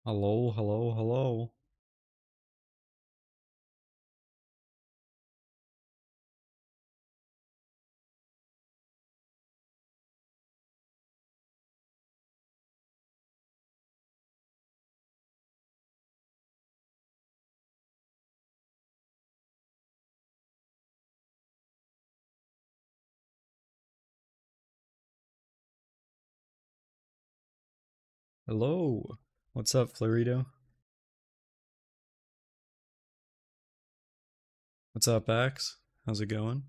Hello, hello, hello. Hello. What's up, Florido? What's up, Axe? How's it going?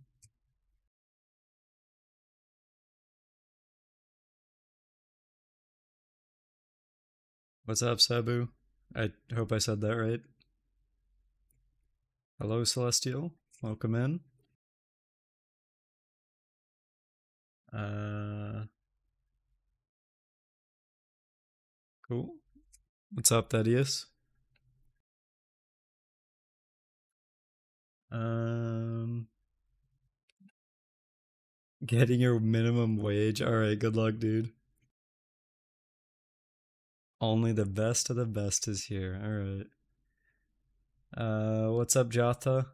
What's up, Sabu? I hope I said that right. Hello, Celestial. Welcome in. Uh, cool. What's up, Thaddeus? Um, Getting your minimum wage. All right, good luck, dude. Only the best of the best is here. All right. What's up, Jatha?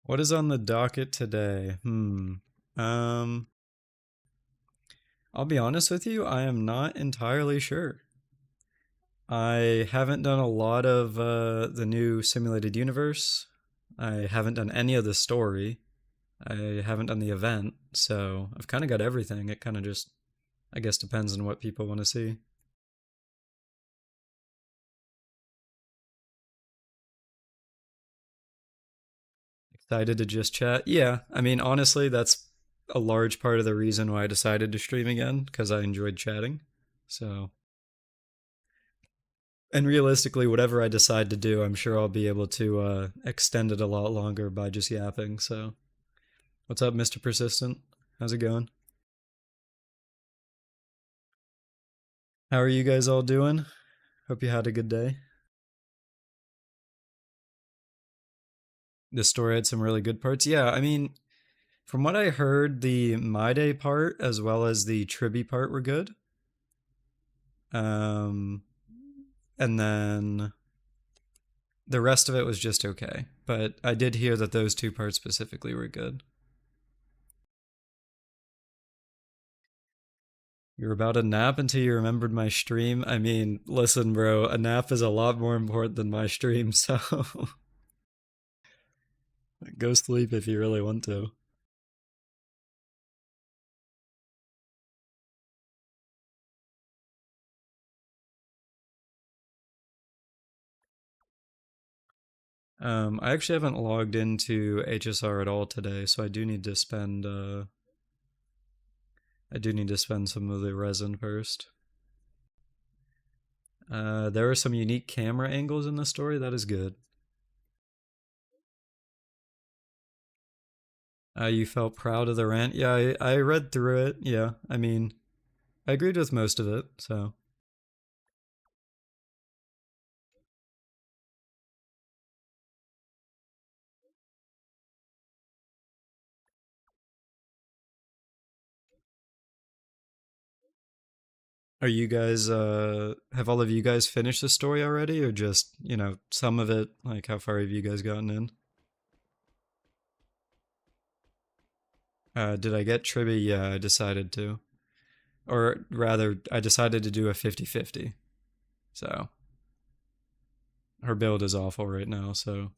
What is on the docket today? Um, I'll be honest with you, I am not entirely sure. I haven't done a lot of the new simulated universe. I haven't done any of the story. I haven't done the event, so I've kind of got everything. It kind of just, I guess, depends on what people want to see. Excited to just chat? Yeah, I mean, honestly, that's a large part of the reason why I decided to stream again, because I enjoyed chatting. So, and realistically, whatever I decide to do, I'm sure I'll be able to extend it a lot longer by just yapping. So, what's up, Mr. Persistent? How's it going? How are you guys all doing? Hope you had a good day. This story had some really good parts. Yeah, I mean, from what I heard, the My Day part as well as the Tribby part were good. Um, and then the rest of it was just okay. But I did hear that those two parts specifically were good. You're about to nap until you remembered my stream. I mean, listen, bro, a nap is a lot more important than my stream, so go sleep if you really want to. I actually haven't logged into HSR at all today, so I do need to spend some of the resin first. There are some unique camera angles in the story. That is good. You felt proud of the rant. Yeah, I read through it. Yeah, I mean, I agreed with most of it. So, are you guys? Have all of you guys finished the story already, or just some of it? Like, how far have you guys gotten in? Did I get trivia? Yeah, I decided to, or rather, I decided to do a 50-50. So her build is awful right now. So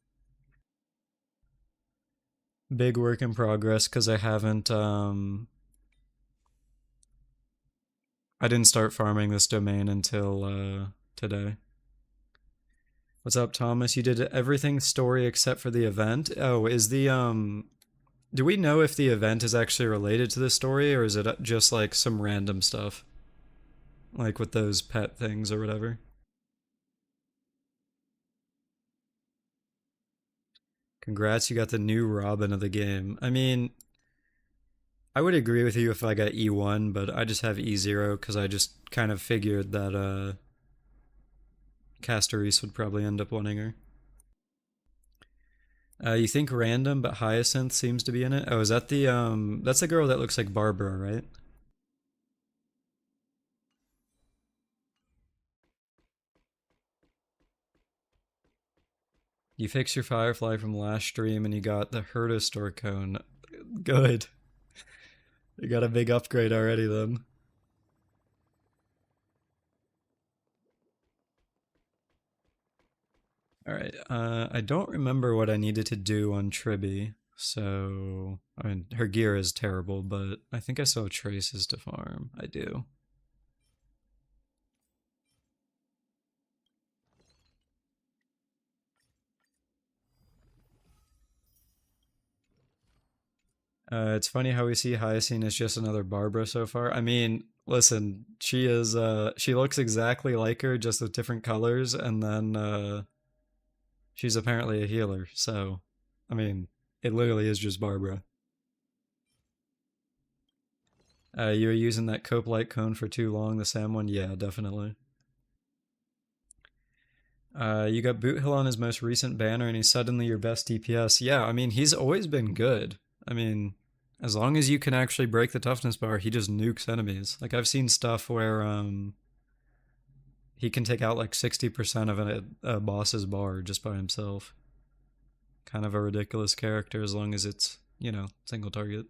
big work in progress because I didn't start farming this domain until today. What's up, Thomas? You did everything story except for the event. Oh, is the do we know if the event is actually related to the story, or is it just like some random stuff? Like with those pet things or whatever? Congrats, you got the new Robin of the game. I mean, I would agree with you if I got E1, but I just have E0 because I just kind of figured that Castorise would probably end up wanting her. You think random, but Hyacinth seems to be in it. Oh, is that the that's the girl that looks like Barbara, right? You fixed your Firefly from last stream and you got the Herta store cone. Good. You got a big upgrade already then. Alright, I don't remember what I needed to do on Tribby, so... I mean, her gear is terrible, but I think I still have traces to farm. I do. It's funny how we see Hyacinth as just another Barbara so far. I mean, listen, she looks exactly like her, just with different colors, and then, she's apparently a healer, so, I mean, it literally is just Barbara. You were using that Cope Light Cone for too long, the Sam one? Yeah, definitely. You got Boot Hill on his most recent banner, and he's suddenly your best DPS. Yeah, I mean, he's always been good. I mean, as long as you can actually break the toughness bar, he just nukes enemies. Like, I've seen stuff where he can take out like 60% of a boss's bar just by himself. Kind of a ridiculous character as long as it's, you know, single target.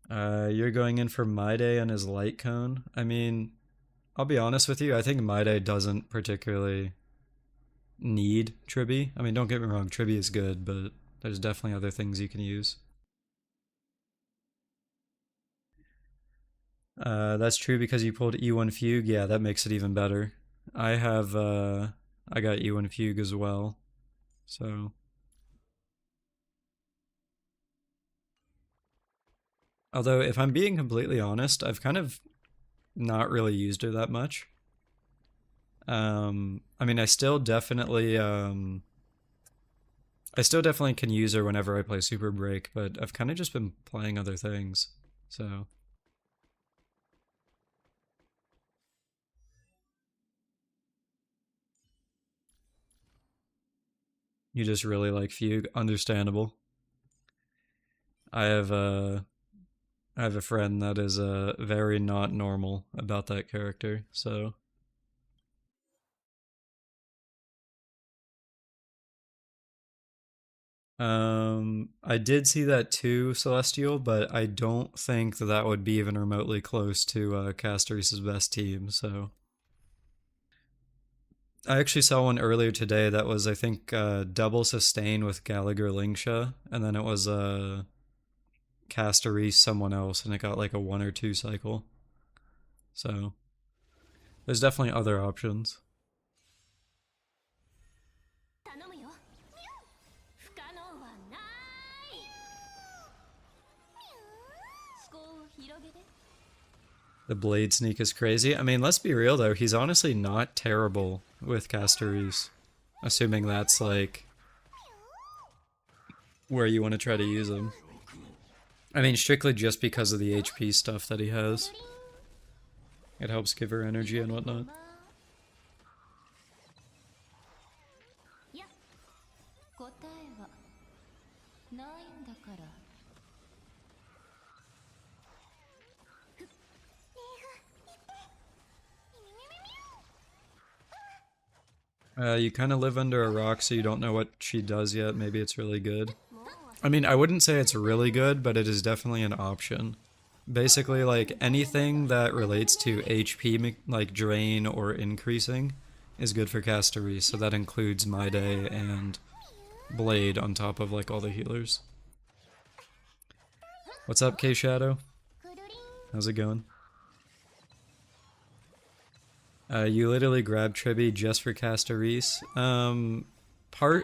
You're going in for Maide and his light cone. I mean, I'll be honest with you, I think Maide doesn't particularly need Tribby. I mean, don't get me wrong, Tribby is good, but there's definitely other things you can use. That's true because you pulled E1 Fugue. Yeah, that makes it even better. I have, I got E1 Fugue as well. So. Although, if I'm being completely honest, I've kind of not really used her that much. I mean, I still definitely can use her whenever I play Super Break, but I've kind of just been playing other things. So. You just really like Fugue. Understandable. I have a I have a friend that is very not normal about that character. So I did see that too, Celestial, but I don't think that that would be even remotely close to Castorese's best team. So I actually saw one earlier today that was, I think, double sustain with Gallagher Lingsha, and then it was Castorese someone else, and it got like a 1 or 2 cycle. So there's definitely other options. The blade sneak is crazy. I mean, let's be real though, he's honestly not terrible with Castorese. Assuming that's like where you want to try to use him. I mean, strictly just because of the HP stuff that he has. It helps give her energy and whatnot. You kind of live under a rock, so you don't know what she does yet. Maybe it's really good. I mean, I wouldn't say it's really good, but it is definitely an option. Basically, like, anything that relates to HP, like, drain or increasing, is good for Castorese, so that includes Maide and Blade on top of, like, all the healers. What's up, K-Shadow? How's it going? You literally grabbed Tribby just for Castorese.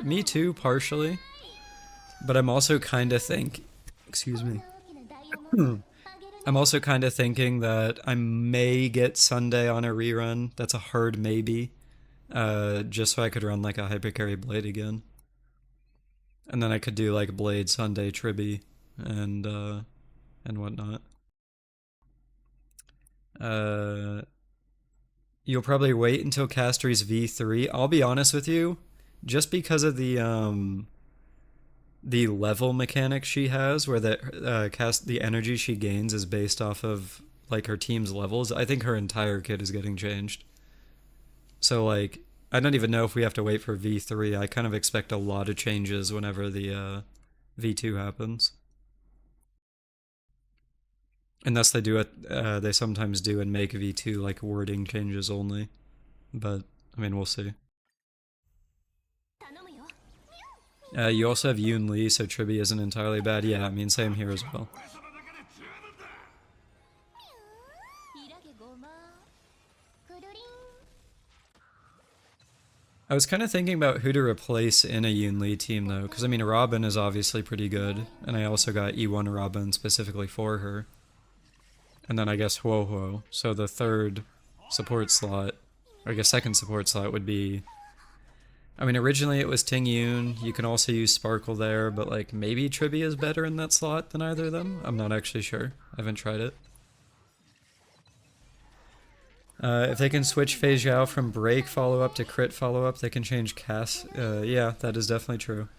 Me too, partially. But I'm also kind of excuse me. I'm also kind of thinking that I may get Sunday on a rerun. That's a hard maybe. Just so I could run like a Hypercarry Blade again. And then I could do like Blade, Sunday, Tribby, and whatnot. You'll probably wait until Castore's V3. I'll be honest with you. just because of the level mechanic she has, where the energy she gains is based off of like her team's levels. I think her entire kit is getting changed. So like, I don't even know if we have to wait for V3. I kind of expect a lot of changes whenever the V2 happens. Unless they do it, they sometimes do and make V2 like wording changes only. But I mean, we'll see. You also have Yoon Lee, so Tribi isn't entirely bad. Yeah, I mean, same here as well. I was kind of thinking about who to replace in a Yoon Lee team, though, because I mean, Robin is obviously pretty good, and I also got E1 Robin specifically for her. And then I guess Huo, so the third support slot, or I guess second support slot would be... I mean, originally it was Ting Yoon. You can also use Sparkle there, but like maybe Tribi is better in that slot than either of them. I'm not actually sure. I haven't tried it. If they can switch Fei Zhao from break follow-up to crit follow-up, they can change cast. Yeah, that is definitely true.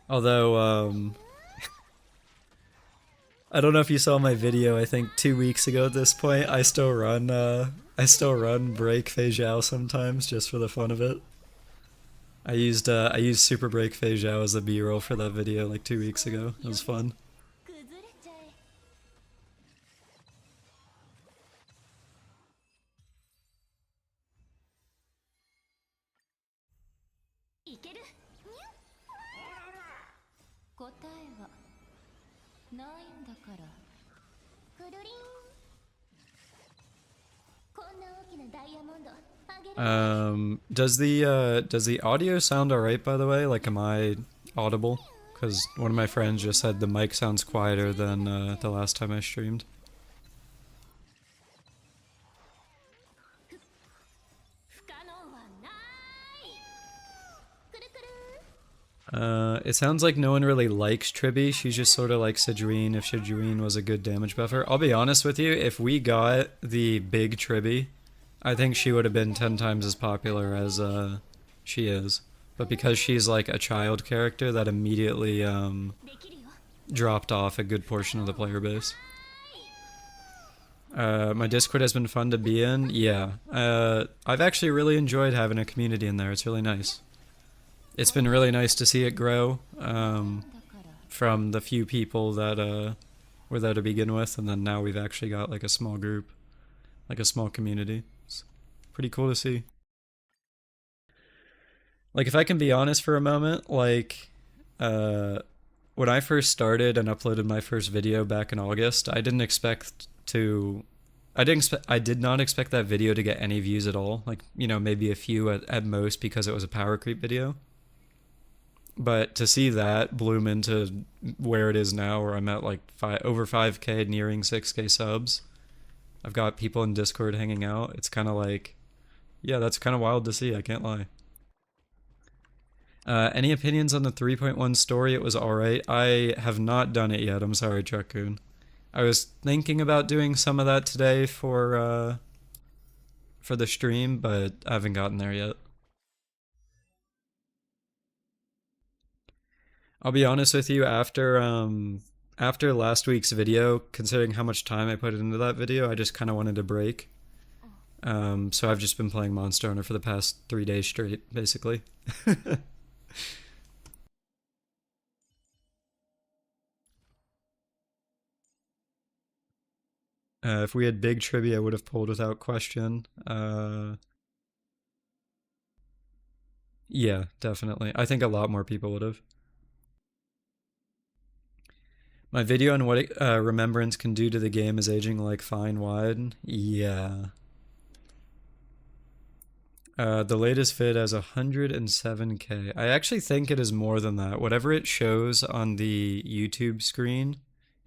Although, I don't know if you saw my video, I think 2 weeks ago at this point, I still run break Fei Zhao sometimes, just for the fun of it. I used Super Break Fei Zhao as a B-roll for that video like 2 weeks ago. It was fun. Does the audio sound alright, by the way? Like, am I audible? Because one of my friends just said the mic sounds quieter than the last time I streamed. It sounds like no one really likes Tribi. She's just sort of like Sidgerine if Sidgerine was a good damage buffer. I'll be honest with you, if we got the big Tribi, I think she would have been 10 times as popular as she is. But because she's like a child character, that immediately dropped off a good portion of the player base. My Discord has been fun to be in. Yeah. I've actually really enjoyed having a community in there. It's really nice. It's been really nice to see it grow from the few people that were there to begin with, and then now we've actually got like a small group, like a small community. It's pretty cool to see. Like, if I can be honest for a moment, like, when I first started and uploaded my first video back in August, I didn't expect to... I did not expect that video to get any views at all. Like, you know, maybe a few at most because it was a power creep video. But to see that bloom into where it is now, where I'm at like over 5K, nearing 6K subs, I've got people in Discord hanging out. It's kind of like, yeah, that's kind of wild to see, I can't lie. Any opinions on the 3.1 story? It was alright. I have not done it yet. I'm sorry, Chuckcoon. I was thinking about doing some of that today for the stream, but I haven't gotten there yet. I'll be honest with you, after last week's video, considering how much time I put into that video, I just kind of wanted a break. So I've just been playing Monster Hunter for the past 3 days straight, basically. If we had big trivia, I would have pulled without question. Yeah, definitely. I think a lot more people would have. My video on what Remembrance can do to the game is aging like fine wine. Yeah. The latest vid has 107K. I actually think it is more than that. Whatever it shows on the YouTube screen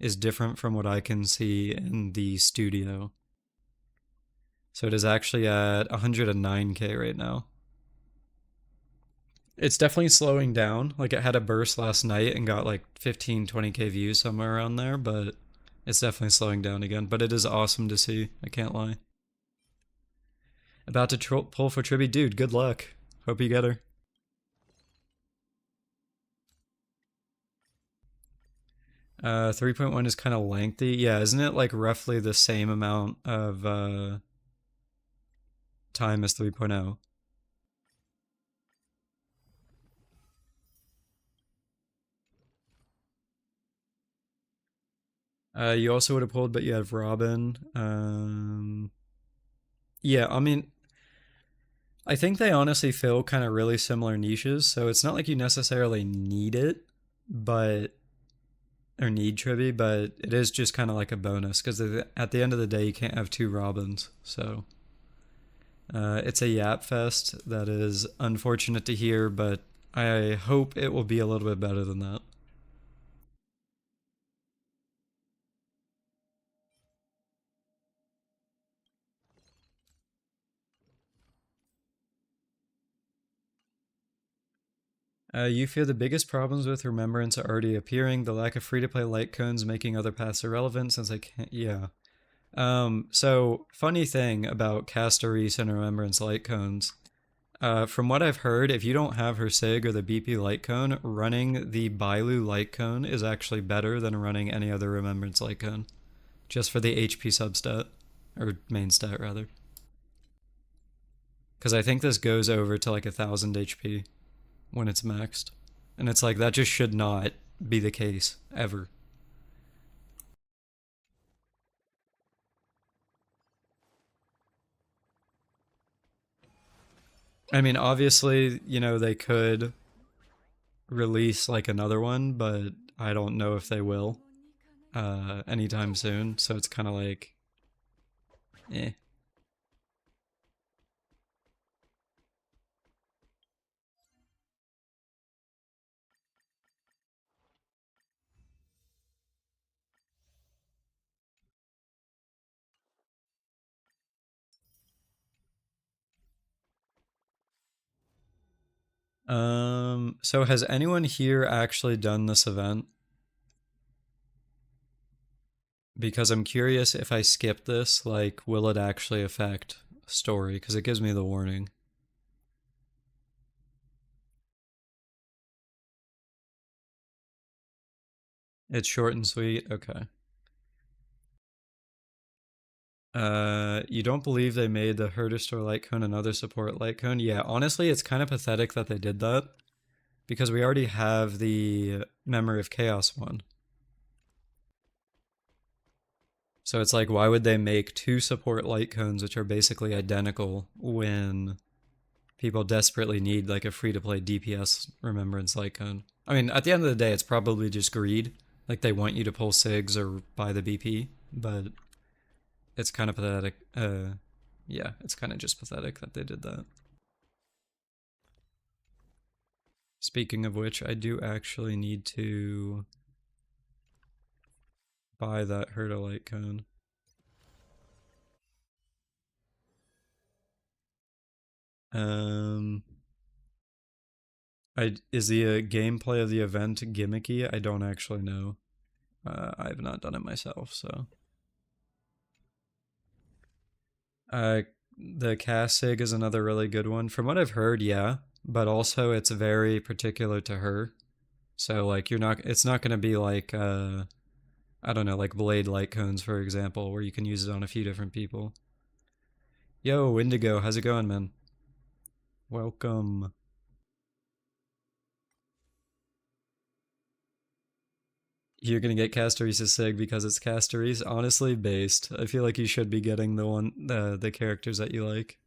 is different from what I can see in the studio. So it is actually at 109K right now. It's definitely slowing down. Like, it had a burst last night and got like 15, 20K views somewhere around there, but it's definitely slowing down again. But it is awesome to see, I can't lie. About to pull for Tribby. Dude, good luck. Hope you get her. 3.1 is kind of lengthy. Yeah, isn't it like roughly the same amount of time as 3.0? You also would have pulled, but you have Robin. Yeah, I mean, I think they honestly fill kind of really similar niches, so it's not like you necessarily need it, but or need Tribby, but it is just kind of like a bonus because at the end of the day, you can't have two Robins. So it's a yap fest that is unfortunate to hear, but I hope it will be a little bit better than that. You fear the biggest problems with Remembrance are already appearing. The lack of free-to-play light cones making other paths irrelevant since I can't. Yeah. So funny thing about Castoris and Remembrance light cones. From what I've heard, if you don't have her Sig or the BP light cone, running the Bailu light cone is actually better than running any other Remembrance light cone. Just for the HP substat. Or main stat, rather. Because I think this goes over to like 1,000 HP when it's maxed. And it's like, that just should not be the case, ever. I mean, obviously, they could release like another one, but I don't know if they will anytime soon. So it's kind of like, eh. So has anyone here actually done this event? Because I'm curious if I skip this, like, will it actually affect story? Because it gives me the warning. It's short and sweet. Okay. You don't believe they made the Herder Store light cone another support light cone? Yeah, honestly, it's kind of pathetic that they did that because we already have the Memory of Chaos one. So it's like, why would they make two support light cones which are basically identical when people desperately need like a free to play DPS Remembrance light cone? I mean, at the end of the day, it's probably just greed. Like they want you to pull SIGs or buy the BP, but it's kind of pathetic. Yeah, it's kind of just pathetic that they did that. Speaking of which, I do actually need to buy that Herda cone. Um, is the gameplay of the event gimmicky? I don't actually know. I have not done it myself, so. Uh, the cast sig is another really good one. From what I've heard, yeah, but also it's very particular to her. So like it's not going to be like I don't know, like blade light cones for example, where you can use it on a few different people. Yo, Indigo, how's it going, man? Welcome. You're gonna get Castoris' Sig because it's Castoris. Honestly, based. I feel like you should be getting the characters that you like.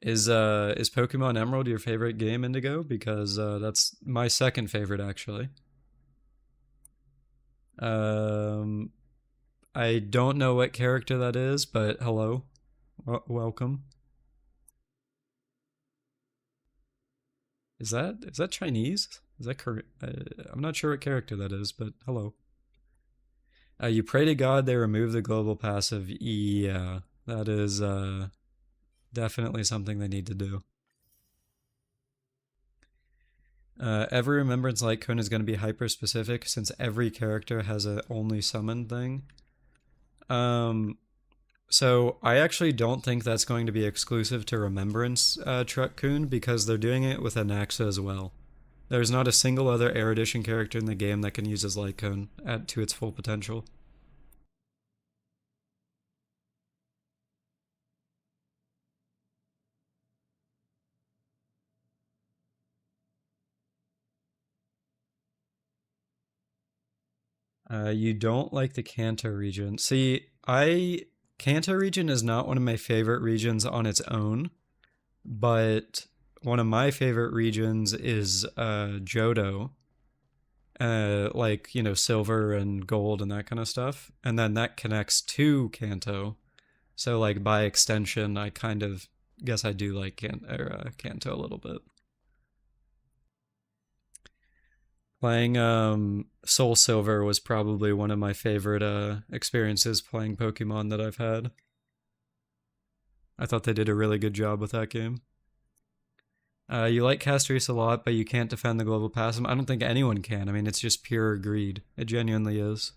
Is Pokemon Emerald your favorite game, Indigo? Because that's my second favorite actually. Um, I don't know what character that is, but hello, welcome. Is that Chinese? Is that correct? I'm not sure what character that is, but hello. You pray to God they remove the global passive. Yeah, that is definitely something they need to do. Every Remembrance Light Cone is going to be hyper specific since every character has a only summon thing. Um, so I actually don't think that's going to be exclusive to Remembrance Truck Coon because they're doing it with Anaxa as well. There's not a single other Air Edition character in the game that can use his Light Cone to its full potential. You don't like the Kanto region. See, Kanto region is not one of my favorite regions on its own, but one of my favorite regions is Johto, like silver and gold and that kind of stuff, and then that connects to Kanto. So like by extension, I kind of guess I do like Kanto a little bit. Playing Soul Silver was probably one of my favorite experiences playing Pokemon that I've had. I thought they did a really good job with that game. You like Castries a lot, but you can't defend the Global Pass. I don't think anyone can. I mean, it's just pure greed. It genuinely is.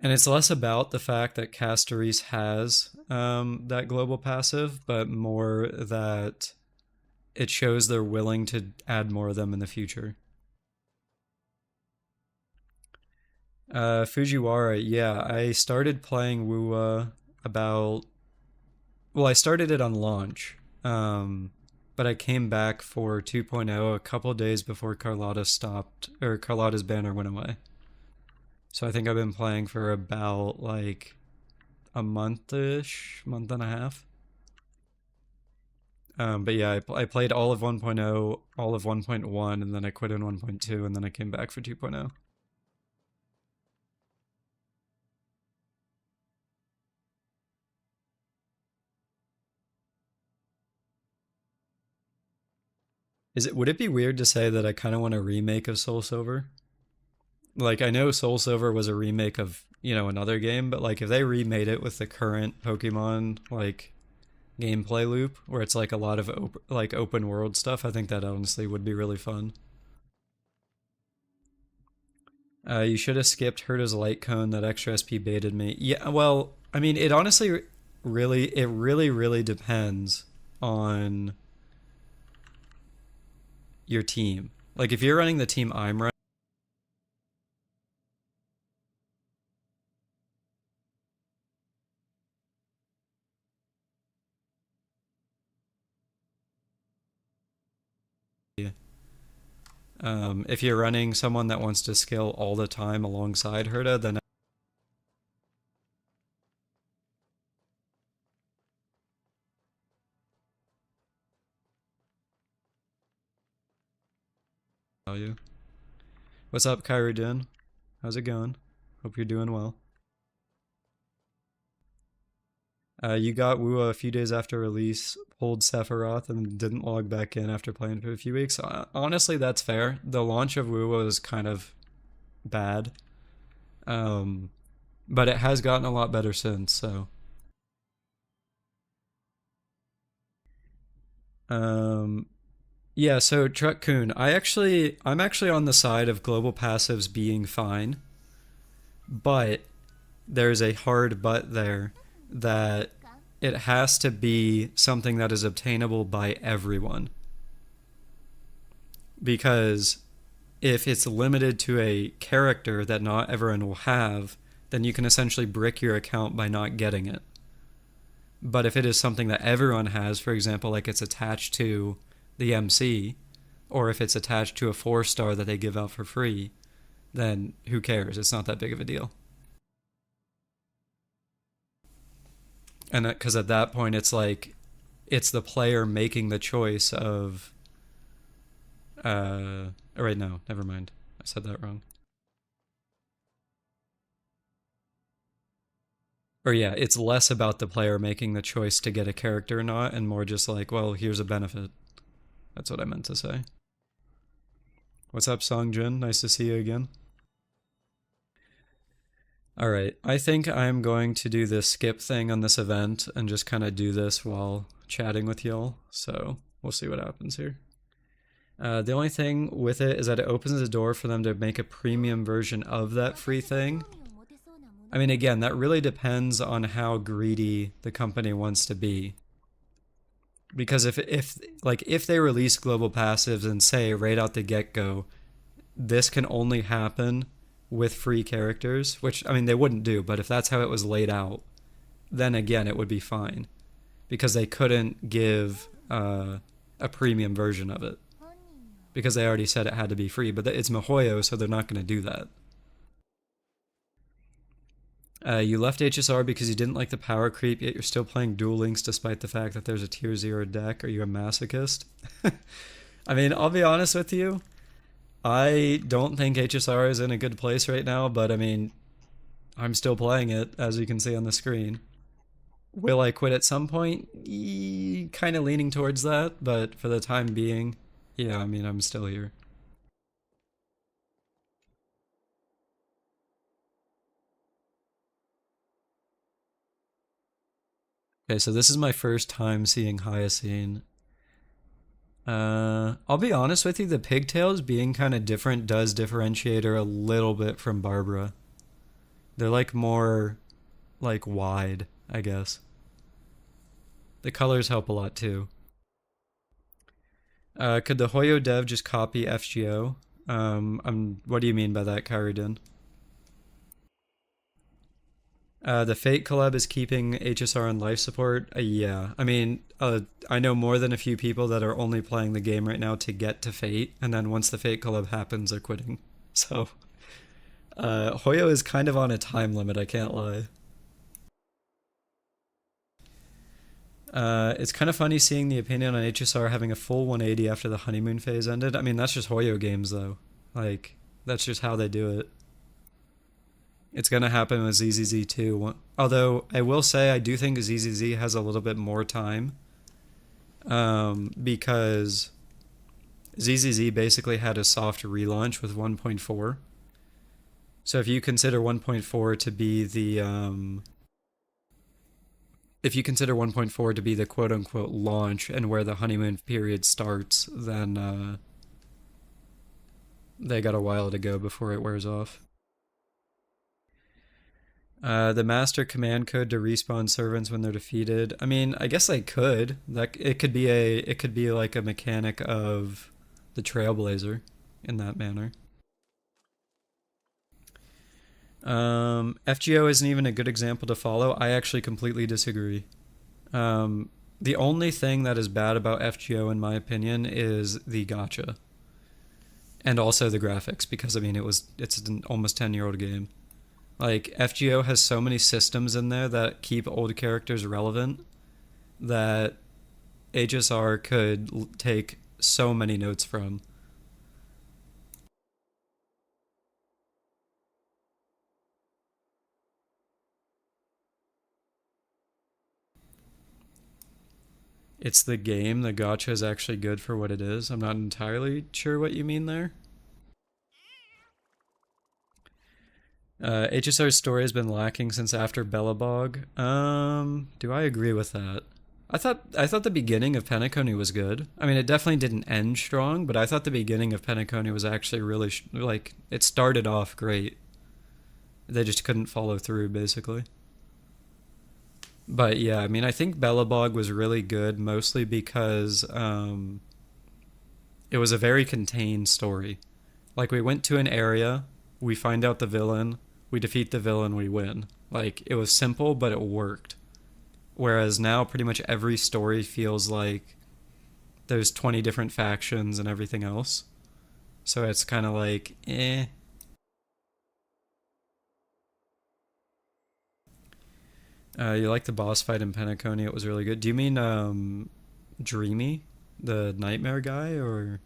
And it's less about the fact that Castries has that global passive, but more that it shows they're willing to add more of them in the future. Fujiwara, yeah, I started playing Wuwa about. Well, I started it on launch, but I came back for 2.0 a couple days before Carlotta stopped, or Carlotta's banner went away. So I think I've been playing for about like a month-ish, month and a half. But yeah, I played all of 1.0, all of 1.1, and then I quit in 1.2, and then I came back for 2.0. Would it be weird to say that I kind of want a remake of Soul Silver? Like I know Soul Silver was a remake of, another game, but like if they remade it with the current Pokemon like gameplay loop where it's like a lot of open world stuff, I think that honestly would be really fun. You should have skipped Herta's Light Cone. That extra SP baited me. Yeah, well, I mean, it honestly really depends on your team. Like, if you're running the team I'm running, if you're running someone that wants to skill all the time alongside Herta, then I tell you. What's up, Kyrie? How's it going? Hope you're doing well. You got Wuwa a few days after release, pulled Sephiroth, and didn't log back in after playing for a few weeks. Honestly, that's fair. The launch of Wuwa was kind of bad, um, but it has gotten a lot better since. So, um, yeah. So Truck Coon, I'm actually on the side of global passives being fine, but there's a hard but there that it has to be something that is obtainable by everyone. Because if it's limited to a character that not everyone will have, then you can essentially brick your account by not getting it. But if it is something that everyone has, for example, like it's attached to the MC, or if it's attached to a 4-star that they give out for free, then who cares? It's not that big of a deal. And because at that point, it's like it's the player making the choice of. All right, no, never mind. I said that wrong. Or yeah, it's less about the player making the choice to get a character or not, and more just like, well, here's a benefit. That's what I meant to say. What's up, Songjin? Nice to see you again. All right, I think I'm going to do this skip thing on this event and just kind of do this while chatting with y'all. So We'll see what happens here. The only thing with it is that it opens the door for them to make a premium version of that free thing. I mean, again, that really depends on how greedy the company wants to be. Because if they release global passives and say right out the get-go, this can only happen with free characters, which I mean they wouldn't do, but if that's how it was laid out, then again it would be fine because they couldn't give a premium version of it because they already said it had to be free. But it's MiHoYo, so they're not going to do that. You left HSR because you didn't like the power creep, yet you're still playing Duel Links despite the fact that there's a tier 0 deck. Are you a masochist? I mean, I'll be honest with you. I don't think HSR is in a good place right now, but I mean, I'm still playing it, as you can see on the screen. Will I quit at some point? Kind of leaning towards that, but for the time being, yeah, I mean, I'm still here. Okay, so this is my first time seeing Hyacine. I'll be honest with you, the pigtails being kind of different does differentiate her a little bit from Barbara. They're like more, like, wide, I guess. The colors help a lot too. Could the Hoyo dev just copy FGO? What do you mean by that, Kyridan? The Fate collab is keeping HSR on life support. Yeah, I mean, I know more than a few people that are only playing the game right now to get to Fate, and then once the Fate collab happens, they're quitting. So, Hoyo is kind of on a time limit, I can't lie. It's kind of funny seeing the opinion on HSR having a full 180 after the honeymoon phase ended. I mean, that's just Hoyo games, though. Like, that's just how they do it. It's going to happen with ZZZ too. Although, I will say, I do think ZZZ has a little bit more time. Because ZZZ basically had a soft relaunch with 1.4. So if you consider 1.4 to be the if you consider 1.4 to be the quote-unquote launch and where the honeymoon period starts, then they got a while to go before it wears off. The master command code to respawn servants when they're defeated. I mean, I guess I could. That it could be like a mechanic of the Trailblazer in that manner. FGO isn't even a good example to follow. I actually completely disagree. The only thing that is bad about FGO, in my opinion, is the gacha. And also the graphics, because I mean it's an almost 10-year-old game. Like, FGO has so many systems in there that keep old characters relevant that HSR could take so many notes from. It's the game. The gacha is actually good for what it is. I'm not entirely sure what you mean there. HSR's story has been lacking since after Bellabog. Do I agree with that? I thought the beginning of Penacony was good. I mean, it definitely didn't end strong, but I thought the beginning of Penacony was actually really like it started off great. They just couldn't follow through, basically. But yeah, I mean, I think Bellabog was really good, mostly because it was a very contained story. Like, we went to an area, we find out the villain, we defeat the villain, we win. Like, it was simple, but it worked. Whereas now, pretty much every story feels like there's 20 different factions and everything else. So it's kind of like, eh. You like the boss fight in Penacony? It was really good. Do you mean Dreamy, the nightmare guy, or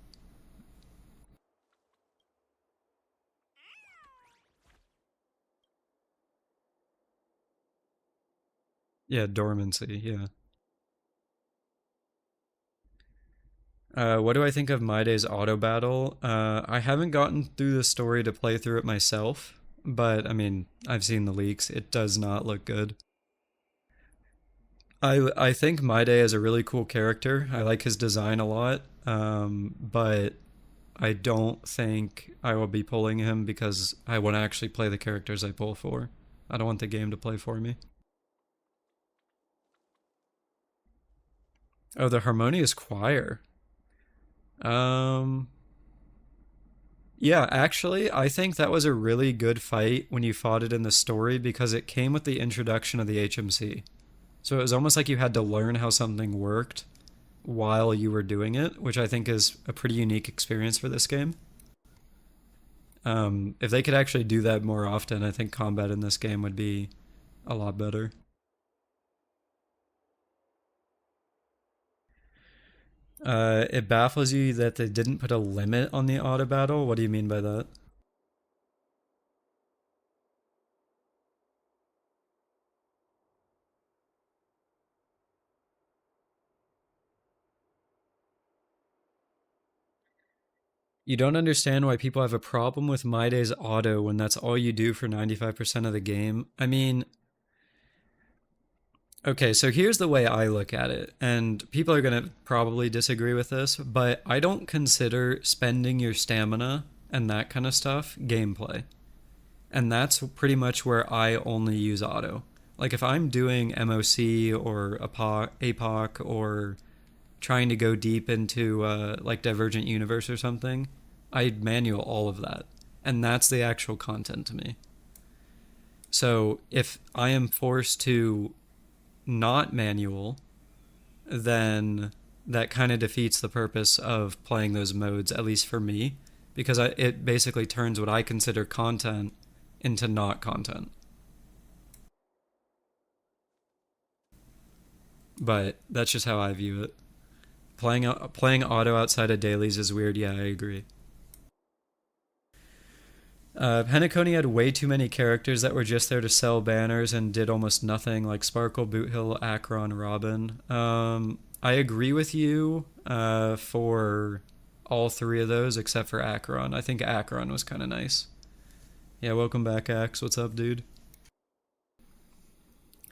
yeah, Dormancy? Yeah. What do I think of My Day's auto battle? I haven't gotten through the story to play through it myself, but I mean, I've seen the leaks. It does not look good. I think My Day is a really cool character. I like his design a lot, but I don't think I will be pulling him because I want to actually play the characters I pull for. I don't want the game to play for me. Oh, the Harmonious Choir. Um, yeah, actually, I think that was a really good fight when you fought it in the story because it came with the introduction of the HMC. So it was almost like you had to learn how something worked while you were doing it, which I think is a pretty unique experience for this game. If they could actually do that more often, I think combat in this game would be a lot better. It baffles you that they didn't put a limit on the auto battle. What do you mean by that? You don't understand why people have a problem with My Day's auto when that's all you do for 95% of the game. I mean, okay, so here's the way I look at it, and people are going to probably disagree with this, but I don't consider spending your stamina and that kind of stuff gameplay. And that's pretty much where I only use auto. Like if I'm doing MOC or APOC or trying to go deep into like Divergent Universe or something, I manual all of that. And that's the actual content to me. So if I am forced to not manual, then that kind of defeats the purpose of playing those modes, at least for me, because it basically turns what I consider content into not content. But that's just how I view it. Playing auto outside of dailies is weird. Yeah, I agree. Penacony had way too many characters that were just there to sell banners and did almost nothing, like Sparkle, Boothill, Akron, Robin. I agree with you for all three of those except for Akron. I think Akron was kind of nice. Yeah, welcome back, Axe. What's up, dude?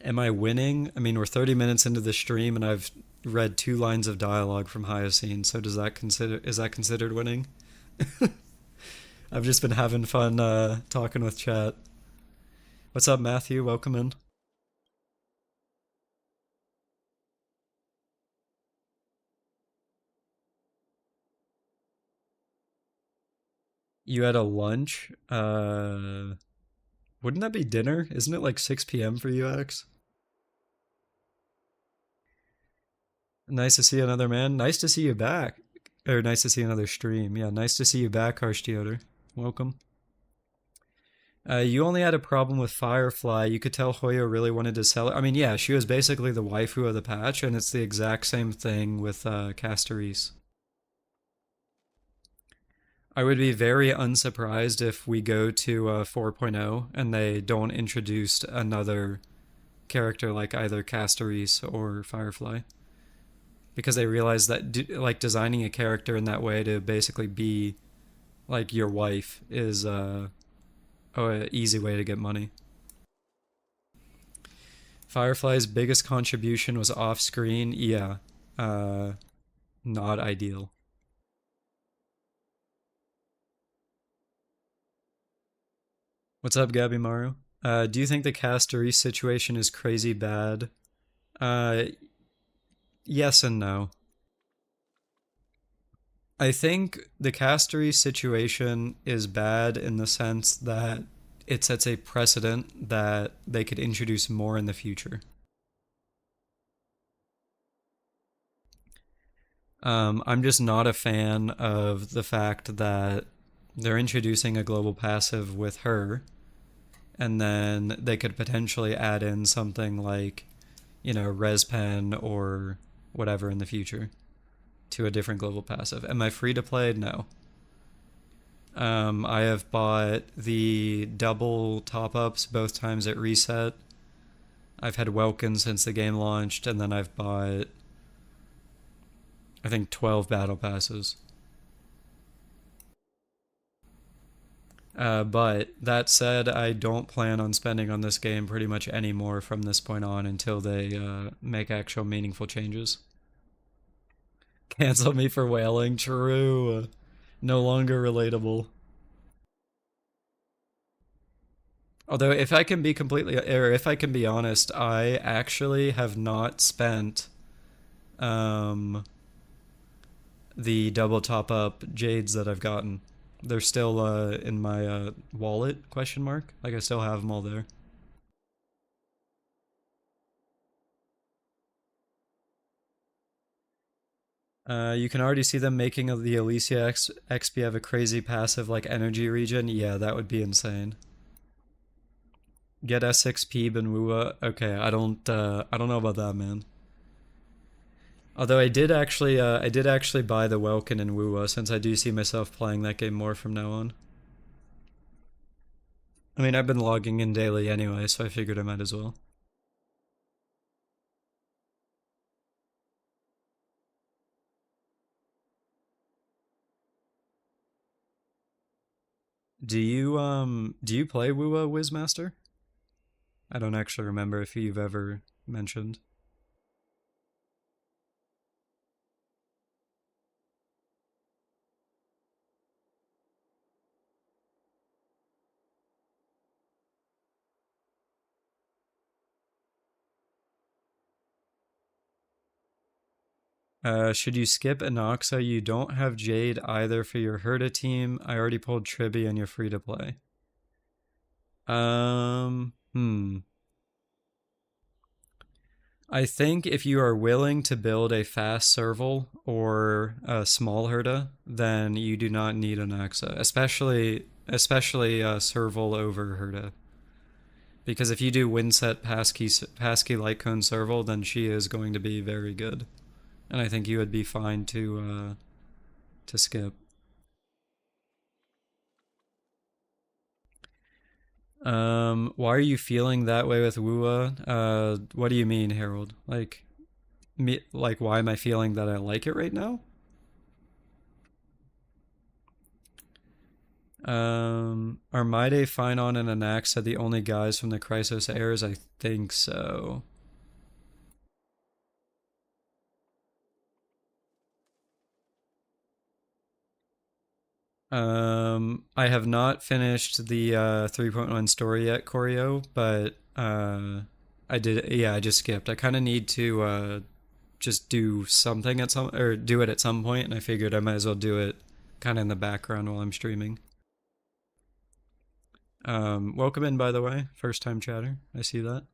Am I winning? I mean, we're 30 minutes into the stream and I've read 2 lines of dialogue from Hyoscene, so does that consider is that considered winning? I've just been having fun talking with chat. What's up, Matthew? Welcome in. You had a lunch? Wouldn't that be dinner? Isn't it like 6 p.m. for you, X? Nice to see another man. Nice to see you back. Or nice to see another stream. Yeah, nice to see you back, Harsh Deoder. Welcome. You only had a problem with Firefly. You could tell Hoyo really wanted to sell it. I mean, yeah, she was basically the waifu of the patch, and it's the exact same thing with Castorise. I would be very unsurprised if we go to 4.0 and they don't introduce another character like either Castorise or Firefly. Because they realize that like designing a character in that way to basically be like your wife is an easy way to get money. Firefly's biggest contribution was off screen. Yeah, uh, not ideal. What's up, Gabby Maru? Do you think the Castorise situation is crazy bad? Uh, yes and no. I think the Castorise situation is bad in the sense that it sets a precedent that they could introduce more in the future. I'm just not a fan of the fact that they're introducing a global passive with her, and then they could potentially add in something like, ResPen or whatever in the future to a different global passive. Am I free to play? No. I have bought the double top ups both times at reset. I've had Welkin since the game launched, and then I've bought, I think, 12 battle passes. But that said, I don't plan on spending on this game pretty much any more from this point on until they make actual meaningful changes. Cancel me for whaling. True. No longer relatable. Although, if I can be completely, or if I can be honest, I actually have not spent um, the double top up jades that I've gotten. They're still in my wallet? Question mark. Like I still have them all there. You can already see them making the Alicia XP have a crazy passive like energy regen. Yeah, that would be insane. Get S6P Benwua. Okay, I don't know about that, man. Although I did actually buy the Welkin and Wuwa since I do see myself playing that game more from now on. I mean, I've been logging in daily anyway, so I figured I might as well. Do you play Wuwa Wizmaster? I don't actually remember if you've ever mentioned. Should you skip Anoxa? You don't have Jade either for your Herda team. I already pulled Triby and you're free to play. Hmm. I think if you are willing to build a fast serval or a small Herda, then you do not need an Axa, especially serval over Herda. Because if you do Windset Passkey Light Cone serval, then she is going to be very good, and I think you would be fine to skip. Why are you feeling that way with Wuwa? What do you mean, Harold? Like why am I feeling that I like it right now? Are Maide, Finon, and Anaxa the only guys from the Chrysos heirs? I think so. I have not finished the 3.1 story yet, Choreo, but I did. Yeah, I just skipped. I kind of need to just do something at some or do it at some point, and I figured I might as well do it kind of in the background while I'm streaming. Welcome in, by the way, first time chatter. I see that.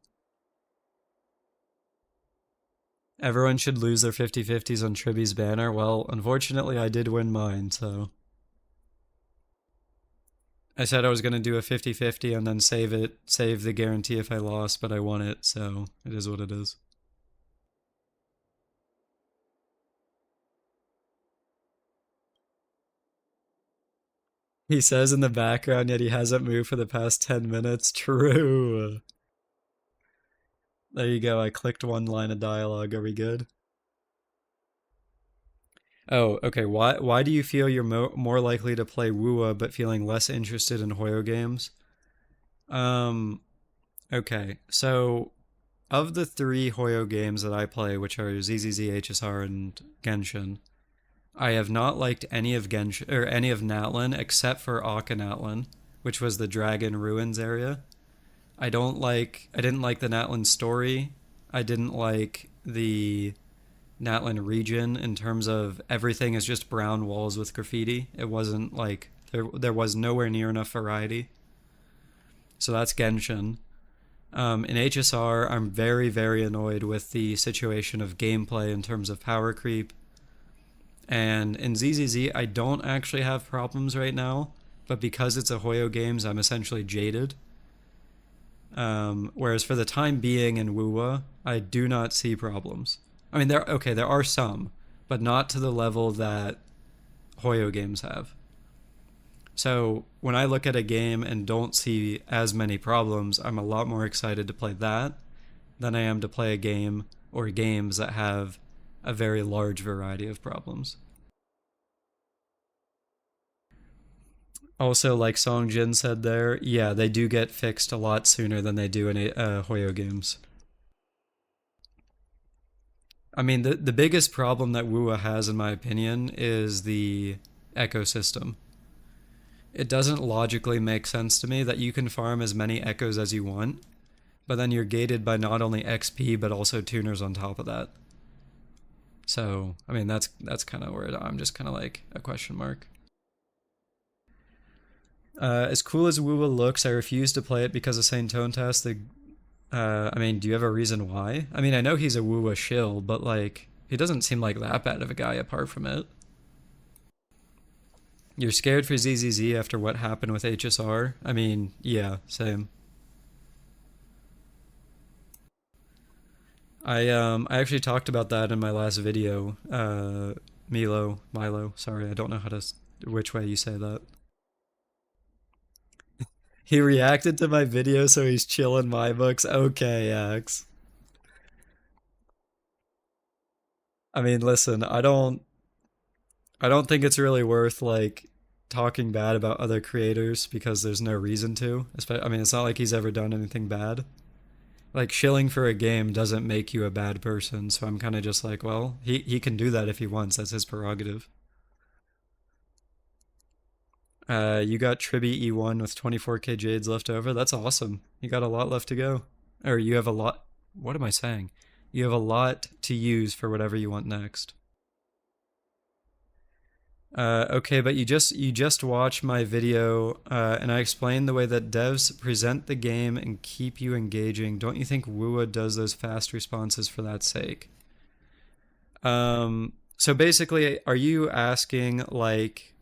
Everyone should lose their 50/50s on Triby's banner. Well, unfortunately, I did win mine, so. I said I was going to do a 50/50 and then save the guarantee if I lost, but I won it, so it is what it is. He says in the background, yet he hasn't moved for the past 10 minutes. True. There you go. I clicked one line of dialogue. Are we good? Oh, okay. Why do you feel you're more likely to play Wuwa but feeling less interested in Hoyo games? Um, okay. So, of the three Hoyo games that I play, which are ZZZ, HSR, and Genshin, I have not liked any of Genshin or any of Natlin except for Akhenatlin, which was the Dragon Ruins area. I didn't like the Natlin story. I didn't like the Natlin region in terms of everything is just brown walls with graffiti. It wasn't like there was nowhere near enough variety. So that's Genshin. In HSR, I'm very, very annoyed with the situation of gameplay in terms of power creep. And in ZZZ, I don't actually have problems right now, but because it's a Hoyo Games, I'm essentially jaded. Whereas for the time being in Wuwa, I do not see problems. I mean, there are some, but not to the level that Hoyo Games have. So when I look at a game and don't see as many problems, I'm a lot more excited to play that than I am to play a game or games that have a very large variety of problems. Also, like Song Jin said there, yeah, they do get fixed a lot sooner than they do in Hoyo games. I mean, the biggest problem that Wuwa has, in my opinion, is the ecosystem. It doesn't logically make sense to me that you can farm as many echoes as you want, but then you're gated by not only XP but also tuners on top of that. So, I mean, that's kind of where I'm just kind of like a question mark. As cool as Wuwa looks, I refuse to play it because of Saint Tontas. I mean, do you have a reason why? I mean, I know he's a Wuwa shill, but like, he doesn't seem like that bad of a guy apart from it. You're scared for ZZZ after what happened with HSR? I mean, yeah, same. I actually talked about that in my last video. Milo, sorry, I don't know which way you say that. He reacted to my video, so he's chilling my books. Okay, X. I mean, listen, I don't think it's really worth like talking bad about other creators because there's no reason to. I mean, it's not like he's ever done anything bad. Like shilling for a game doesn't make you a bad person, so I'm kind of just like, well, he can do that if he wants. That's his prerogative. You got Tribby E1 with 24k jades left over. That's awesome. You got a lot left to go. Or you have a lot. What am I saying? You have a lot to use for whatever you want next. Okay, but you just watched my video, and I explained the way that devs present the game and keep you engaging. Don't you think Wuwa does those fast responses for that sake? So basically, are you asking like,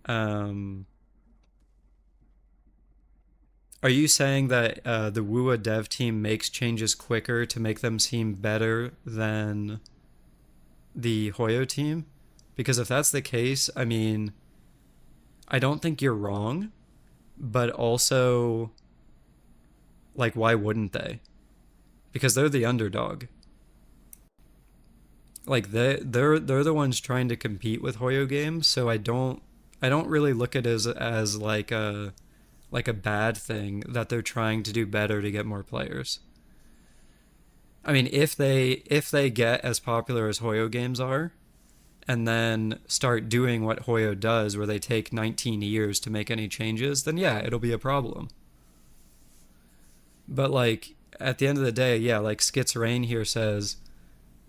um, are you saying that the Wuwa dev team makes changes quicker to make them seem better than the Hoyo team? Because if that's the case, I mean, I don't think you're wrong, but also, like, why wouldn't they? Because they're the underdog. Like they're the ones trying to compete with Hoyo games, so I don't really look at it as like a bad thing that they're trying to do better to get more players. I mean, if they get as popular as Hoyo games are, and then start doing what Hoyo does, where they take 19 years to make any changes, then yeah, it'll be a problem. But like at the end of the day, yeah, like Skits Rain here says,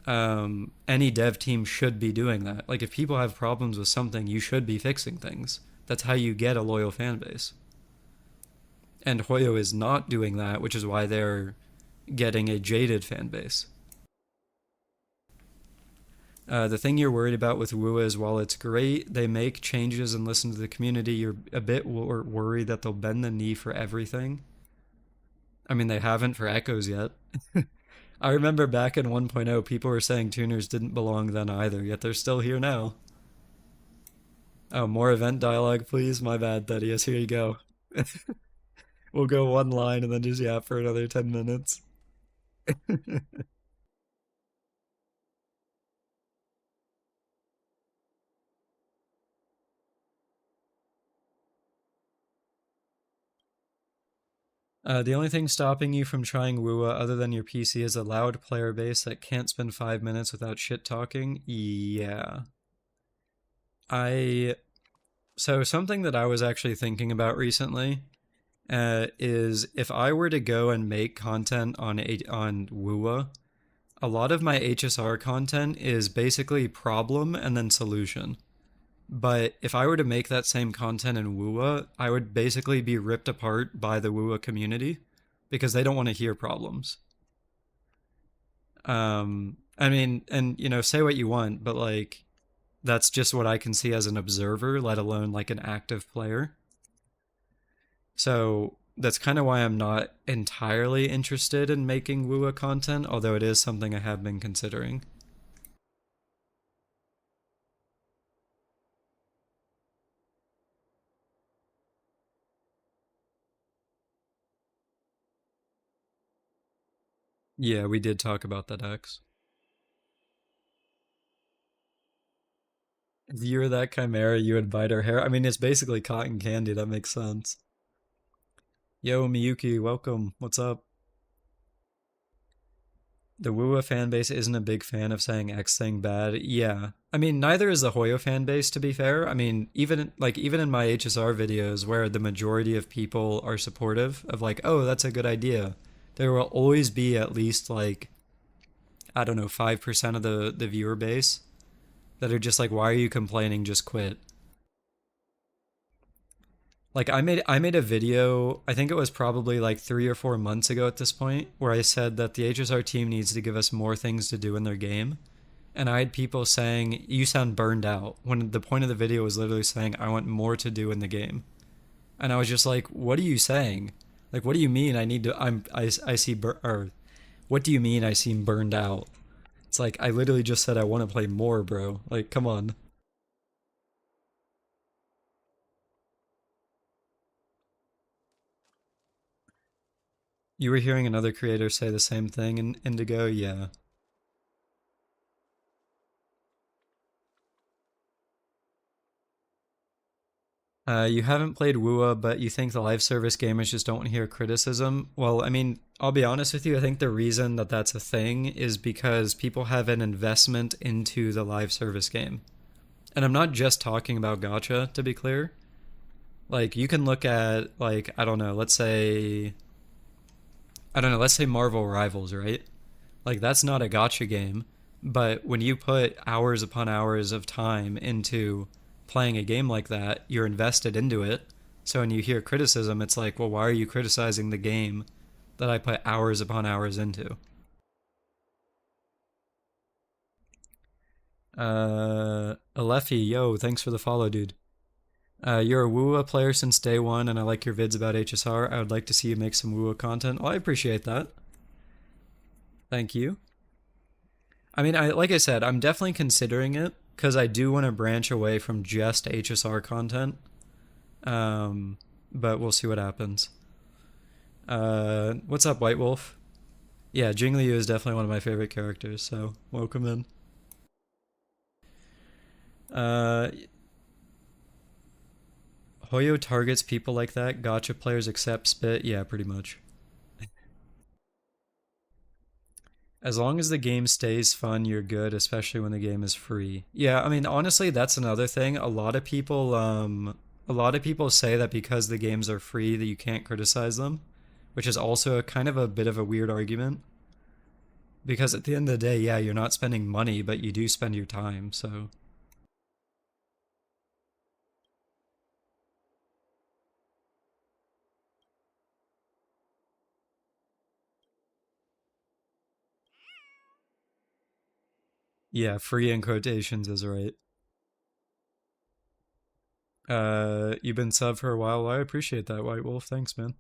any dev team should be doing that. Like if people have problems with something, you should be fixing things. That's how you get a loyal fan base. And Hoyo is not doing that, which is why they're getting a jaded fan base. The thing you're worried about with Wuwa is while it's great, they make changes and listen to the community, you're a bit worried that they'll bend the knee for everything. I mean, they haven't for Echoes yet. I remember back in 1.0, people were saying tuners didn't belong then either, yet they're still here now. Oh, more event dialogue, please? My bad, Thaddeus. Here you go. We'll go one line and then just yap for another 10 minutes. The only thing stopping you from trying Wuwa other than your PC is a loud player base that can't spend 5 minutes without shit talking. Yeah. I. So, something that I was actually thinking about recently is if I were to go and make content on Wuwa, a lot of my HSR content is basically problem and then solution. But if I were to make that same content in Wuwa, I would basically be ripped apart by the Wuwa community because they don't want to hear problems. I mean, and say what you want, but like that's just what I can see as an observer, let alone like an active player. So that's kind of why I'm not entirely interested in making Wuwa content, although it is something I have been considering. Yeah, we did talk about that, X. If you were that chimera, you would bite her hair. I mean, it's basically cotton candy. That makes sense. Yo, Miyuki, welcome. What's up? The Wuwa fan base isn't a big fan of saying X thing bad. Yeah. I mean, neither is the Hoyo fan base, to be fair. I mean, even in my HSR videos where the majority of people are supportive of like, oh, that's a good idea, there will always be at least like, I don't know, 5% of the viewer base that are just like, why are you complaining? Just quit. Like I made a video, I think it was probably like 3 or 4 months ago at this point, where I said that the HSR team needs to give us more things to do in their game. And I had people saying, you sound burned out, when the point of the video was literally saying, I want more to do in the game. And I was just like, what are you saying? Like, what do you mean I need to, I see, or what do you mean I seem burned out? It's like, I literally just said I want to play more, bro. Like, come on. You were hearing another creator say the same thing in Indigo? Yeah. You haven't played Wuwa, but you think the live service gamers just don't want to hear criticism. Well, I mean, I'll be honest with you. I think the reason that that's a thing is because people have an investment into the live service game. And I'm not just talking about gacha, to be clear. Like, you can look at, like, I don't know, let's say Marvel Rivals, right? Like, that's not a gacha game. But when you put hours upon hours of time into playing a game like that, you're invested into it. So when you hear criticism, it's like, well, why are you criticizing the game that I put hours upon hours into? Alephi, yo, thanks for the follow, dude. You're a Wuwa player since day one, and I like your vids about HSR. I would like to see you make some Wuwa content. Well, I appreciate that. Thank you. I mean, I like I said, I'm definitely considering it because I do want to branch away from just HSR content. Um, but we'll see what happens. What's up, White Wolf? Yeah, Jingliu is definitely one of my favorite characters, so welcome in. Uh, Hoyo targets people like that. Gotcha players accept spit. Yeah, pretty much. As long as the game stays fun, you're good, especially when the game is free. Yeah, I mean, honestly, that's another thing. A lot of people say that because the games are free that you can't criticize them, which is also a kind of a bit of a weird argument. Because at the end of the day, yeah, you're not spending money, but you do spend your time, so yeah, free in quotations is right. You've been sub for a while. I appreciate that, White Wolf. Thanks, man.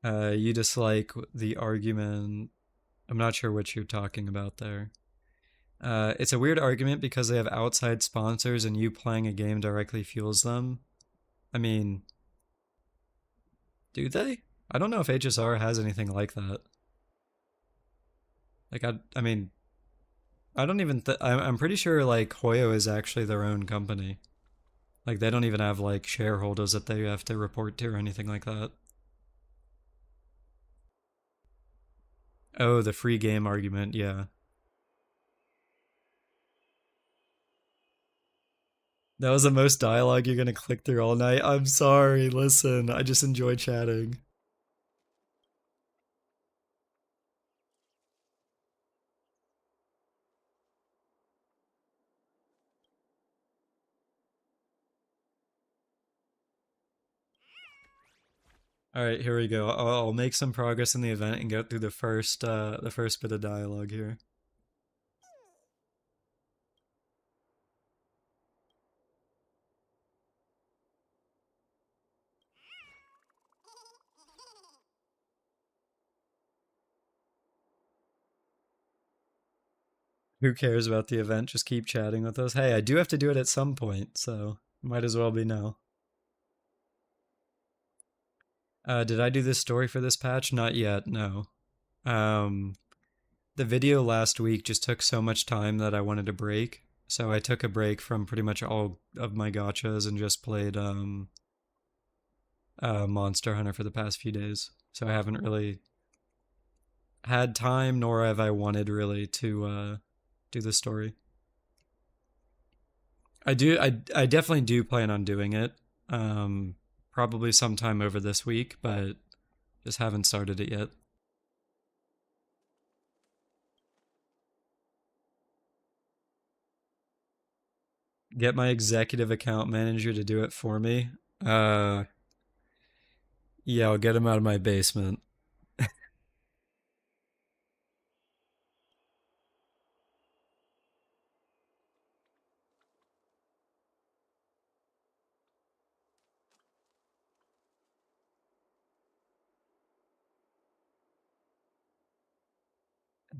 You dislike the argument. I'm not sure what you're talking about there. It's a weird argument because they have outside sponsors and you playing a game directly fuels them. I mean, do they? I don't know if HSR has anything like that. Like, I mean, I don't even. I'm pretty sure like Hoyo is actually their own company. Like, they don't even have like shareholders that they have to report to or anything like that. Oh, the free game argument. Yeah, that was the most dialogue you're gonna click through all night. I'm sorry. Listen, I just enjoy chatting. All right, here we go. I'll make some progress in the event and get through the first bit of dialogue here. Who cares about the event? Just keep chatting with us. Hey, I do have to do it at some point, so might as well be now. Did I do this story for this patch? Not yet. No. Um, the video last week just took so much time that I wanted to break. So I took a break from pretty much all of my gachas and just played Monster Hunter for the past few days. So I haven't really had time, nor have I wanted really to do the story. I definitely do plan on doing it. Um, Probably sometime over this week, but just haven't started it yet. Get my executive account manager to do it for me. Uh, yeah, I'll get him out of my basement.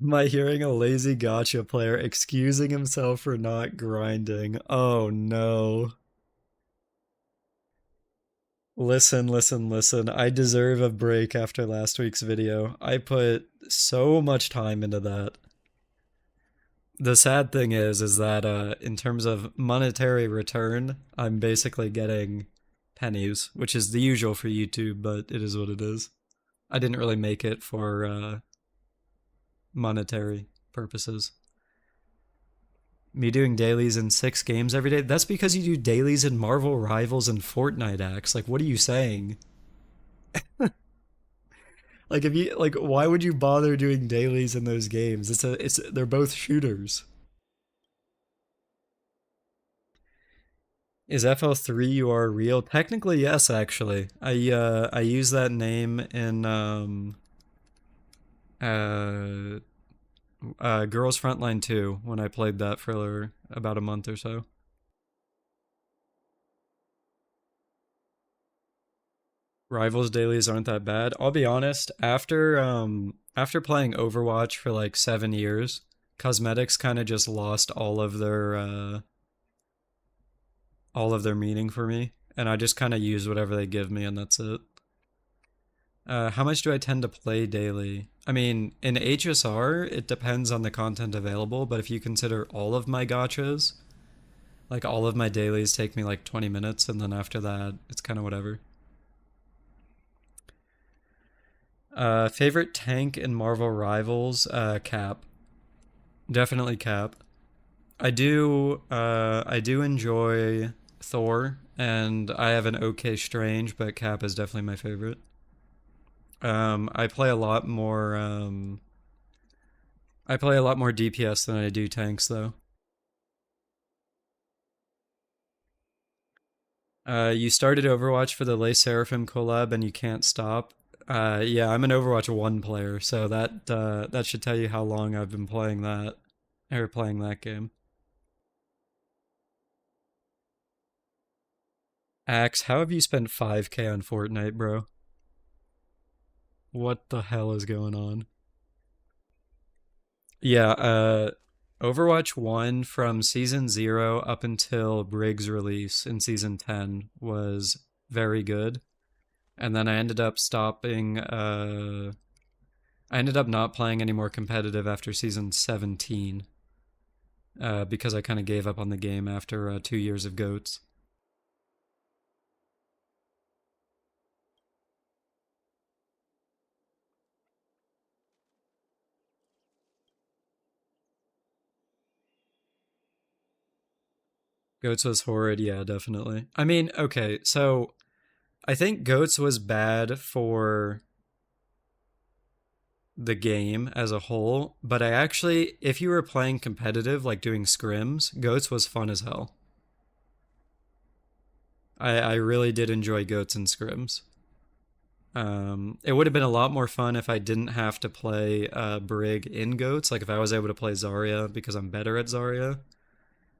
Am I hearing a lazy gotcha player excusing himself for not grinding? Oh no. Listen, listen, listen. I deserve a break after last week's video. I put so much time into that. The sad thing is that in terms of monetary return, I'm basically getting pennies, which is the usual for YouTube, but it is what it is. I didn't really make it for monetary purposes. Me doing dailies in 6 games every day, that's because you do dailies in Marvel Rivals and Fortnite acts. Like, what are you saying? Like, if you like, why would you bother doing dailies in those games? They're both shooters. Is FL3 you are real? Technically, yes, actually. I use that name in uh Girls Frontline 2 when I played that for about a month or so. Rivals dailies aren't that bad. I'll be honest, after playing Overwatch for like 7 years, cosmetics kind of just lost all of their meaning for me, and I just kind of use whatever they give me and that's it. How much do I tend to play daily? I mean, in HSR, it depends on the content available, but if you consider all of my gachas, like all of my dailies take me like 20 minutes, and then after that, it's kind of whatever. Favorite tank in Marvel Rivals? Cap. Definitely Cap. I do enjoy Thor, and I have an okay Strange, but Cap is definitely my favorite. I play a lot more. I play a lot more DPS than I do tanks, though. You started Overwatch for the Lay Seraphim collab, and you can't stop. Yeah, I'm an Overwatch 1 player, so that should tell you how long I've been playing that or playing that game. Axe, how have you spent 5K on Fortnite, bro? What the hell is going on? Yeah, Overwatch 1 from season 0 up until Briggs' release in season 10 was very good. And then I ended up not playing any more competitive after season 17 because I kind of gave up on the game after 2 years of goats. Goats was horrid, yeah, definitely. I mean, okay, so I think Goats was bad for the game as a whole, but I actually, if you were playing competitive, like doing scrims, Goats was fun as hell. I really did enjoy Goats and scrims. It would have been a lot more fun if I didn't have to play Brig in Goats. Like if I was able to play Zarya because I'm better at Zarya,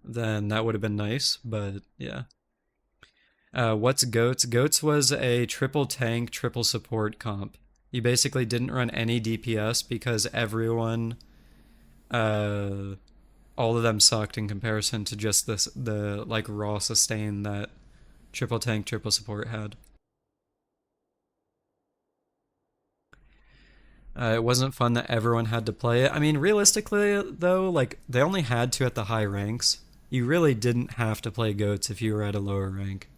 then that would have been nice. But yeah. What's Goats? Goats was a triple tank, triple support comp. You basically didn't run any DPS because uh, all of them sucked in comparison to just the like raw sustain that triple tank, triple support had. It wasn't fun that everyone had to play it. I mean, realistically, though, like, they only had to at the high ranks. You really didn't have to play goats if you were at a lower rank.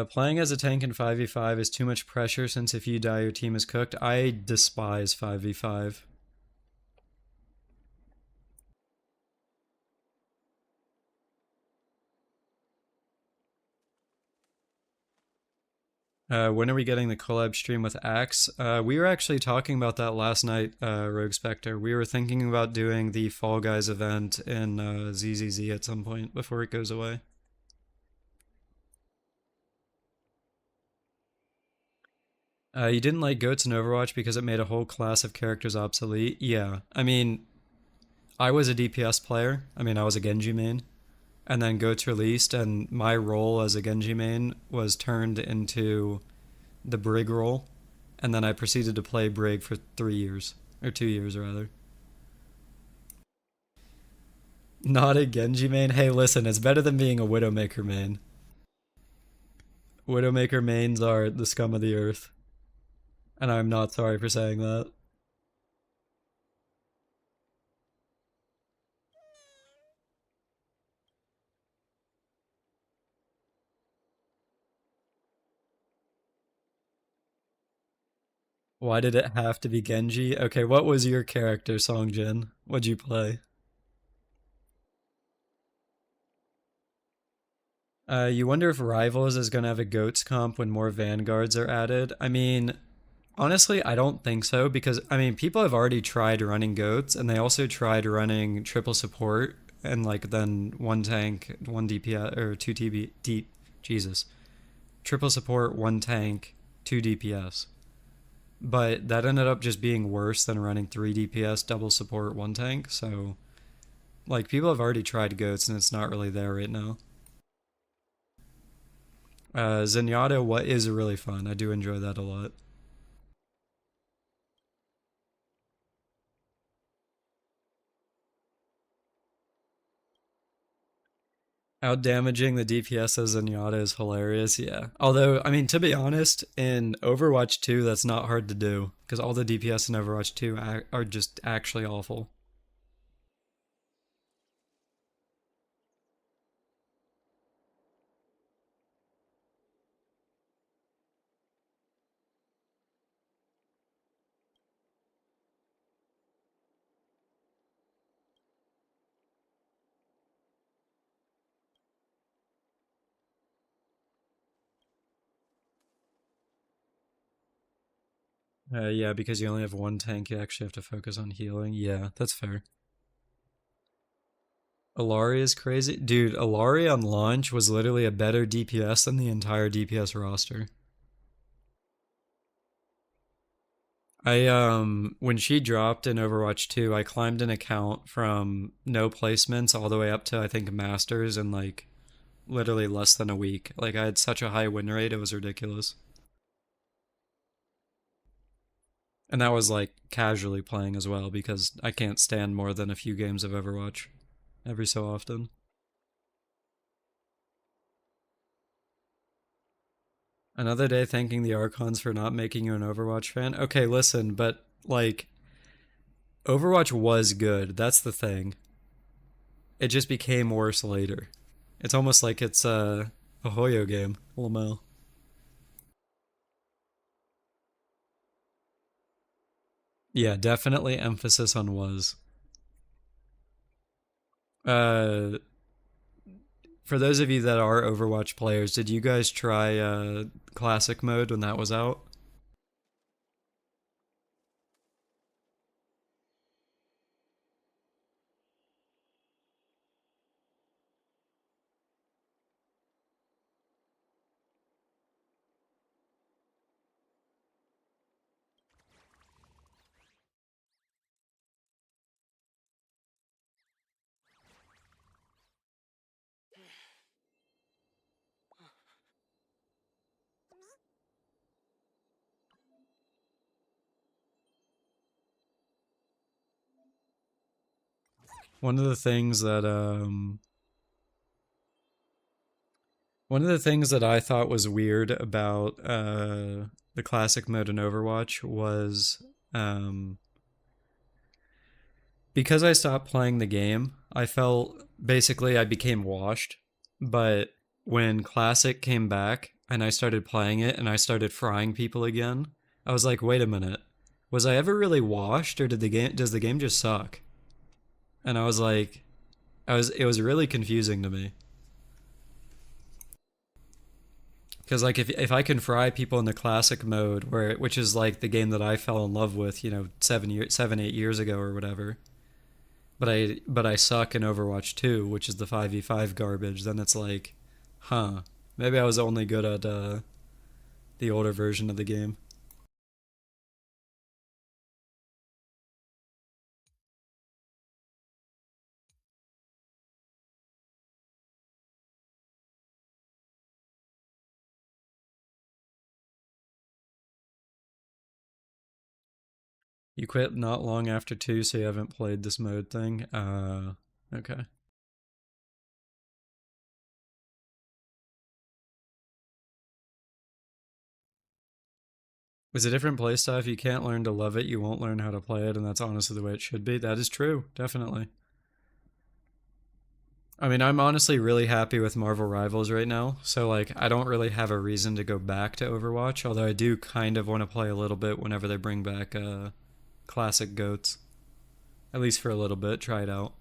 Playing as a tank in 5v5 is too much pressure since if you die, your team is cooked. I despise 5v5. When are we getting the collab stream with Axe? We were actually talking about that last night, Rogue Spectre. We were thinking about doing the Fall Guys event in ZZZ at some point before it goes away. You didn't like goats in Overwatch because it made a whole class of characters obsolete? Yeah. I mean, I was a DPS player. I mean, I was a Genji main. And then goats released, and my role as a Genji main was turned into the Brig role. And then I proceeded to play Brig for 3 years. Or 2 years, rather. Not a Genji main? Hey, listen, it's better than being a Widowmaker main. Widowmaker mains are the scum of the earth. And I'm not sorry for saying that. Why did it have to be Genji? Okay, what was your character, Songjin? What'd you play? You wonder if Rivals is going to have a GOATS comp when more Vanguards are added. I mean, honestly, I don't think so because, I mean, people have already tried running GOATS and they also tried running triple support and, like, then one tank, one DPS, or two TB, deep, Jesus. Triple support, one tank, two DPS. But that ended up just being worse than running three DPS, double support, one tank. So, like, people have already tried GOATS and it's not really there right now. Zenyatta, what is really fun. I do enjoy that a lot. Out damaging the DPS as Zenyatta is hilarious, yeah. Although, I mean, to be honest, in Overwatch 2, that's not hard to do because all the DPS in Overwatch 2 are just actually awful. Yeah, because you only have one tank, you actually have to focus on healing. Yeah, that's fair. Alari is crazy. Dude, Alari on launch was literally a better DPS than the entire DPS roster. When she dropped in Overwatch 2, I climbed an account from no placements all the way up to I think Masters in like literally less than a week. Like I had such a high win rate, it was ridiculous. And that was like casually playing as well because I can't stand more than a few games of Overwatch every so often. Another day thanking the Archons for not making you an Overwatch fan. Okay, listen, but like Overwatch was good. That's the thing. It just became worse later. It's almost like it's a Hoyo game, Lamel. Yeah, definitely emphasis on was. Uh, for those of you that are Overwatch players, did you guys try classic mode when that was out? One of the things that one of the things that I thought was weird about the classic mode in Overwatch was um, because I stopped playing the game, I felt basically I became washed. But when classic came back and I started playing it and I started frying people again, I was like, wait a minute, was I ever really washed, or did the game does the game just suck? And I was like, it was really confusing to me. Because like if I can fry people in the classic mode, which is like the game that I fell in love with, 7 8 years ago or whatever, but I suck in Overwatch 2, which is the 5v5 garbage, then it's like, huh, maybe I was only good at the older version of the game. You quit not long after 2, so you haven't played this mode thing. Okay. It's a different playstyle. If you can't learn to love it, you won't learn how to play it, and that's honestly the way it should be. That is true, definitely. I mean, I'm honestly really happy with Marvel Rivals right now, so like I don't really have a reason to go back to Overwatch, although I do kind of want to play a little bit whenever they bring back classic goats. At least for a little bit, try it out.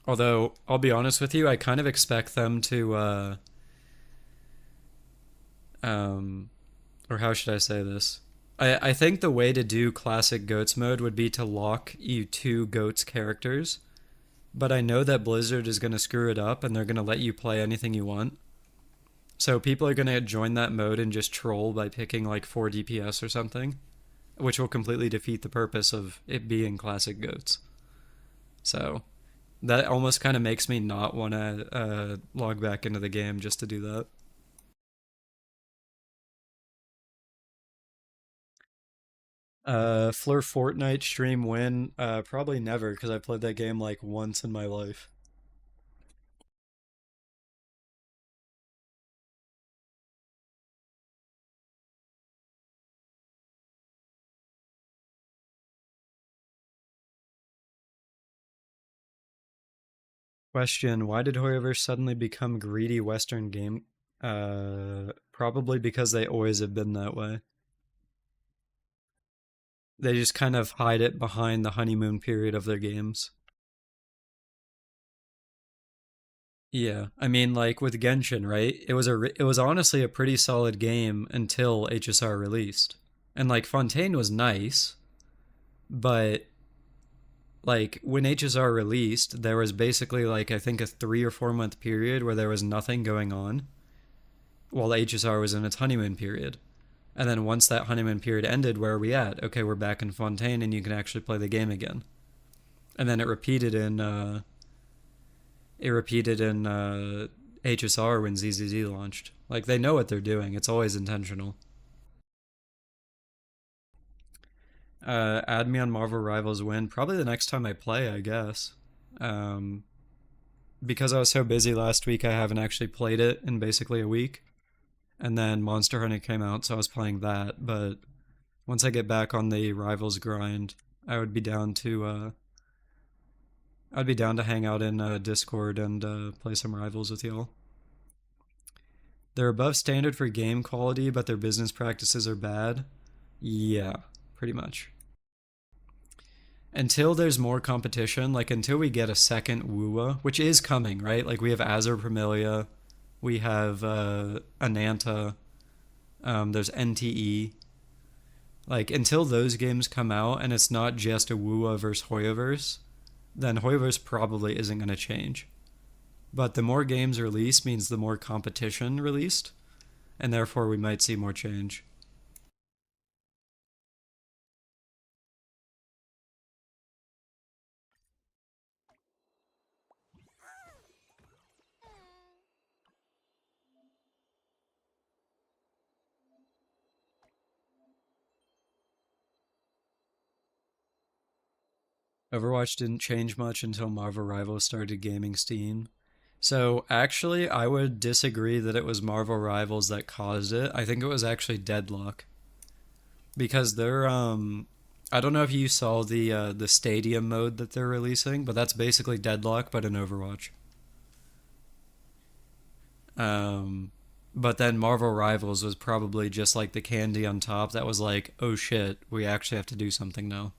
Although I'll be honest with you, I kind of expect them to um or how should I say this? I think the way to do classic goats mode would be to lock you two goats characters, but I know that Blizzard is going to screw it up and they're going to let you play anything you want. So people are going to join that mode and just troll by picking like 4 DPS or something, which will completely defeat the purpose of it being classic goats. So that almost kind of makes me not want to log back into the game just to do that. Fleur Fortnite stream win? Probably never, because I played that game like once in my life. Question: why did Hoyoverse suddenly become greedy Western game? Probably because they always have been that way. They just kind of hide it behind the honeymoon period of their games. Yeah, I mean, like with Genshin, right? It was honestly a pretty solid game until HSR released, and like Fontaine was nice, but like when HSR released, there was basically like I think a 3 or 4 month period where there was nothing going on, while HSR was in its honeymoon period. And then once that honeymoon period ended, where are we at? Okay, we're back in Fontaine, and you can actually play the game again. And then it repeated in HSR when ZZZ launched. Like they know what they're doing. It's always intentional. Add me on Marvel Rivals win. Probably the next time I play, I guess. Um, because I was so busy last week, I haven't actually played it in basically a week. And then Monster Hunter came out, so I was playing that. But once I get back on the Rivals grind, I would be down to I'd be down to hang out in Discord and play some Rivals with y'all. They're above standard for game quality, but their business practices are bad. Yeah, pretty much. Until there's more competition, like until we get a second Wuwa, which is coming, right? Like we have Azure Premilia, we have Ananta, there's NTE. Like until those games come out and it's not just a Wuwa versus Hoyoverse, then Hoyoverse probably isn't going to change. But the more games released means the more competition released, and therefore we might see more change. Overwatch didn't change much until Marvel Rivals started gaming Steam. So actually, I would disagree that it was Marvel Rivals that caused it. I think it was actually Deadlock because they're I don't know if you saw the stadium mode that they're releasing, but that's basically Deadlock but in Overwatch. Um but then Marvel Rivals was probably just like the candy on top that was like, "Oh shit, we actually have to do something now."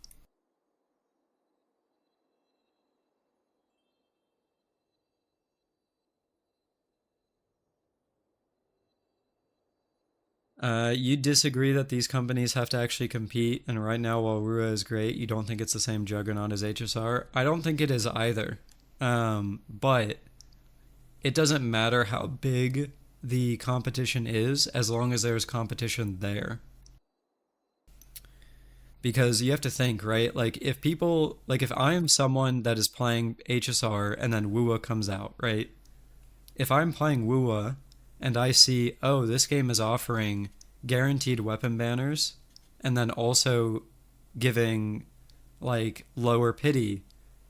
You disagree that these companies have to actually compete, and right now, while Rua is great, you don't think it's the same juggernaut as HSR. I don't think it is either. But it doesn't matter how big the competition is as long as there's competition there. Because you have to think, right? Like if I am someone that is playing HSR and then Wuwa comes out, right? If I'm playing Wuwa and I see, oh, this game is offering guaranteed weapon banners and then also giving like lower pity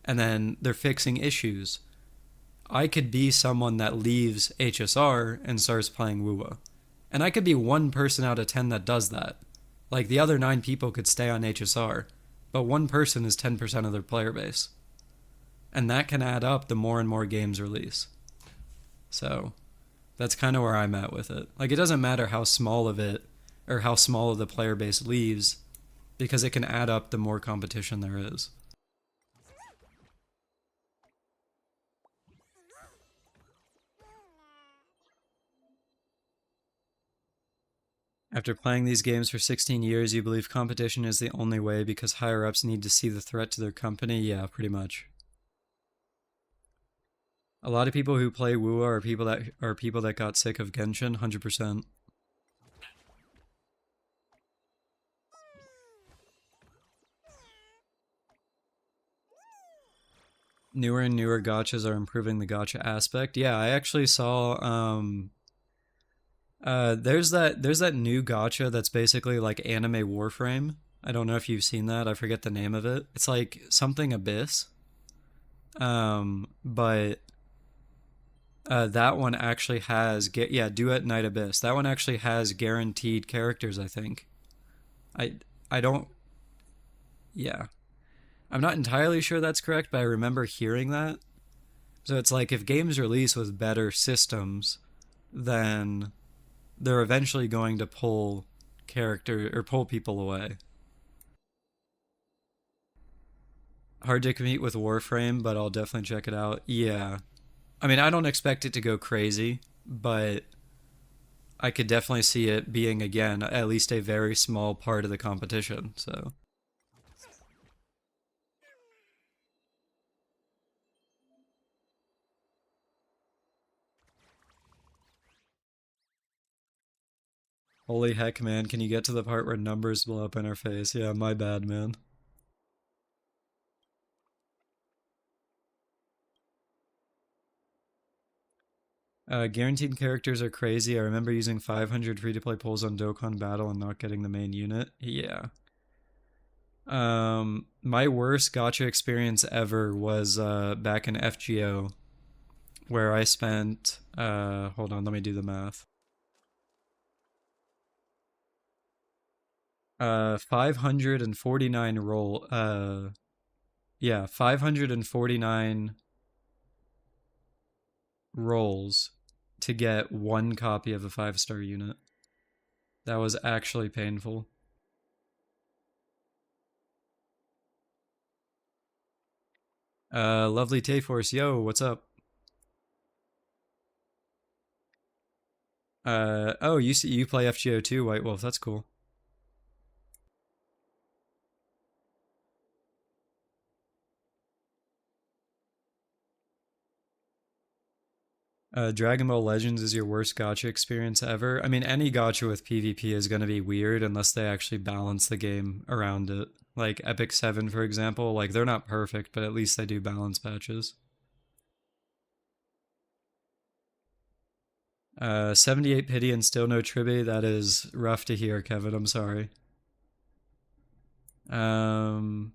and then they're fixing issues. I could be someone that leaves HSR and starts playing Wuwa. And I could be one person out of 10 that does that. Like the other 9 people could stay on HSR, but one person is 10% of their player base. And that can add up the more and more games release. So that's kind of where I'm at with it. Like, it doesn't matter how small of it or how small of the player base leaves because it can add up the more competition there is. After playing these games for 16 years, you believe competition is the only way because higher ups need to see the threat to their company? Yeah, pretty much. A lot of people who play Wuwa are people that got sick of Genshin, 100%. Newer and newer gachas are improving the gacha aspect. Yeah, I actually saw there's that new gacha that's basically like anime Warframe. I don't know if you've seen that. I forget the name of it. It's like something Abyss. But that one actually has yeah, Duet Night Abyss. That one actually has guaranteed characters, I think. I I don't yeah. I'm not entirely sure that's correct, but I remember hearing that. So it's like if games release with better systems, then they're eventually going to pull character or pull people away. Hard to compete with Warframe, but I'll definitely check it out. Yeah. I mean, I don't expect it to go crazy, but I could definitely see it being again at least a very small part of the competition. So, holy heck, man, can you get to the part where numbers blow up in our face? Yeah, my bad, man. Guaranteed characters are crazy. I remember using 500 free to play pulls on Dokkan Battle and not getting the main unit. Yeah. My worst gotcha experience ever was back in FGO, where I spent hold on, let me do the math. 549 roll yeah, 549 rolls to get one copy of a 5-star unit. That was actually painful. Lovely Tayforce, yo, what's up? Oh, you play FGO too, White Wolf. That's cool. Dragon Ball Legends is your worst gotcha experience ever. I mean, any gotcha with PvP is going to be weird unless they actually balance the game around it. Like Epic 7, for example, like they're not perfect, but at least they do balance patches. 78 pity and still no tribby. That is rough to hear, Kevin. I'm sorry. Um,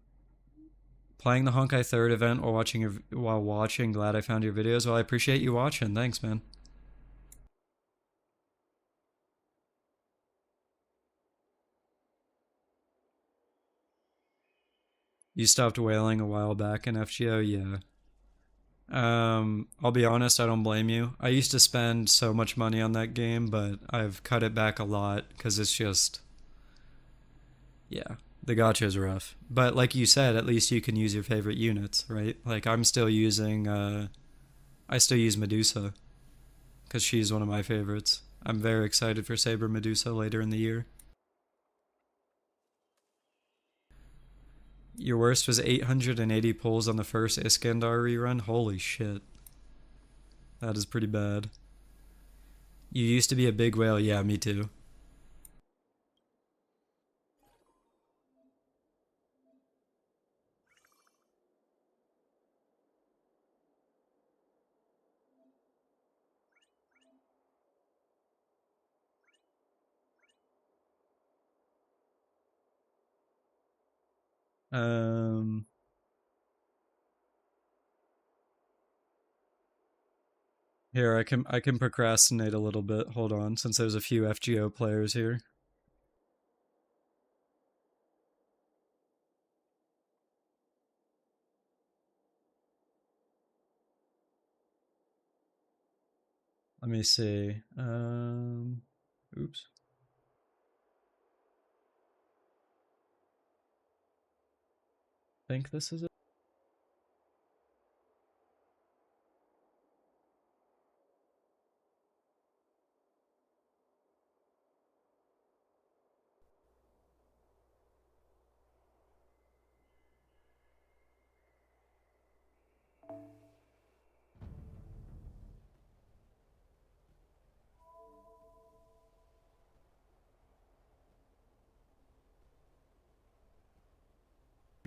playing the Honkai Third event while watching. Glad I found your videos. Well, I appreciate you watching. Thanks, man. You stopped whaling a while back in FGO, yeah. I'll be honest, I don't blame you. I used to spend so much money on that game, but I've cut it back a lot because it's just, yeah, the gacha is rough. But like you said, at least you can use your favorite units, right? Like I'm still using, I still use Medusa because she's one of my favorites. I'm very excited for Saber Medusa later in the year. Your worst was 880 pulls on the first Iskandar rerun? Holy shit. That is pretty bad. You used to be a big whale? Yeah, me too. Um, Here I can procrastinate a little bit. Hold on, since there's a few FGO players here. Let me see. Oops. I think this is it.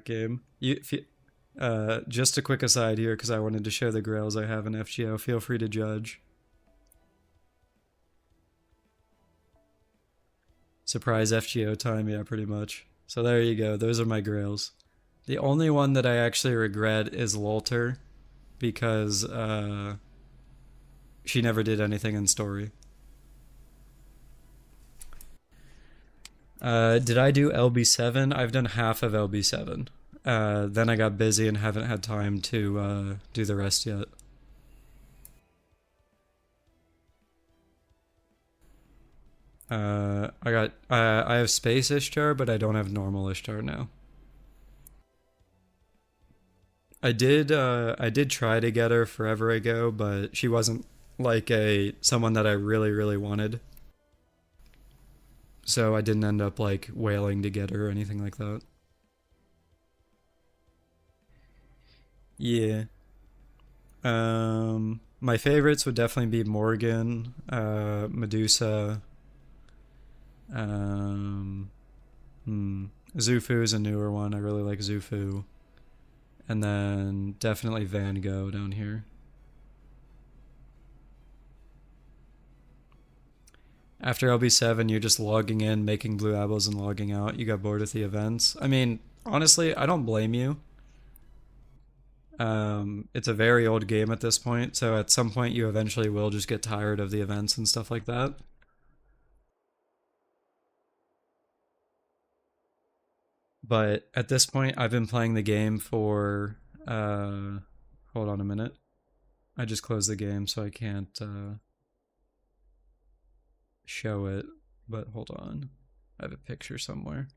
Game. Just a quick aside here, because I wanted to share the grails I have in FGO. Feel free to judge. Surprise FGO time, yeah, pretty much. So there you go. Those are my grails. The only one that I actually regret is Lolter, because she never did anything in story. Did I do LB7? I've done half of LB7. Then I got busy and haven't had time to do the rest yet. I have Space Ishtar, but I don't have normal Ishtar now. I did try to get her forever ago, but she wasn't like someone that I really, really wanted. So I didn't end up like wailing to get her or anything like that. Yeah. My favorites would definitely be Morgan, Medusa, um, Zufu is a newer one. I really like Zufu. And then definitely Van Gogh down here. After LB7, you're just logging in, making blue apples, and logging out. You got bored with the events. I mean, honestly, I don't blame you. It's a very old game at this point, so at some point you eventually will just get tired of the events and stuff like that. But at this point, I've been playing the game for. Hold on a minute. I just closed the game, so I can't show it. But hold on. I have a picture somewhere.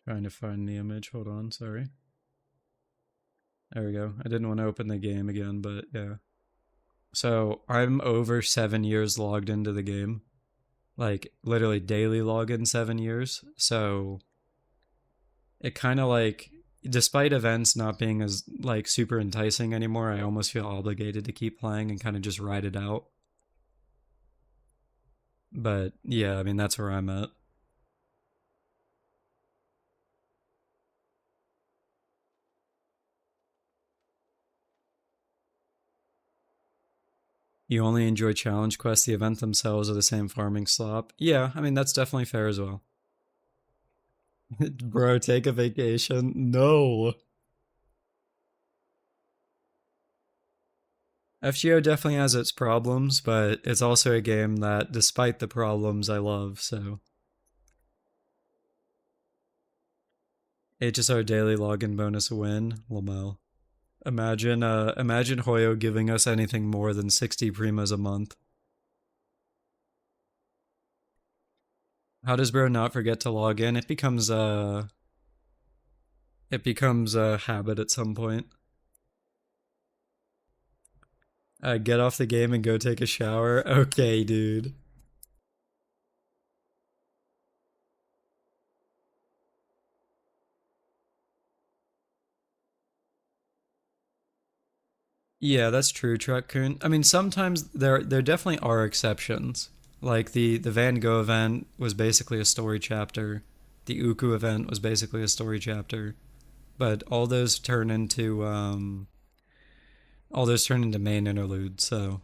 Trying to find the image. Hold on, sorry. There we go. I didn't want to open the game again, but yeah. So I'm over 7 years logged into the game. Like literally daily login 7 years. So it kind of like, despite events not being as like super enticing anymore, I almost feel obligated to keep playing and kind of just ride it out. But yeah, I mean, that's where I'm at. You only enjoy challenge quests, the event themselves are the same farming slop. Yeah, I mean, that's definitely fair as well. Bro, take a vacation. No. FGO definitely has its problems, but it's also a game that, despite the problems, I love, so. HSR daily login bonus win, Lamel. Imagine Hoyo giving us anything more than 60 primas a month. How does bro not forget to log in? It becomes a habit at some point. Get off the game and go take a shower. Okay, dude. Yeah, that's true, Truckcoon. I mean, sometimes there definitely are exceptions. Like the Van Gogh event was basically a story chapter. The Uku event was basically a story chapter. But all those turn into main interludes, so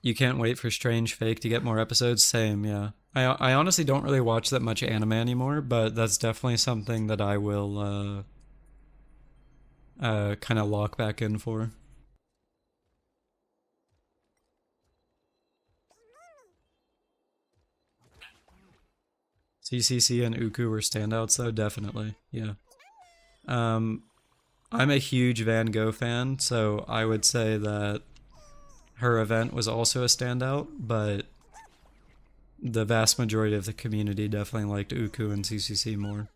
you can't wait for Strange Fake to get more episodes. Same, yeah. I honestly don't really watch that much anime anymore, but that's definitely something that I will kind of lock back in for. CCC and Uku were standouts though, definitely. Yeah. Um, I'm a huge Van Gogh fan, so I would say that her event was also a standout, but the vast majority of the community definitely liked Uku and CCC more.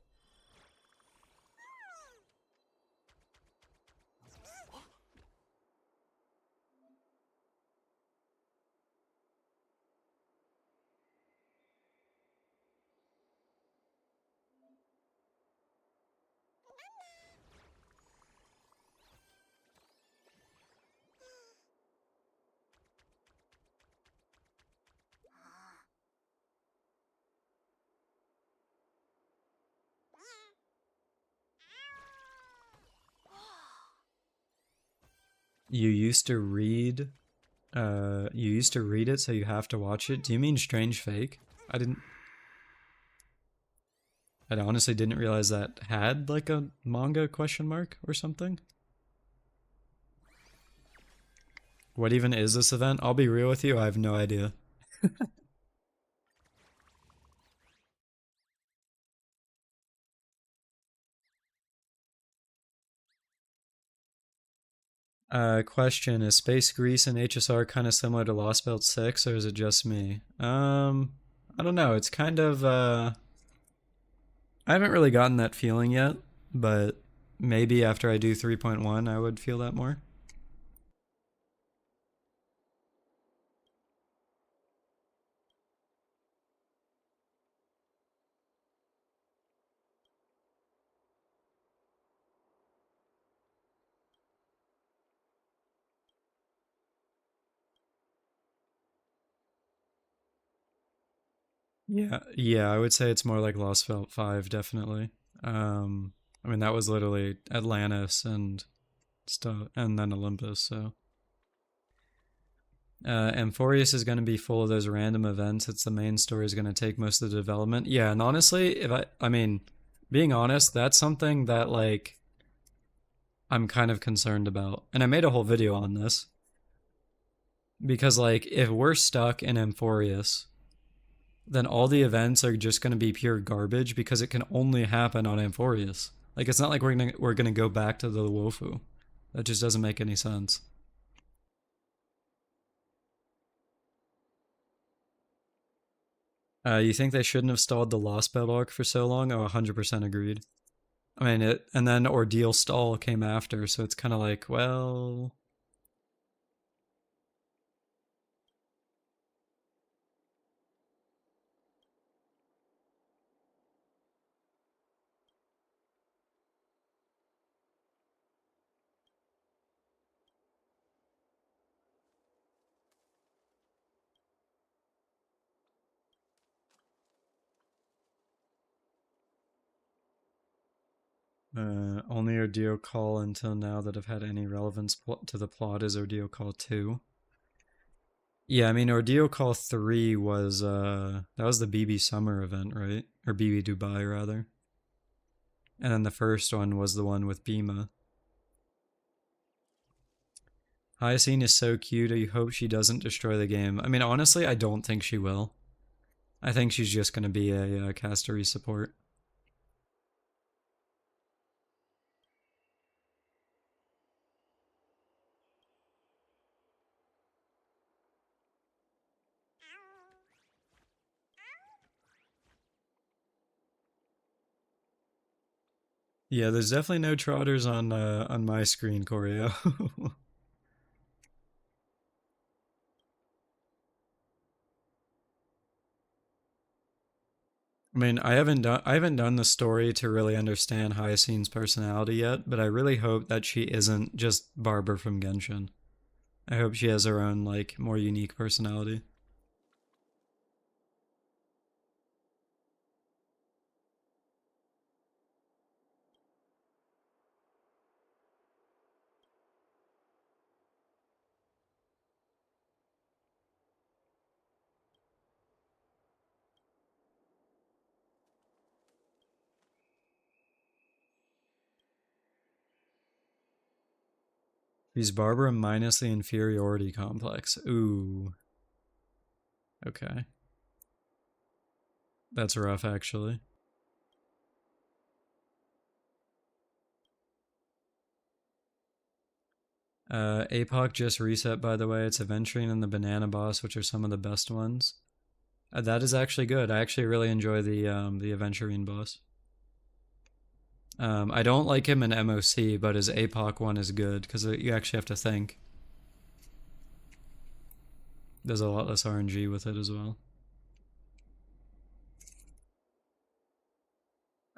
You used to read you used to read it so you have to watch it. Do you mean Strange Fake? I didn't I honestly didn't realize that had like a manga question mark or something. What even is this event? I'll be real with you, I have no idea. Question, is Space Grease and HSR kind of similar to Lost Belt 6 or is it just me? I don't know. It's kind of I haven't really gotten that feeling yet, but maybe after I do 3.1 I would feel that more. Yeah, yeah, I would say it's more like Lost Belt 5 definitely. I mean that was literally Atlantis and stuff and then Olympus, so Amphorius is going to be full of those random events. It's the main story is going to take most of the development. Yeah, and honestly, if I mean, being honest, that's something that like I'm kind of concerned about. And I made a whole video on this because like if we're stuck in Amphorius, then all the events are just going to be pure garbage because it can only happen on Amphorius. Like it's not like we're gonna go back to the Wofu. That just doesn't make any sense. You think they shouldn't have stalled the Lost Belt arc for so long? Oh, 100% agreed. I mean, and then Ordeal Stall came after, so it's kind of like, well, Only Ordeal Call until now that have had any relevance to the plot is Ordeal Call 2. Yeah, I mean Ordeal Call 3 was that was the BB Summer event, right? Or BB Dubai rather. And then the first one was the one with Bima. Hyacine is so cute. I hope she doesn't destroy the game. I mean, honestly, I don't think she will. I think she's just going to be a castery support. Yeah, there's definitely no trotters on my screen, Coreo. I mean, I haven't done the story to really understand Hyacine's personality yet, but I really hope that she isn't just Barbara from Genshin. I hope she has her own like more unique personality. She's Barbara minus the inferiority complex. Ooh, okay, that's rough actually. APOC just reset, by the way. It's Aventurine and the Banana Boss, which are some of the best ones. That is actually good. I actually really enjoy the Aventurine boss. I don't like him in MOC, but his APOC one is good because you actually have to think. There's a lot less RNG with it as well.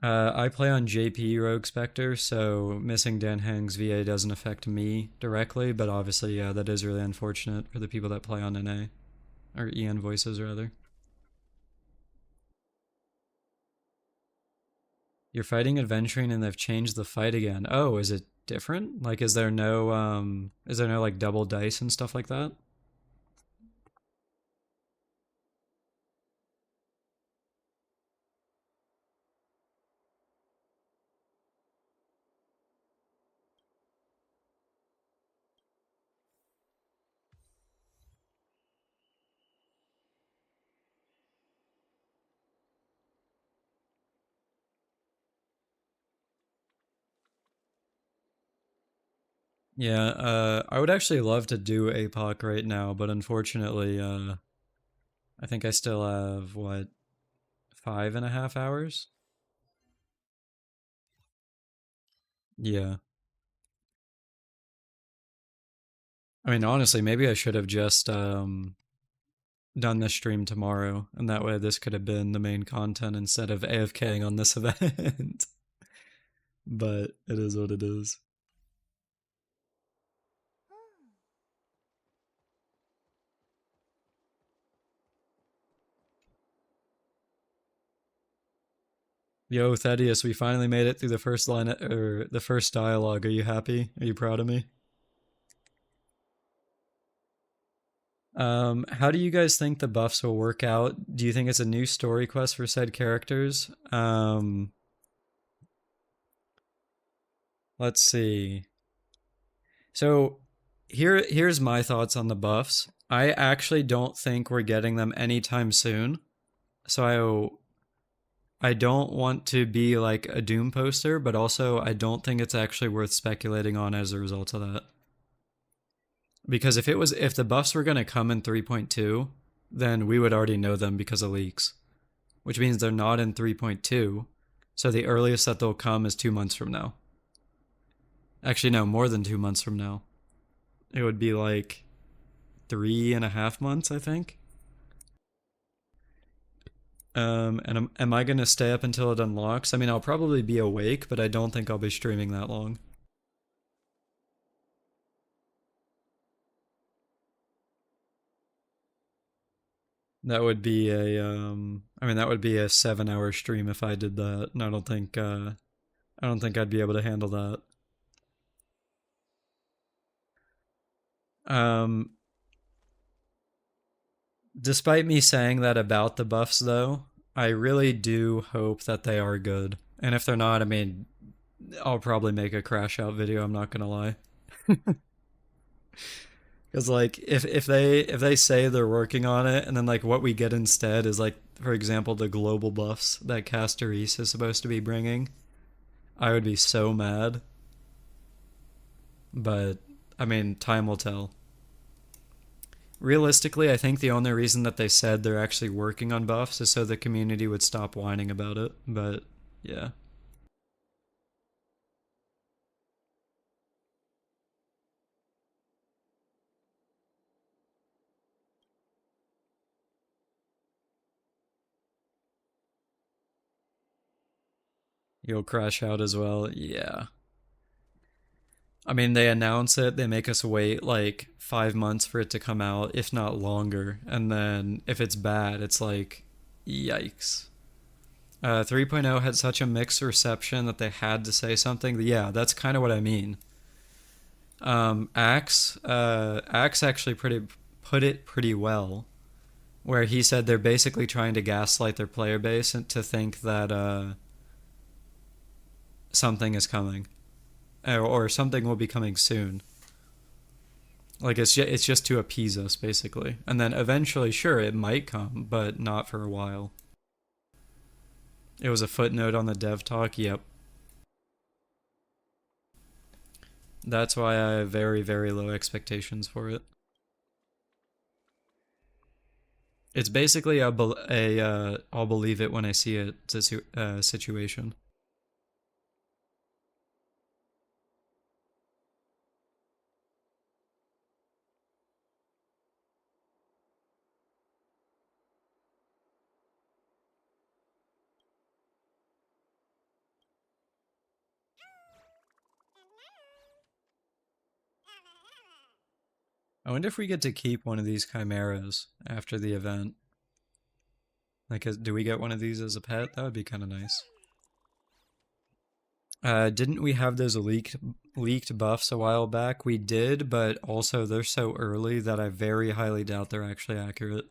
I play on JP Rogue Spectre, so missing Dan Hang's VA doesn't affect me directly, but obviously, yeah, that is really unfortunate for the people that play on NA, or EN voices rather. You're fighting Adventuring and they've changed the fight again. Oh, is it different? Like is there no like double dice and stuff like that? Yeah, I would actually love to do APOC right now, but unfortunately, I think I still have what 5.5 hours. Yeah. I mean, honestly, maybe I should have just done this stream tomorrow, and that way this could have been the main content instead of AFKing on this event. But it is what it is. Yo, Thaddeus, we finally made it through the first line or the first dialogue. Are you happy? Are you proud of me? How do you guys think the buffs will work out? Do you think it's a new story quest for said characters? Let's see. So here's my thoughts on the buffs. I actually don't think we're getting them anytime soon. So I don't want to be like a doom poster, but also I don't think it's actually worth speculating on as a result of that. Because if the buffs were going to come in 3.2, then we would already know them because of leaks, which means they're not in 3.2. So the earliest that they'll come is 2 months from now. Actually, no, more than 2 months from now. It would be like 3.5 months, I think. And am I gonna stay up until it unlocks? I mean, I'll probably be awake, but I don't think I'll be streaming that long. That would be I mean, that would be a 7-hour stream if I did that. And I don't think I don't think I'd be able to handle that. Um, Despite me saying that about the buffs, though, I really do hope that they are good. And if they're not, I mean, I'll probably make a crash out video. I'm not gonna lie. Because like if they say they're working on it, and then like what we get instead is like, for example, the global buffs that Caster Reese is supposed to be bringing, I would be so mad. But I mean, time will tell. Realistically, I think the only reason that they said they're actually working on buffs is so the community would stop whining about it. But yeah, you'll crash out as well. Yeah. I mean, they announce it, they make us wait like 5 months for it to come out, if not longer. And then if it's bad, it's like, yikes. 3.0 had such a mixed reception that they had to say something. Yeah, that's kind of what I mean. Axe actually pretty put it pretty well, where he said they're basically trying to gaslight their player base and to think that something is coming, or something will be coming soon. Like it's just to appease us basically, and then eventually, sure, it might come, but not for a while. It was a footnote on the dev talk. Yep, that's why I have very low expectations for it. It's basically I'll believe it when I see it situation. I wonder if we get to keep one of these chimeras after the event. Like, do we get one of these as a pet? That would be kind of nice. Didn't we have those leaked buffs a while back? We did, but also they're so early that I very highly doubt they're actually accurate.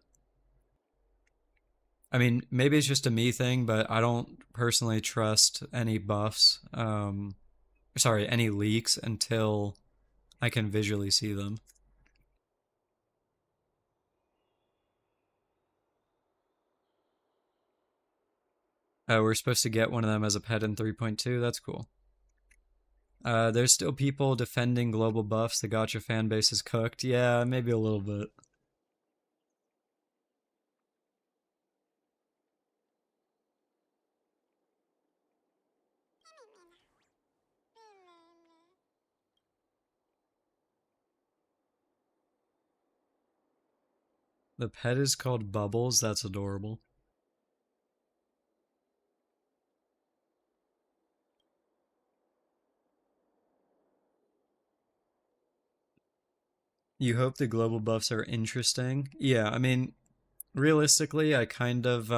I mean, maybe it's just a me thing, but I don't personally trust any buffs. Sorry, any leaks until I can visually see them. We're supposed to get one of them as a pet in 3.2. That's cool. There's still people defending global buffs. The gotcha fan base is cooked. Yeah, maybe a little bit. The pet is called Bubbles. That's adorable. You hope the global buffs are interesting. Yeah, I mean, realistically, I kind of,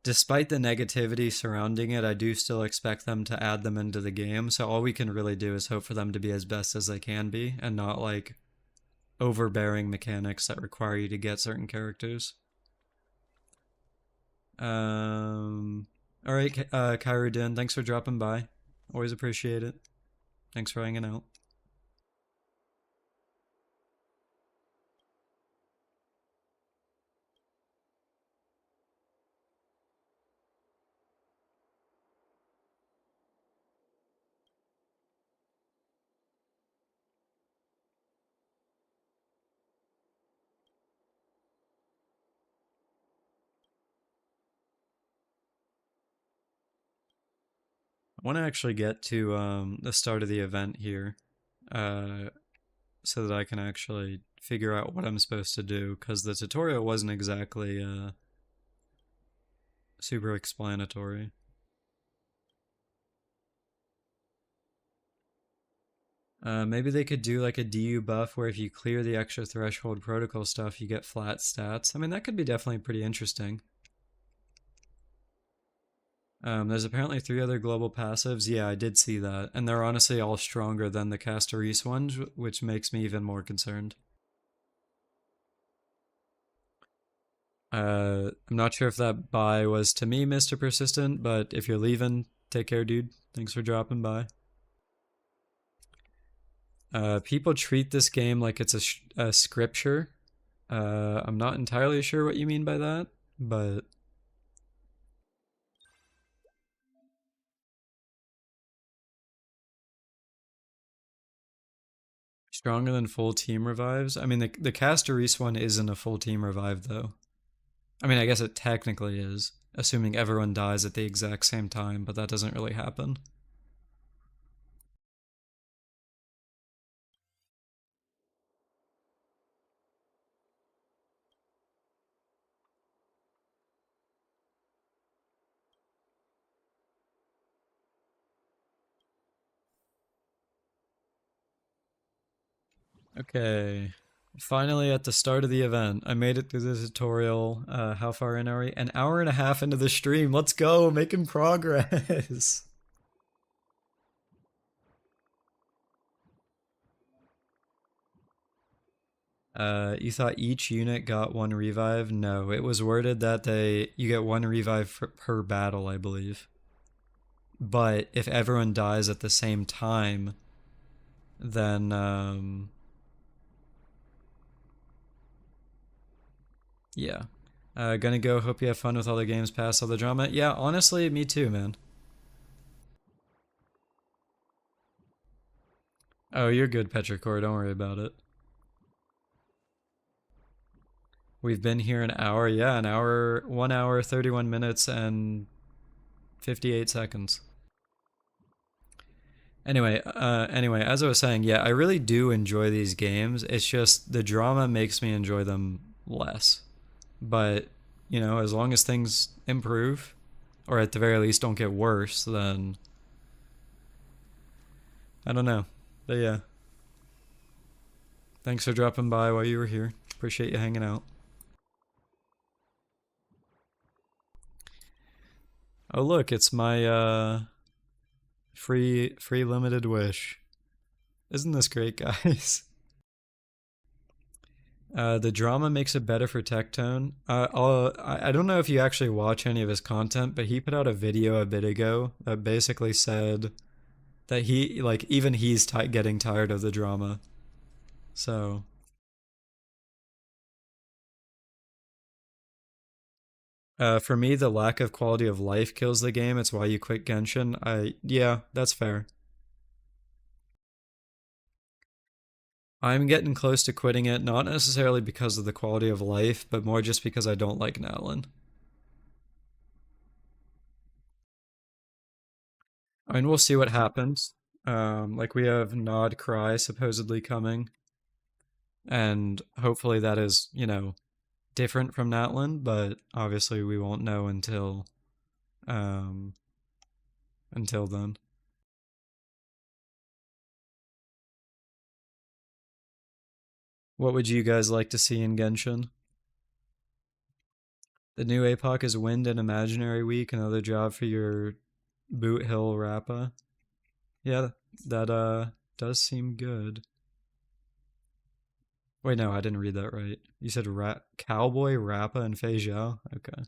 despite the negativity surrounding it, I do still expect them to add them into the game. So all we can really do is hope for them to be as best as they can be and not like overbearing mechanics that require you to get certain characters. Um, all right, Kyrie Din, thanks for dropping by. Always appreciate it. Thanks for hanging out. I want to actually get to the start of the event here, uh, so that I can actually figure out what I'm supposed to do, because the tutorial wasn't exactly super explanatory. Maybe they could do like a DU buff where if you clear the extra threshold protocol stuff, you get flat stats. I mean, that could be definitely pretty interesting. There's apparently 3 other global passives. Yeah, I did see that. And they're honestly all stronger than the Castorice ones, which makes me even more concerned. I'm not sure if that bye was to me, Mr. Persistent, but if you're leaving, take care, dude. Thanks for dropping by. People treat this game like it's a scripture. I'm not entirely sure what you mean by that, but stronger than full team revives. I mean, the Castorice one isn't a full team revive, though. I mean, I guess it technically is, assuming everyone dies at the exact same time, but that doesn't really happen. Okay. Finally, at the start of the event, I made it through the tutorial. How far in are we? An hour and a half into the stream. Let's go, making progress. You thought each unit got 1 revive? No, it was worded that you get 1 revive per battle, I believe. But if everyone dies at the same time, then yeah. Gonna go. Hope you have fun with all the games past all the drama. Yeah, honestly, me too, man. Oh, you're good, Petrichor. Don't worry about it. We've been here an hour. Yeah, an hour, 1 hour, 31 minutes, and 58 seconds. Anyway, as I was saying, yeah, I really do enjoy these games. It's just the drama makes me enjoy them less. But, as long as things improve, or at the very least don't get worse, then I don't know. But yeah, thanks for dropping by while you were here. Appreciate you hanging out. Oh look, it's my free limited wish. Isn't this great, guys? The drama makes it better for Tectone. I don't know if you actually watch any of his content, but he put out a video a bit ago that basically said that even he's getting tired of the drama. So, for me, the lack of quality of life kills the game. It's why you quit Genshin. Yeah, that's fair. I'm getting close to quitting it, not necessarily because of the quality of life, but more just because I don't like Natlin. I mean, we'll see what happens. Like we have Nod Cry supposedly coming, and hopefully that is, different from Natlin, but obviously we won't know um until then. What would you guys like to see in Genshin? The new APOC is Wind and Imaginary Week, another job for your Boot Hill Rappa. Yeah, that does seem good. Wait, no, I didn't read that right. You said Cowboy, Rappa, and Fei Zhao? Okay.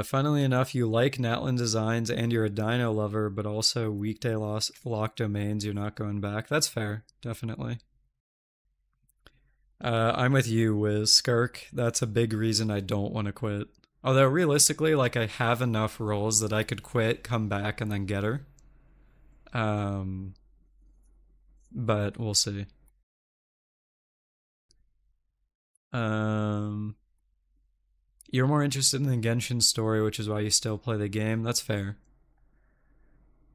Funnily enough, you like Natlin designs and you're a dino lover, but also weekday lock domains, you're not going back. That's fair, definitely. I'm with you, Wiz. Skirk, that's a big reason I don't want to quit. Although, realistically, like, I have enough roles that I could quit, come back, and then get her. Um, but we'll see. Um, you're more interested in the Genshin story, which is why you still play the game. That's fair.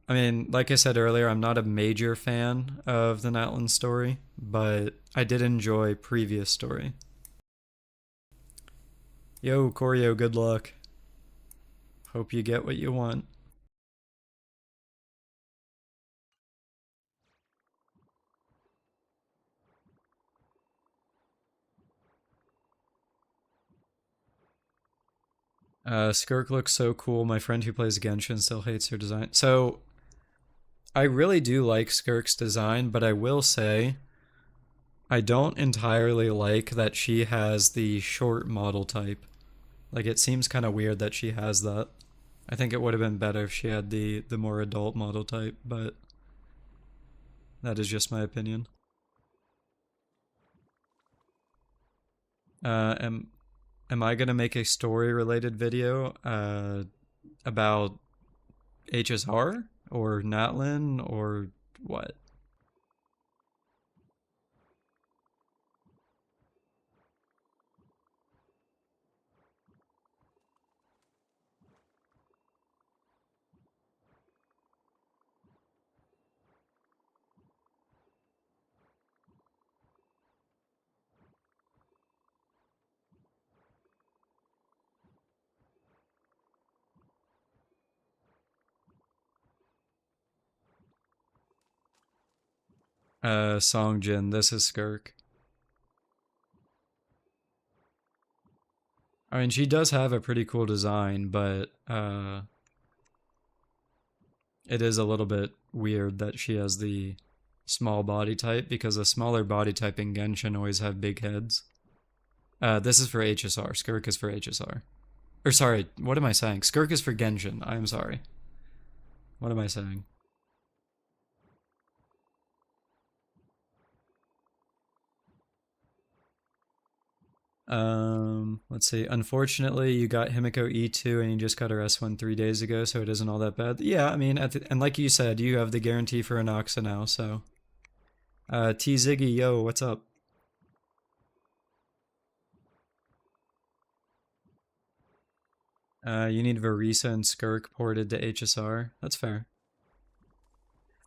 I mean, like I said earlier, I'm not a major fan of the Natlan story, but I did enjoy previous story. Yo, Koryo, good luck. Hope you get what you want. Skirk looks so cool. My friend who plays Genshin still hates her design. So I really do like Skirk's design, but I will say I don't entirely like that she has the short model type. Like it seems kind of weird that she has that. I think it would have been better if she had the more adult model type, but that is just my opinion. Am I gonna make a story related video about HSR or Natlin or what? Songjin, this is Skirk. I mean, she does have a pretty cool design, but it is a little bit weird that she has the small body type because a smaller body type in Genshin always have big heads. This is for HSR. Skirk is for HSR. Or sorry, what am I saying? Skirk is for Genshin. I am sorry. What am I saying? Let's see. Unfortunately, you got Himiko E2 and you just got her S1 3 days ago, so it isn't all that bad. Yeah, I mean, and like you said, you have the guarantee for Anoxa now, so. T Ziggy, yo, what's up? You need Varisa and Skirk ported to HSR. That's fair.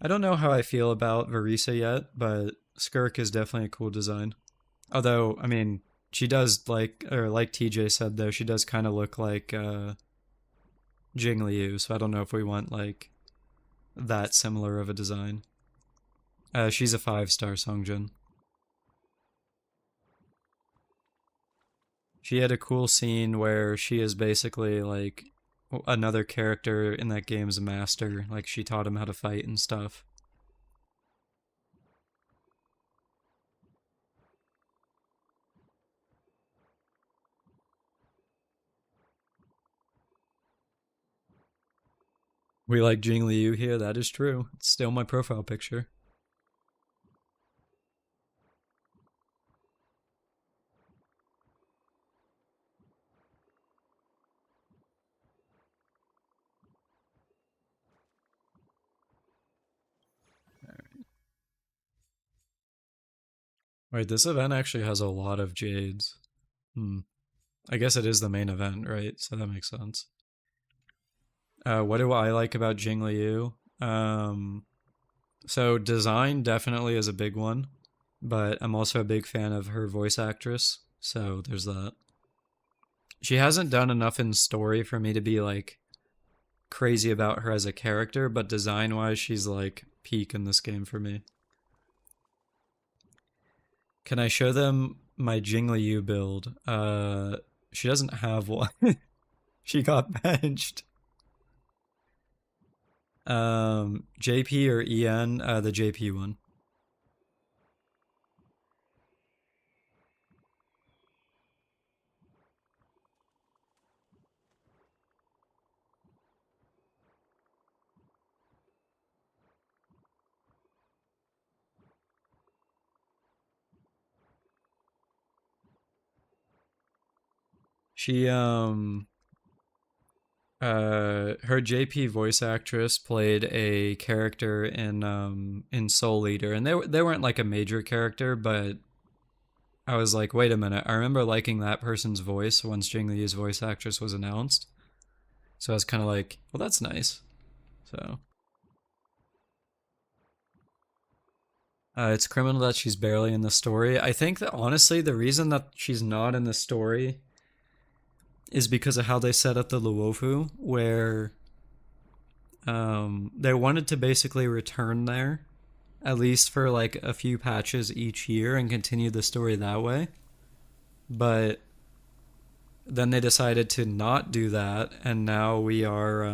I don't know how I feel about Varisa yet, but Skirk is definitely a cool design. Although, I mean, she does like TJ said though, she does kind of look like Jing Liu, so I don't know if we want like that similar of a design. She's a 5-star Songjin. She had a cool scene where she is basically like another character in that game's master. Like she taught him how to fight and stuff. We like Jing Liu here, that is true. It's still my profile picture. Wait, this event actually has a lot of Jades. Hmm. I guess it is the main event, right? So that makes sense. What do I like about Jing Liu? So design definitely is a big one, but I'm also a big fan of her voice actress. So there's that. She hasn't done enough in story for me to be like crazy about her as a character, but design wise, she's like peak in this game for me. Can I show them my Jing Liu build? She doesn't have one. She got benched. JP or EN? The JP one. She her JP voice actress played a character in Soul Leader, and they weren't like a major character, but I was like, wait a minute, I remember liking that person's voice once Jing Li's voice actress was announced. So I was kind of like, well, that's nice. So it's criminal that she's barely in the story. I think that honestly, the reason that she's not in the story is because of how they set up the Luofu, where they wanted to basically return there, at least for like a few patches each year, and continue the story that way. But Then they decided to not do that, and now we are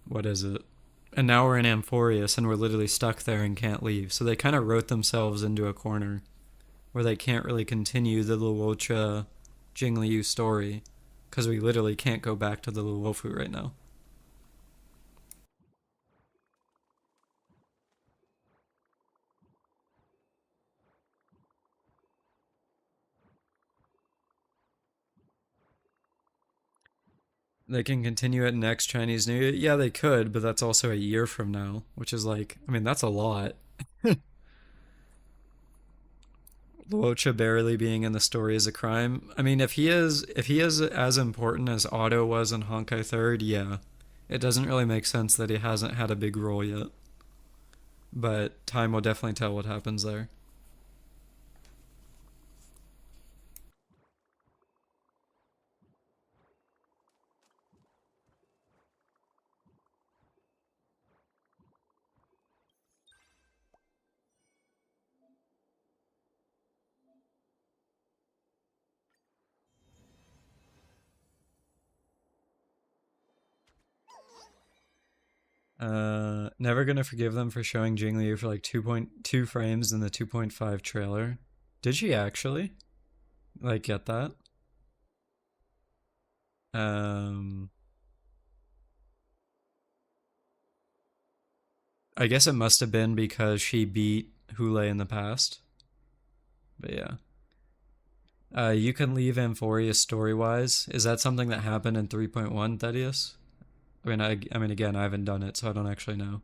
what is it? And now we're in Amphorius, and we're literally stuck there and can't leave. So they kind of wrote themselves into a corner where they can't really continue the Luocha Jingliu story because we literally can't go back to the Luofu right now. They can continue it next Chinese New Year. Yeah, they could, but that's also a year from now, which is like, I mean, that's a lot. Luocha barely being in the story is a crime. I mean, if he is as important as Otto was in Honkai Third, yeah, it doesn't really make sense that he hasn't had a big role yet. But time will definitely tell what happens there. Never gonna forgive them for showing Jing Liu for like 2.2 frames in the 2.5 trailer. Did she actually like get that? Um, I guess it must have been because she beat Hule in the past. But yeah. You can leave Amphoria story wise. Is that something that happened in 3.1, Thaddeus? I mean, again, I haven't done it, so I don't actually know.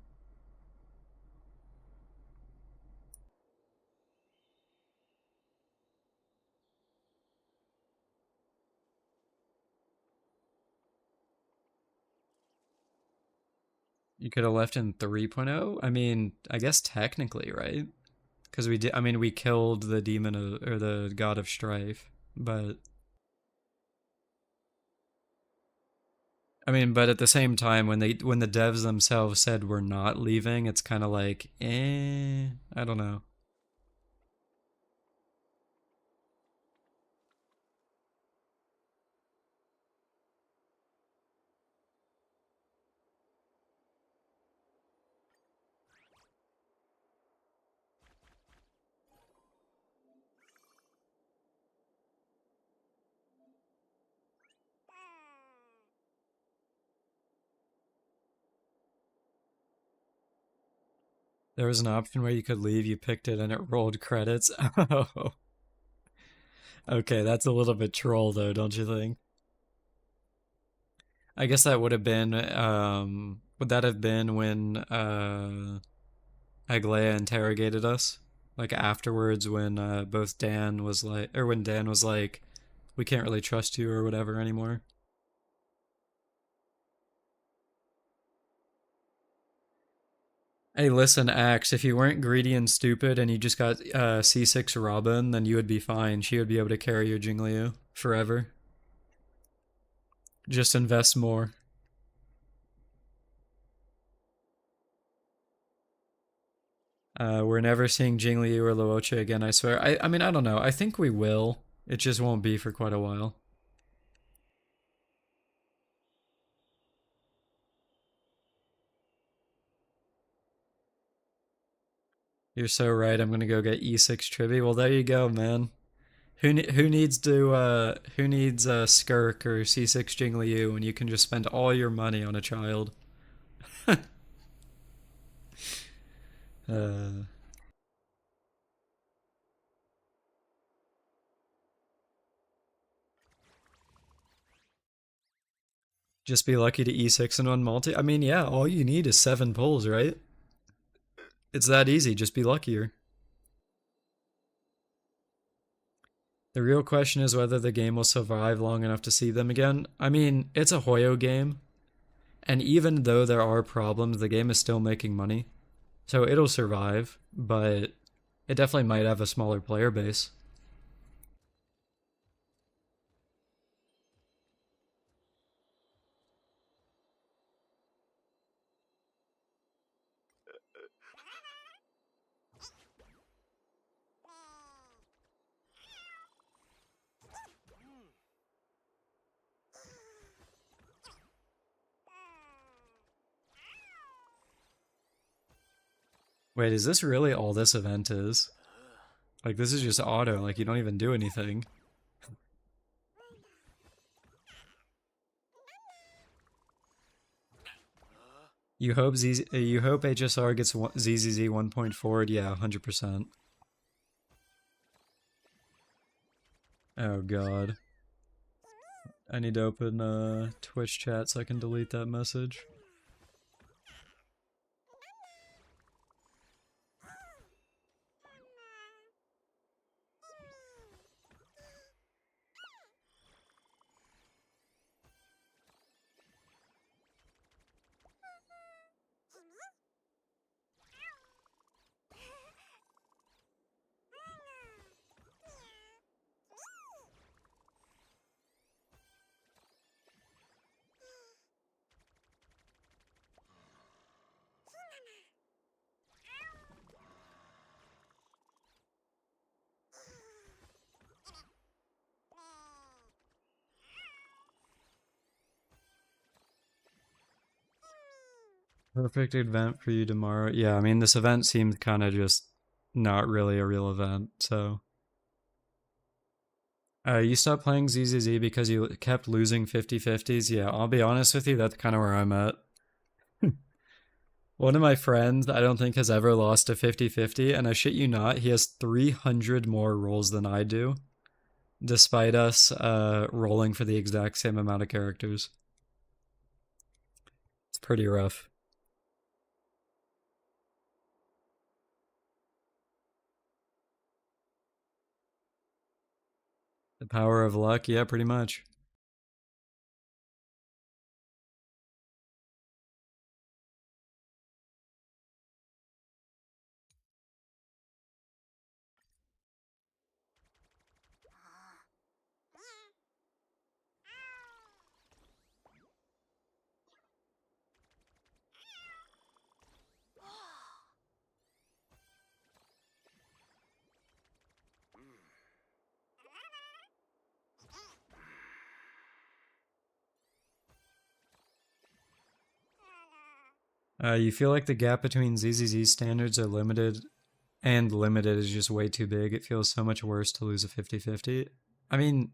You could have left in 3.0. I mean, I guess technically, right? Because we did. I mean, we killed the demon or the god of strife, but I mean, but at the same time, when the devs themselves said we're not leaving, it's kind of like, I don't know. There was an option where you could leave, you picked it, and it rolled credits. Oh, okay, that's a little bit troll though, don't you think? I guess that would have been. Would that have been when Aglaya interrogated us? Like afterwards, when both Dan was like, or when Dan was like, "We can't really trust you" or whatever anymore. Hey, listen, Axe, if you weren't greedy and stupid and you just got C6 Robin, then you would be fine. She would be able to carry your Jingliu forever. Just invest more. We're never seeing Jingliu or Luocha again, I swear. I mean, I don't know. I think we will. It just won't be for quite a while. You're so right. I'm gonna go get E6 Tribby. Well, there you go, man. Who needs to who needs Skirk or C6 Jingliu when you can just spend all your money on a child? uh, just be lucky to E6 and one multi. I mean, yeah, all you need is 7 pulls, right? It's that easy. Just be luckier. The real question is whether the game will survive long enough to see them again. I mean, it's a Hoyo game, and even though there are problems, the game is still making money. So it'll survive, but it definitely might have a smaller player base. Wait, is this really all this event is? Like, this is just auto, like, you don't even do anything. You hope HSR gets ZZZ 1 point forward? Yeah, 100%. Oh god. I need to open Twitch chat so I can delete that message. Perfect event for you tomorrow. Yeah, I mean, this event seemed kind of just not really a real event, so. You stopped playing ZZZ because you kept losing 50-50s? Yeah, I'll be honest with you, that's kind of where I'm at. One of my friends, I don't think has ever lost a 50-50, and I shit you not, he has 300 more rolls than I do, despite us rolling for the exact same amount of characters. It's pretty rough. The power of luck, yeah, pretty much. You feel like the gap between ZZZ standards are limited and limited is just way too big. It feels so much worse to lose a 50-50. I mean,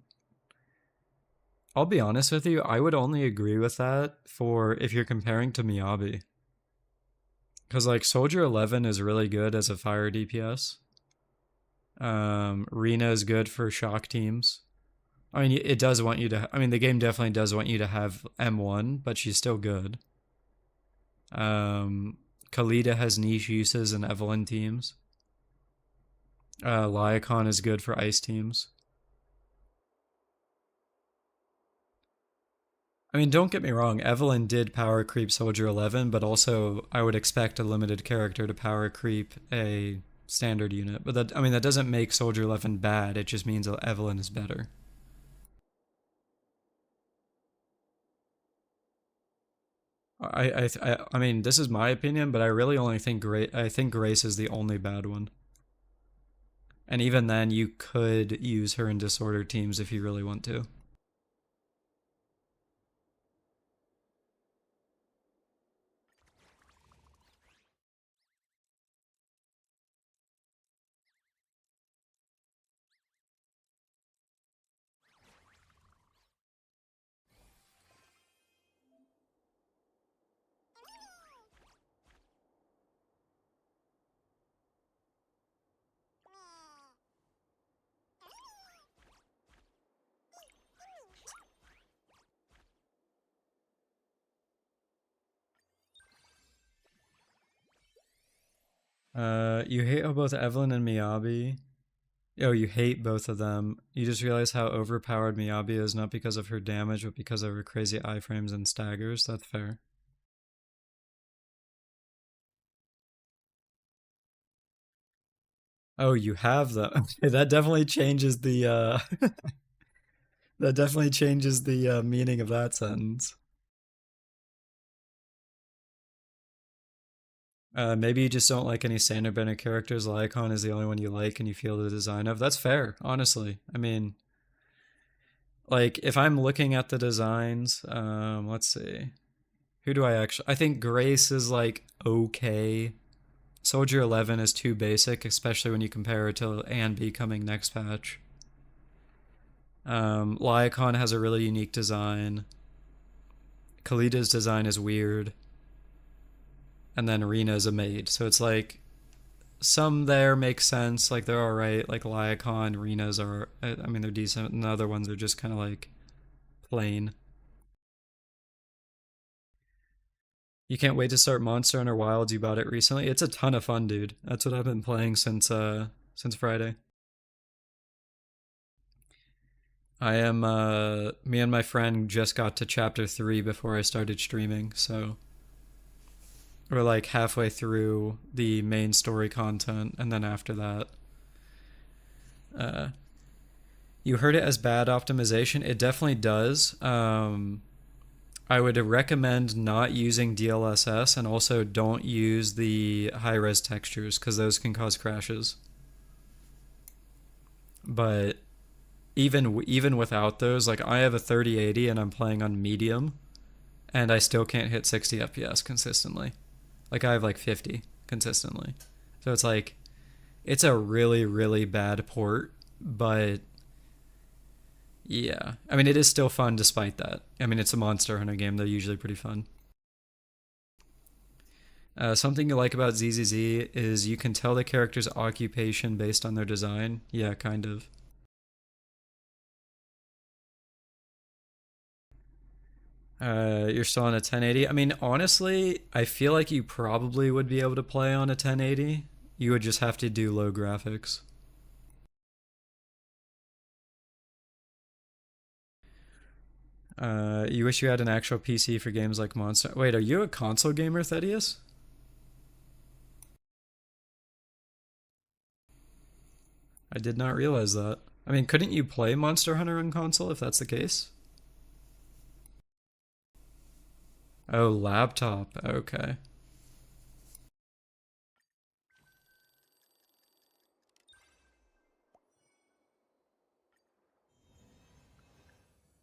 I'll be honest with you, I would only agree with that for if you're comparing to Miyabi. Because, like, Soldier 11 is really good as a fire DPS. Rena is good for shock teams. I mean, it does want you to. I mean, the game definitely does want you to have M1, but she's still good. Khalida has niche uses in Evelyn teams. Lyacon is good for ice teams. I mean, don't get me wrong, Evelyn did power creep Soldier 11, but also I would expect a limited character to power creep a standard unit. But that, I mean, that doesn't make Soldier 11 bad, it just means that Evelyn is better. I mean, this is my opinion, but I really only think I think Grace is the only bad one. And even then, you could use her in disorder teams if you really want to. You hate how both Evelyn and Miyabi. Oh, you hate both of them. You just realize how overpowered Miyabi is, not because of her damage, but because of her crazy iframes and staggers. That's fair. Oh, you have them. Okay, that definitely changes the that definitely changes the meaning of that sentence. Maybe you just don't like any standard bender characters. Lycon is the only one you like and you feel the design of. That's fair, honestly. I mean, like, if I'm looking at the designs, let's see. Who do I actually... I think Grace is, like, okay. Soldier 11 is too basic, especially when you compare it to A and B coming next patch. Lyacon has a really unique design. Kalida's design is weird. And then Rina's a maid. So it's like, some there make sense, like they're alright, like Lyacon, Rina's are, I mean, they're decent, and the other ones are just kind of like plain. You can't wait to start Monster Hunter Wilds. You bought it recently. It's a ton of fun, dude. That's what I've been playing since Friday. I am me and my friend just got to chapter 3 before I started streaming, so we're like halfway through the main story content, and then after that, uh, you heard it as bad optimization. It definitely does. I would recommend not using DLSS, and also don't use the high-res textures because those can cause crashes. But even without those, like I have a 3080 and I'm playing on medium, and I still can't hit 60 FPS consistently. Like I have like 50 consistently. So it's like it's a really really bad port, but yeah. I mean it is still fun despite that. I mean it's a Monster Hunter game, they're usually pretty fun. Something you like about ZZZ is you can tell the character's occupation based on their design. Yeah, kind of. You're still on a 1080. I mean, honestly, I feel like you probably would be able to play on a 1080. You would just have to do low graphics. You wish you had an actual PC for games like Monster. Wait, are you a console gamer, Thaddeus? I did not realize that. I mean, couldn't you play Monster Hunter on console if that's the case? Oh, laptop. Okay.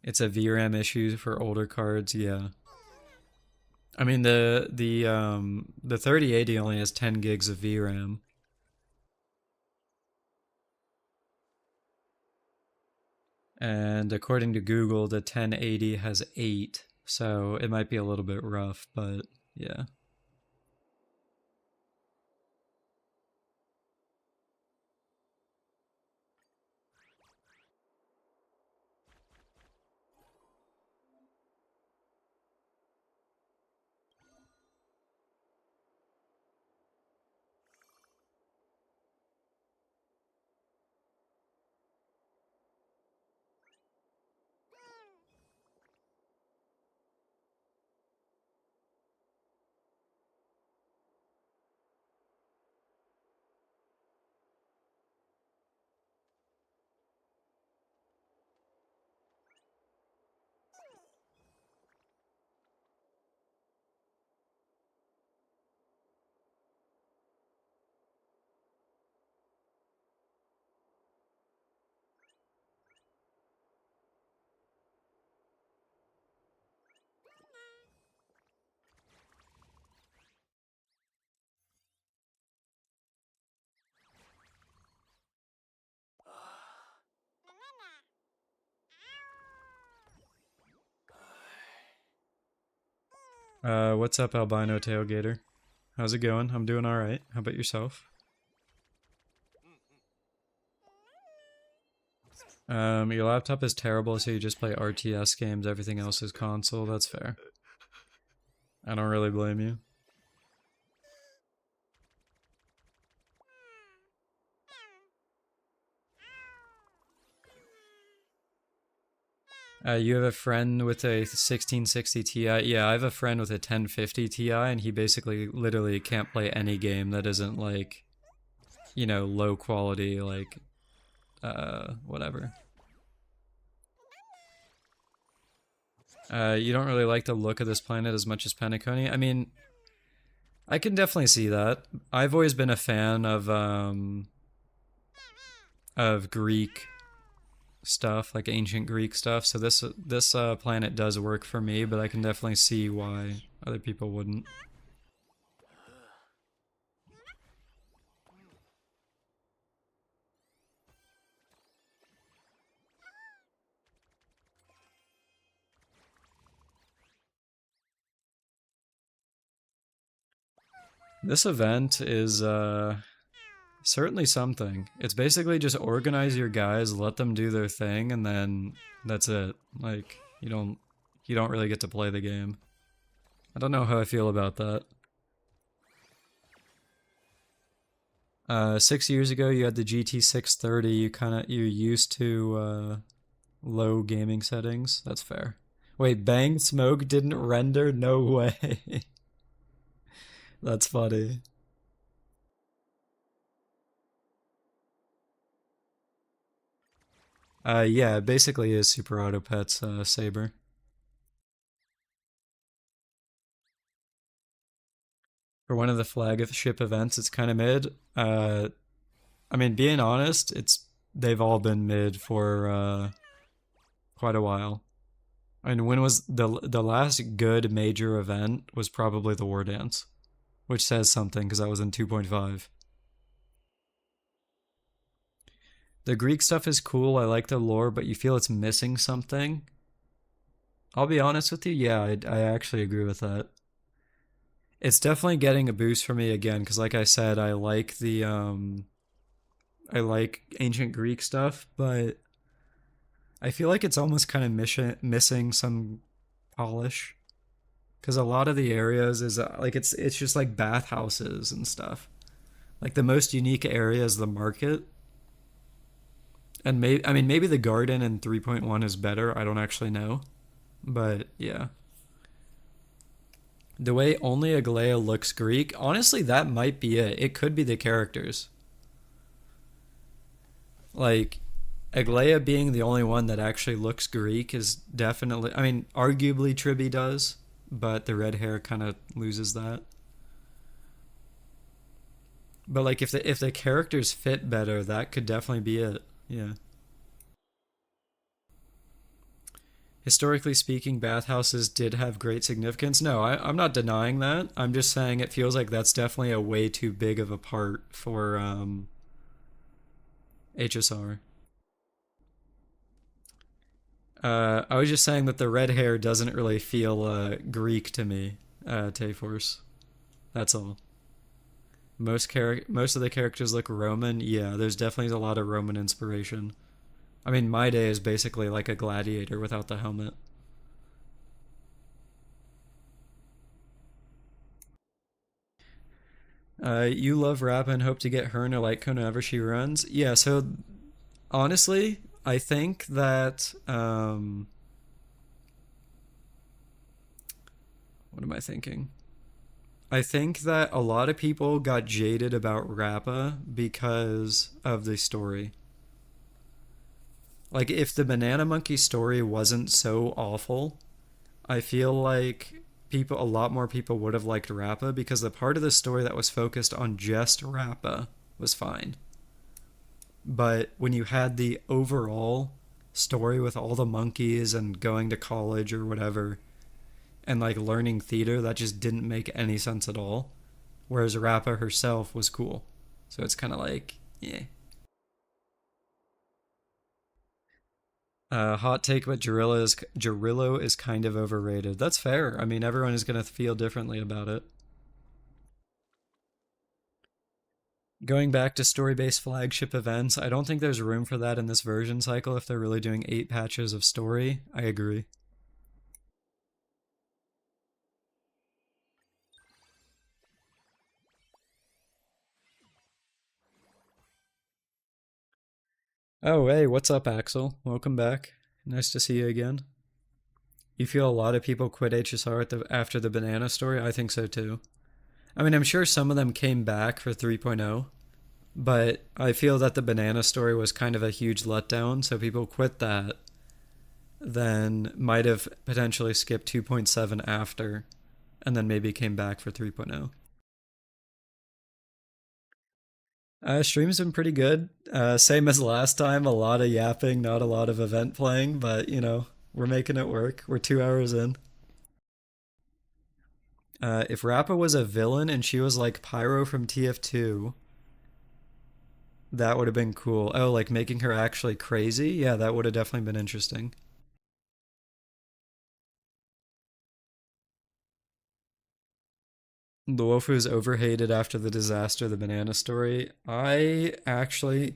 It's a VRAM issue for older cards, yeah. I mean the 3080 only has 10 gigs of VRAM. And according to Google, the 1080 has 8, so it might be a little bit rough, but yeah. What's up, Albino Tailgater? How's it going? I'm doing alright. How about yourself? Your laptop is terrible, so you just play RTS games, everything else is console. That's fair. I don't really blame you. You have a friend with a 1660 Ti? Yeah, I have a friend with a 1050 Ti, and he basically literally can't play any game that isn't like, you know, low quality, like, whatever. You don't really like the look of this planet as much as Penacony? I mean, I can definitely see that. I've always been a fan of Greek stuff, like ancient Greek stuff. So this planet does work for me, but I can definitely see why other people wouldn't. This event is certainly something. It's basically just organize your guys, let them do their thing, and then that's it. Like you don't really get to play the game. I don't know how I feel about that. 6 years ago, you had the GT 630. You're used to low gaming settings. That's fair. Wait, Bang Smoke didn't render? No way. That's funny. Yeah, it basically is Super Auto Pets Saber. For one of the flagship events, it's kind of mid. I mean, being honest, they've all been mid for quite a while. I mean, when was the last good major event was probably the War Dance, which says something because I was in 2.5. The Greek stuff is cool. I like the lore, but you feel it's missing something. I'll be honest with you. Yeah, I actually agree with that. It's definitely getting a boost for me again because, like I said, I like ancient Greek stuff, but I feel like it's almost kind of missing some polish because a lot of the areas is like it's just like bathhouses and stuff. Like the most unique area is the market, and maybe the garden in 3.1 is better. I don't actually know, but yeah, the way only Aglaya looks Greek, honestly, that might be it. It could be the characters. Like Aglaya being the only one that actually looks Greek is definitely. I mean, arguably Tribby does, but the red hair kind of loses that. But like if the characters fit better, that could definitely be it. Yeah. Historically speaking, bathhouses did have great significance. No, I'm not denying that. I'm just saying it feels like that's definitely a way too big of a part for HSR. I was just saying that the red hair doesn't really feel Greek to me, Tayforce. That's all. Most of the characters look Roman. Yeah, there's definitely a lot of Roman inspiration. I mean, my day is basically like a gladiator without the helmet. You love Rappa and hope to get her in a light cone whenever she runs. Yeah, so honestly, I think that what am I thinking? I think that a lot of people got jaded about Rappa because of the story. Like if the Banana Monkey story wasn't so awful, I feel like a lot more people would have liked Rappa because the part of the story that was focused on just Rappa was fine. But when you had the overall story with all the monkeys and going to college or whatever and like learning theater, that just didn't make any sense at all. Whereas Rappa herself was cool. So it's kind of like, yeah. Hot take, but Gerillo is kind of overrated. That's fair. I mean, everyone is going to feel differently about it. Going back to story-based flagship events, I don't think there's room for that in this version cycle if they're really doing 8 patches of story. I agree. Oh, hey, what's up, Axel? Welcome back. Nice to see you again. You feel a lot of people quit HSR after the banana story? I think so too. I mean, I'm sure some of them came back for 3.0, but I feel that the banana story was kind of a huge letdown, so people quit that, then might have potentially skipped 2.7 after, and then maybe came back for 3.0. Stream's been pretty good. Same as last time, a lot of yapping, not a lot of event playing, but we're making it work. We're 2 hours in. If Rappa was a villain and she was like Pyro from TF2, that would have been cool. Oh, like making her actually crazy? Yeah, that would have definitely been interesting. Luofu is overhated after the disaster, the banana story. I actually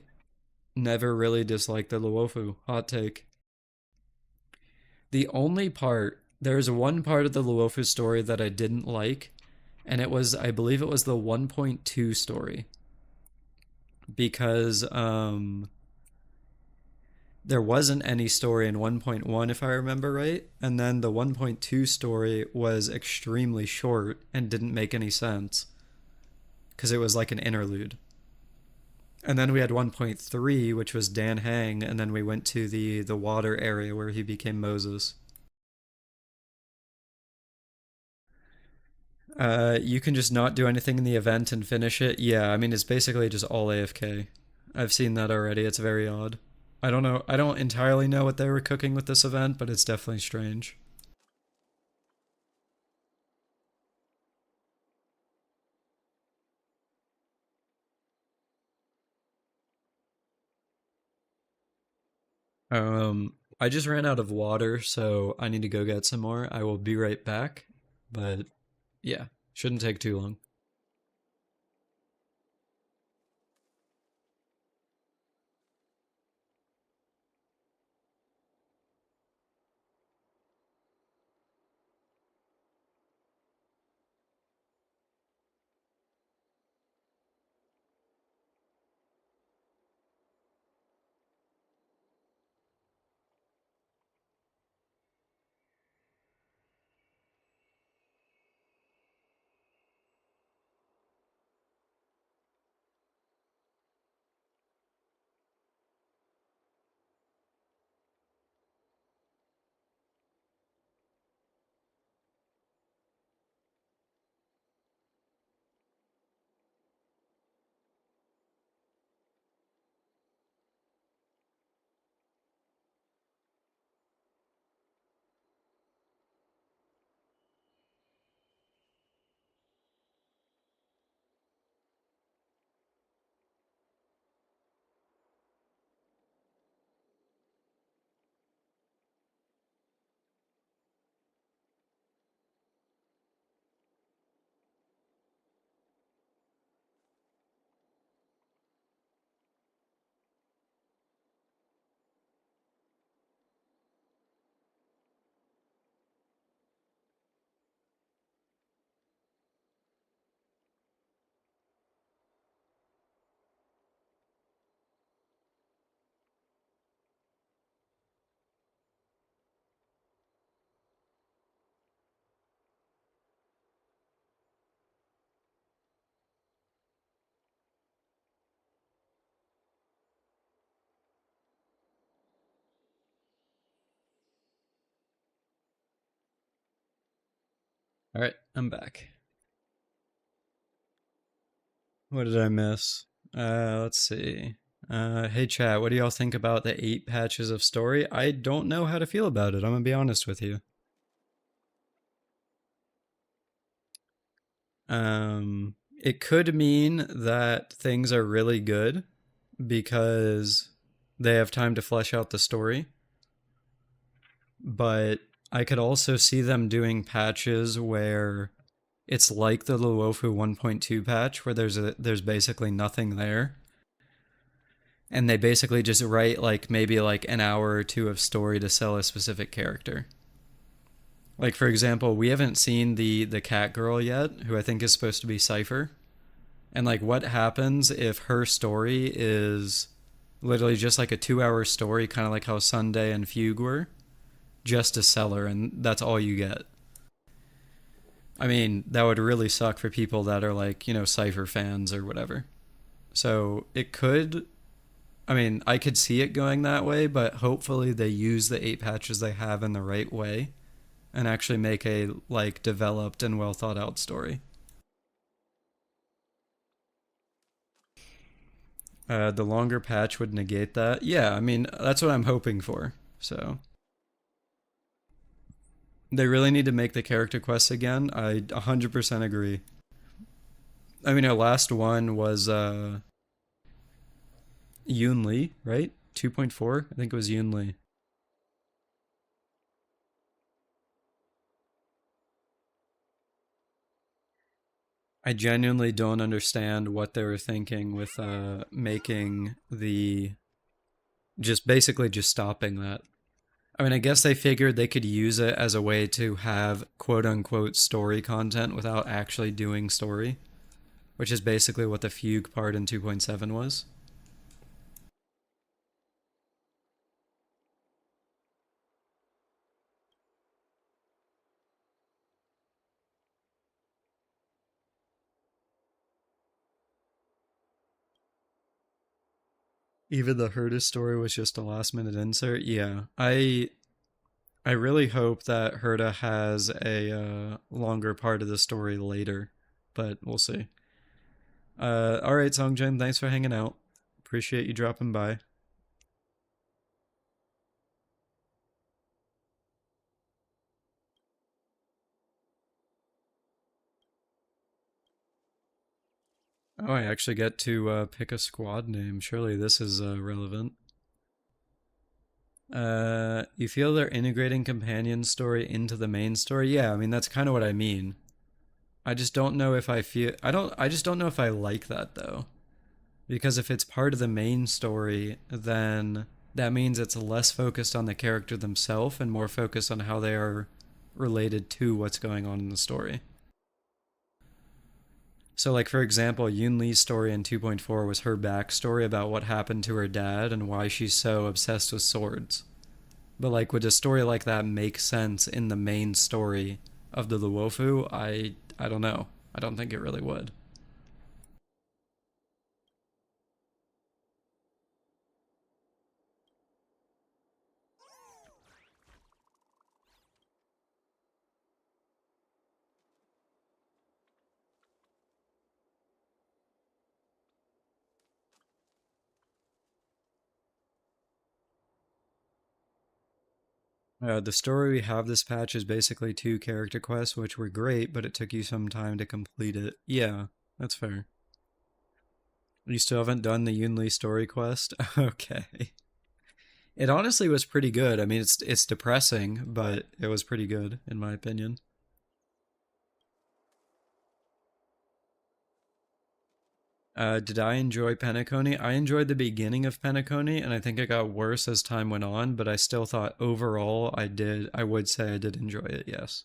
never really disliked the Luofu. Hot take. The only part, there's one part of the Luofu story that I didn't like, and it was, I believe it was the 1.2 story. Because there wasn't any story in 1.1 if I remember right, and then the 1.2 story was extremely short and didn't make any sense because it was like an interlude. And then we had 1.3, which was Dan Hang, and then we went to the water area where he became Moses. You can just not do anything in the event and finish it. Yeah, I mean it's basically just all AFK. I've seen that already. It's very odd. I don't know. I don't entirely know what they were cooking with this event, but it's definitely strange. I just ran out of water, so I need to go get some more. I will be right back. But yeah, shouldn't take too long. All right, I'm back. What did I miss? Let's see. Hey chat, what do y'all think about the 8 patches of story? I don't know how to feel about it. I'm gonna be honest with you. It could mean that things are really good because they have time to flesh out the story, but I could also see them doing patches where it's like the Luofu 1.2 patch where there's basically nothing there. And they basically just write like maybe like an hour or two of story to sell a specific character. Like for example, we haven't seen the cat girl yet, who I think is supposed to be Cypher. And like what happens if her story is literally just like a 2 hour story, kind of like how Sunday and Fugue were, just to sell her, and that's all you get. I mean, that would really suck for people that are like, Cypher fans or whatever. So it could, I mean, I could see it going that way, but hopefully they use the 8 patches they have in the right way and actually make a like developed and well thought out story. The longer patch would negate that. Yeah, I mean, that's what I'm hoping for. So they really need to make the character quests again. I 100% agree. I mean, our last one was Yoon Lee, right? 2.4? I think it was Yoon Lee. I genuinely don't understand what they were thinking with making the just basically just stopping that. I mean, I guess they figured they could use it as a way to have quote unquote story content without actually doing story, which is basically what the fugue part in 2.7 was. Even the Hurtis story was just a last minute insert. Yeah, I really hope that Herta has a longer part of the story later, but we'll see. All right, Songjin, thanks for hanging out. Appreciate you dropping by. Oh, I actually get to pick a squad name. Surely this is relevant. You feel they're integrating companion story into the main story? Yeah, I mean that's kind of what I mean. I just don't know if I feel I just don't know if I like that though. Because if it's part of the main story, then that means it's less focused on the character themselves and more focused on how they are related to what's going on in the story. So, like, for example, Yun Lee's story in 2.4 was her backstory about what happened to her dad and why she's so obsessed with swords. But, like, would a story like that make sense in the main story of the Luofu? I don't know. I don't think it really would. The story we have this patch is basically two character quests, which were great, but it took you some time to complete it. Yeah, that's fair. You still haven't done the Yunli story quest? Okay. It honestly was pretty good. I mean, it's depressing, but it was pretty good in my opinion. Did I enjoy Penacony? I enjoyed the beginning of Penacony, and I think it got worse as time went on, but I still thought overall I did. I would say I did enjoy it, yes.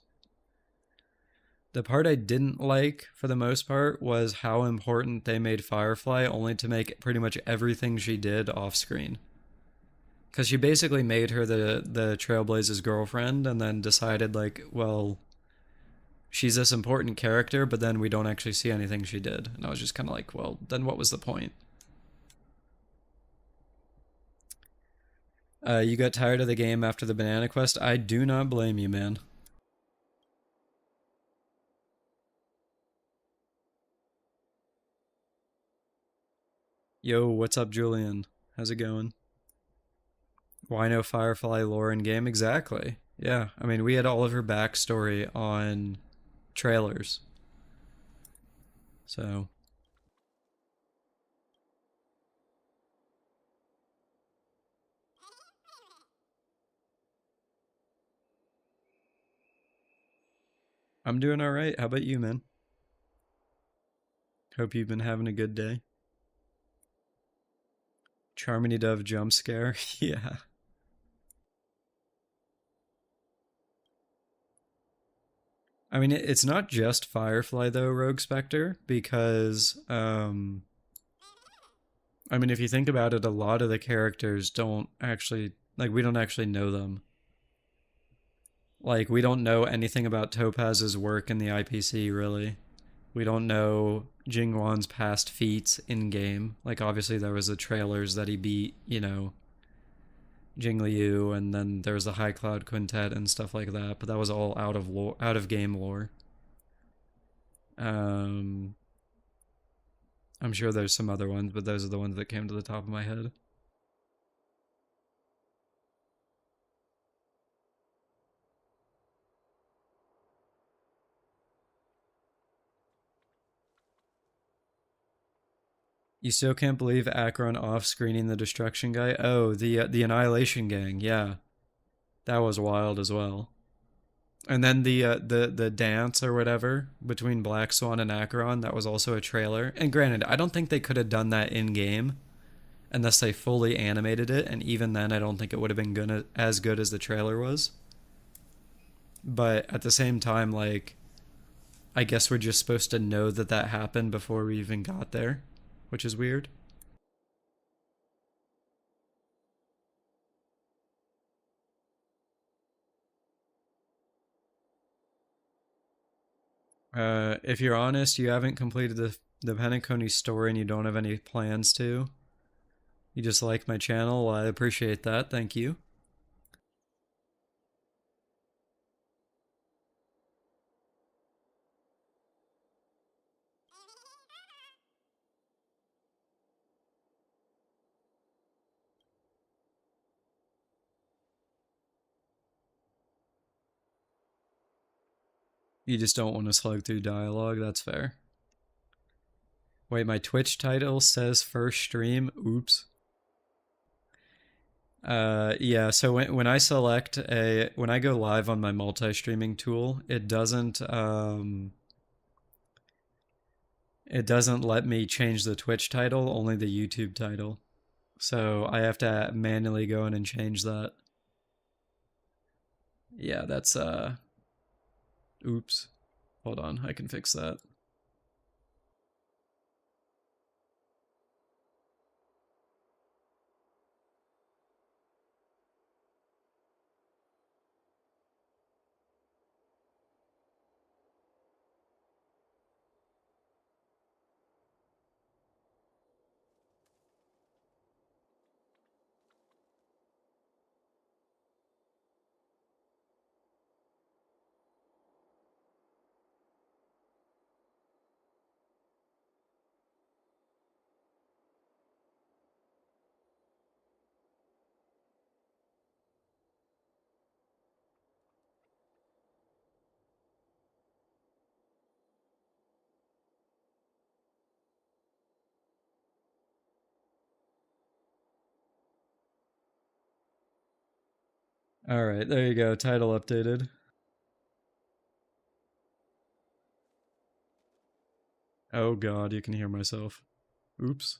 The part I didn't like, for the most part, was how important they made Firefly only to make pretty much everything she did off screen. Because she basically made her the Trailblazer's girlfriend and then decided, like, well, she's this important character, but then we don't actually see anything she did. And I was just kind of like, well, then what was the point? You got tired of the game after the Banana Quest? I do not blame you, man. Yo, what's up, Julian? How's it going? Why no Firefly lore in game? Exactly. Yeah, I mean, we had all of her backstory on trailers. So, I'm doing all right. How about you, man? Hope you've been having a good day. Charmony Dove jump scare. Yeah. I mean, it's not just Firefly though, Rogue Spectre, because I mean, if you think about it, a lot of the characters don't actually like we don't actually know them. Like we don't know anything about Topaz's work in the IPC really. We don't know Jingwan's past feats in game. Like obviously there was the trailers that he beat, Jing Liu, and then there was the High Cloud Quintet and stuff like that. But that was all out of game lore. Um, I'm sure there's some other ones, but those are the ones that came to the top of my head. You still can't believe Akron off screening the destruction guy? Oh, the Annihilation Gang. Yeah, that was wild as well. And then the dance or whatever between Black Swan and Acheron, that was also a trailer. And granted, I don't think they could have done that in game unless they fully animated it, and even then I don't think it would have been as good as the trailer was. But at the same time, like, I guess we're just supposed to know that that happened before we even got there, which is weird. If you're honest, you haven't completed the Penacony story and you don't have any plans to. You just like my channel. Well, I appreciate that. Thank you. You just don't want to slug through dialogue. That's fair. Wait, my Twitch title says first stream. Oops. Yeah. So when I select a when I go live on my multi-streaming tool, it doesn't let me change the Twitch title, only the YouTube title. So I have to manually go in and change that. Yeah, that's oops. Hold on, I can fix that. All right, there you go. Title updated. Oh god, you can hear myself. Oops.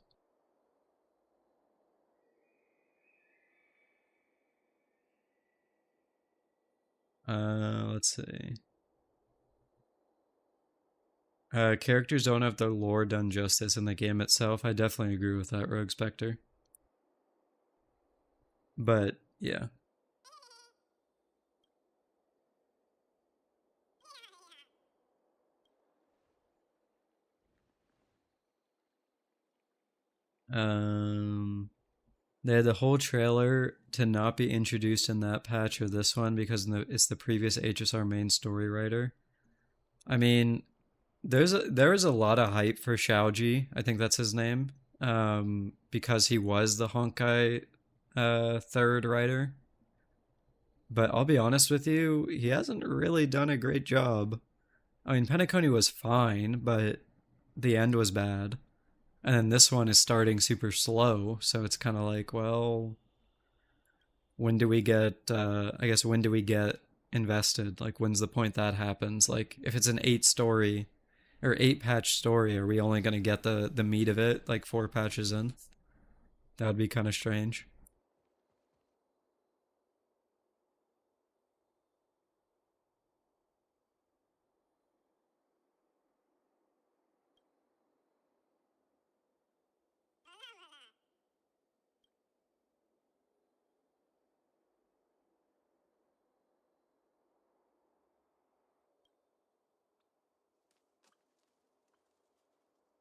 Let's see. Characters don't have their lore done justice in the game itself. I definitely agree with that, Rogue Spectre. But yeah. Um, they had the whole trailer to not be introduced in that patch or this one because it's the previous HSR main story writer. I mean, there is a lot of hype for Xiaoji. I think that's his name. Because he was the Honkai third writer. But I'll be honest with you, he hasn't really done a great job. I mean, Penacony was fine, but the end was bad. And then this one is starting super slow, so it's kind of like, well, when do we get, I guess, when do we get invested? Like, when's the point that happens? Like, if it's an eight patch story, are we only going to get the meat of it like four patches in? That would be kind of strange.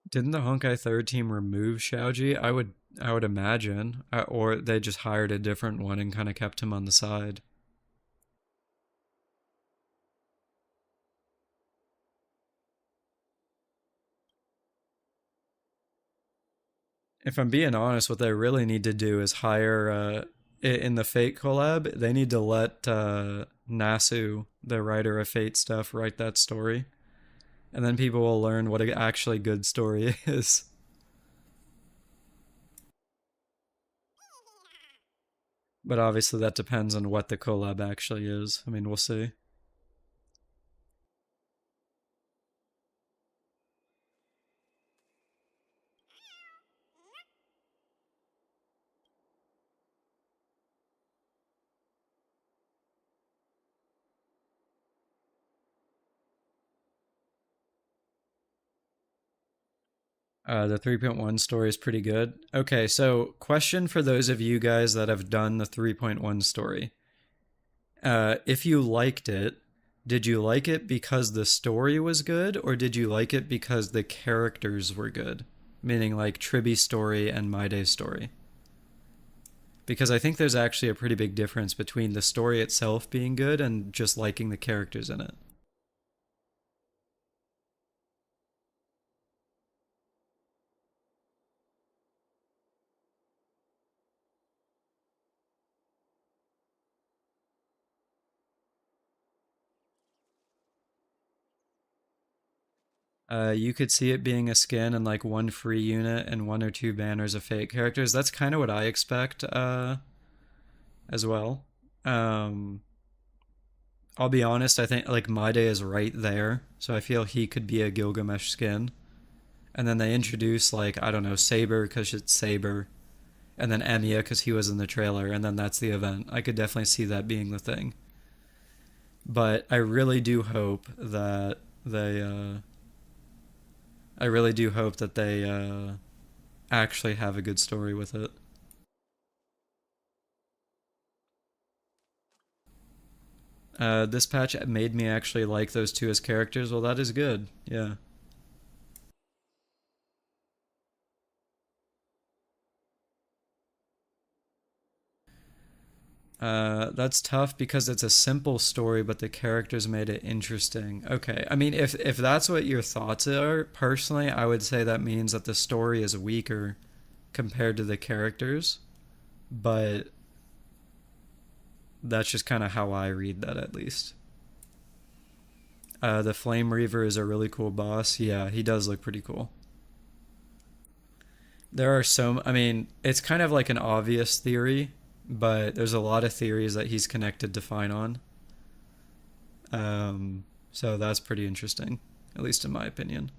Didn't the Honkai third team remove Xiaoji? I would imagine, or they just hired a different one and kind of kept him on the side. If I'm being honest, what they really need to do is hire in the Fate collab. They need to let Nasu, the writer of Fate stuff, write that story, and then people will learn what an actually good story is. But obviously, that depends on what the collab actually is. I mean, we'll see. The 3.1 story is pretty good. Okay, so question for those of you guys that have done the 3.1 story. If you liked it, did you like it because the story was good, or did you like it because the characters were good? Meaning like Tribby's story and My Day's story. Because I think there's actually a pretty big difference between the story itself being good and just liking the characters in it. You could see it being a skin and like one free unit and one or two banners of fake characters. That's kind of what I expect as well. Um, I'll be honest, I think like My Day is right there, so I feel he could be a Gilgamesh skin. And then they introduce like I don't know Saber because it's Saber, and then Emiya because he was in the trailer, and then that's the event. I could definitely see that being the thing. But I really do hope that they. I really do hope that they actually have a good story with it. This patch made me actually like those two as characters. Well, that is good. Yeah. That's tough because it's a simple story, but the characters made it interesting. Okay, I mean, if that's what your thoughts are, personally, I would say that means that the story is weaker compared to the characters. But that's just kind of how I read that, at least. The Flame Reaver is a really cool boss. Yeah, he does look pretty cool. There are so, I mean, it's kind of like an obvious theory, but there's a lot of theories that he's connected to Finon. So that's pretty interesting, at least in my opinion.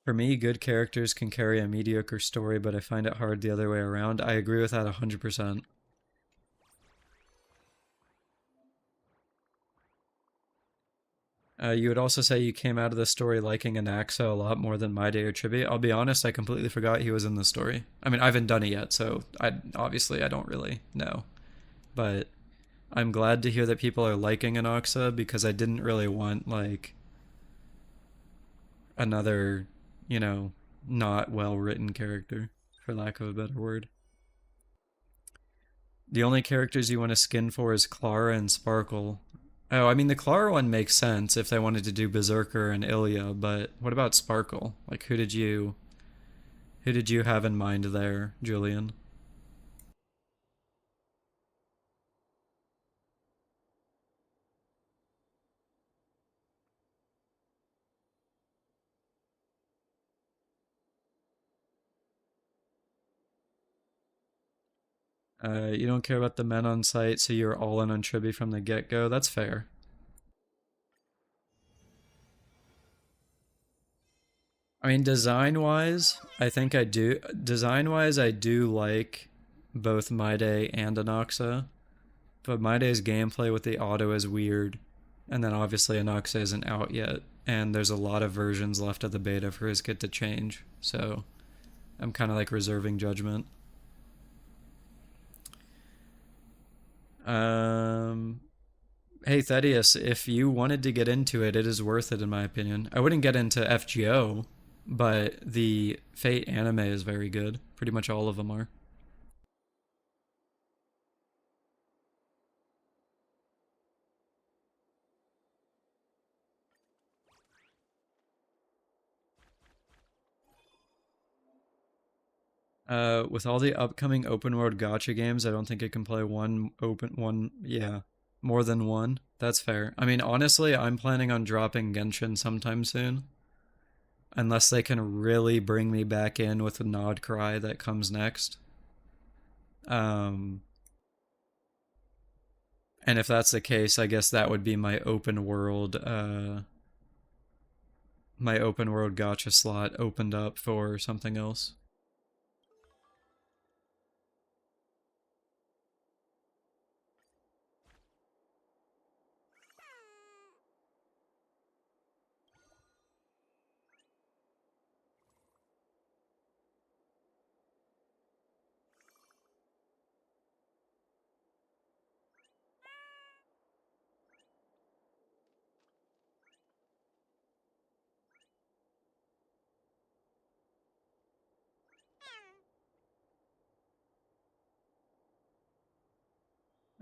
For me, good characters can carry a mediocre story, but I find it hard the other way around. I agree with that 100%. You would also say you came out of the story liking Anaxa a lot more than My Day or Tribute. I'll be honest, I completely forgot he was in the story. I mean, I haven't done it yet, so I don't really know. But I'm glad to hear that people are liking Anaxa because I didn't really want like another, you know, not well written character, for lack of a better word. The only characters you want to skin for is Clara and Sparkle. Oh, I mean the Clara one makes sense if they wanted to do Berserker and Ilya, but what about Sparkle? Like who did you have in mind there, Julian? You don't care about the men on site, so you're all in on Tribby from the get go. That's fair. I mean, design wise, I think I do. Design wise, I do like both My Day and Anoxa, but My Day's gameplay with the auto is weird, and then obviously Anoxa isn't out yet, and there's a lot of versions left of the beta for his kit to change. So I'm kind of like reserving judgment. Um, Hey Thaddeus, if you wanted to get into it, it is worth it in my opinion. I wouldn't get into FGO, but the Fate anime is very good. Pretty much all of them are. With all the upcoming open world gotcha games, I don't think it can play yeah, more than one. That's fair. I mean, honestly, I'm planning on dropping Genshin sometime soon, unless they can really bring me back in with the Nod Cry that comes next. Um, and if that's the case, I guess that would be my open world my open world gacha slot opened up for something else.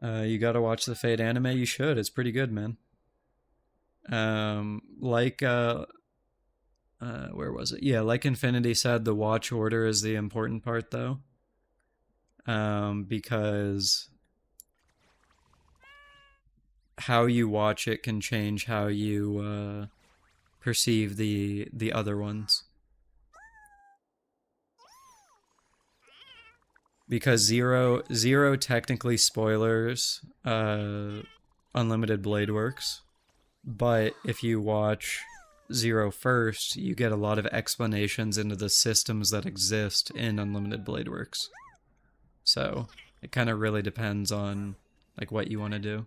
You gotta watch the Fate anime. You should. It's pretty good, man. Like where was it? Yeah, like Infinity said, the watch order is the important part, though. Because how you watch it can change how you perceive the other ones. Because zero technically spoilers Unlimited Blade Works, but if you watch Zero first, you get a lot of explanations into the systems that exist in Unlimited Blade Works. So it kind of really depends on like what you want to do.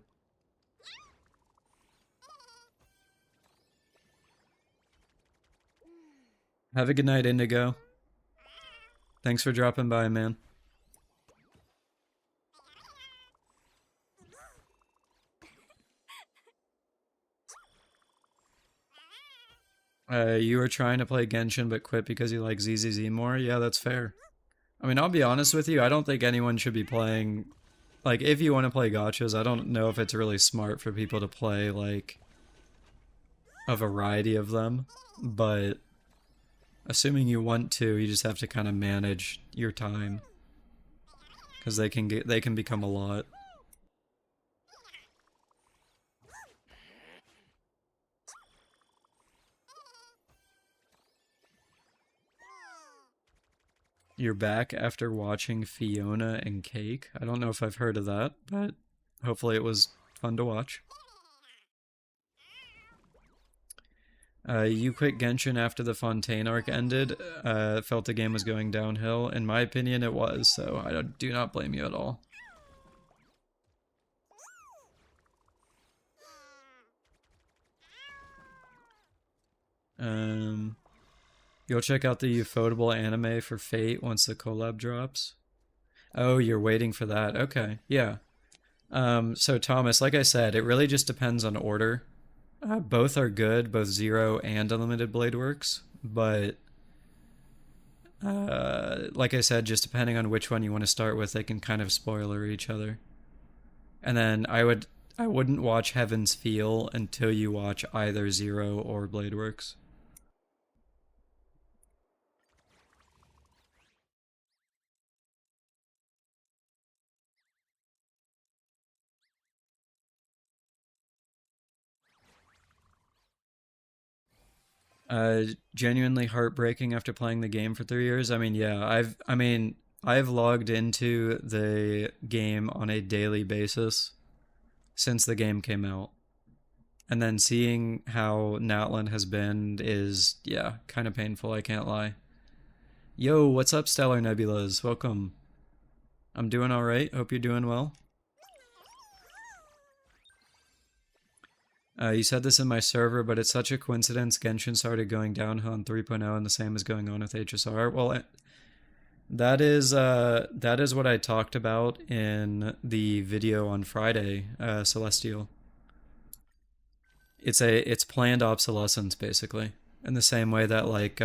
Have a good night, Indigo. Thanks for dropping by, man. You were trying to play Genshin but quit because you like ZZZ more? Yeah, that's fair. I mean, I'll be honest with you, I don't think anyone should be playing... Like, if you want to play gachas, I don't know if it's really smart for people to play, like, a variety of them. But, assuming you want to, you just have to kind of manage your time. Because they can become a lot. You're back after watching Fiona and Cake. I don't know if I've heard of that, but hopefully it was fun to watch. You quit Genshin after the Fontaine arc ended. Felt the game was going downhill. In my opinion, it was, so I do not blame you at all. You'll check out the Ufotable anime for Fate once the collab drops. Oh, you're waiting for that. Okay, yeah. So Thomas, like I said, it really just depends on order. Both are good, both Zero and Unlimited Blade Works, but like I said, just depending on which one you want to start with, they can kind of spoiler each other. And then I wouldn't watch Heaven's Feel until you watch either Zero or Blade Works. Genuinely heartbreaking after playing the game for 3 years. I mean, yeah, I've logged into the game on a daily basis since the game came out. And then seeing how Natlan has been is, yeah, kind of painful, I can't lie. Yo, what's up, Stellar Nebulas? Welcome. I'm doing alright, hope you're doing well. You said this in my server, but it's such a coincidence Genshin started going downhill in 3.0 and the same is going on with HSR. Well, that is what I talked about in the video on Friday, Celestial. It's planned obsolescence, basically, in the same way that like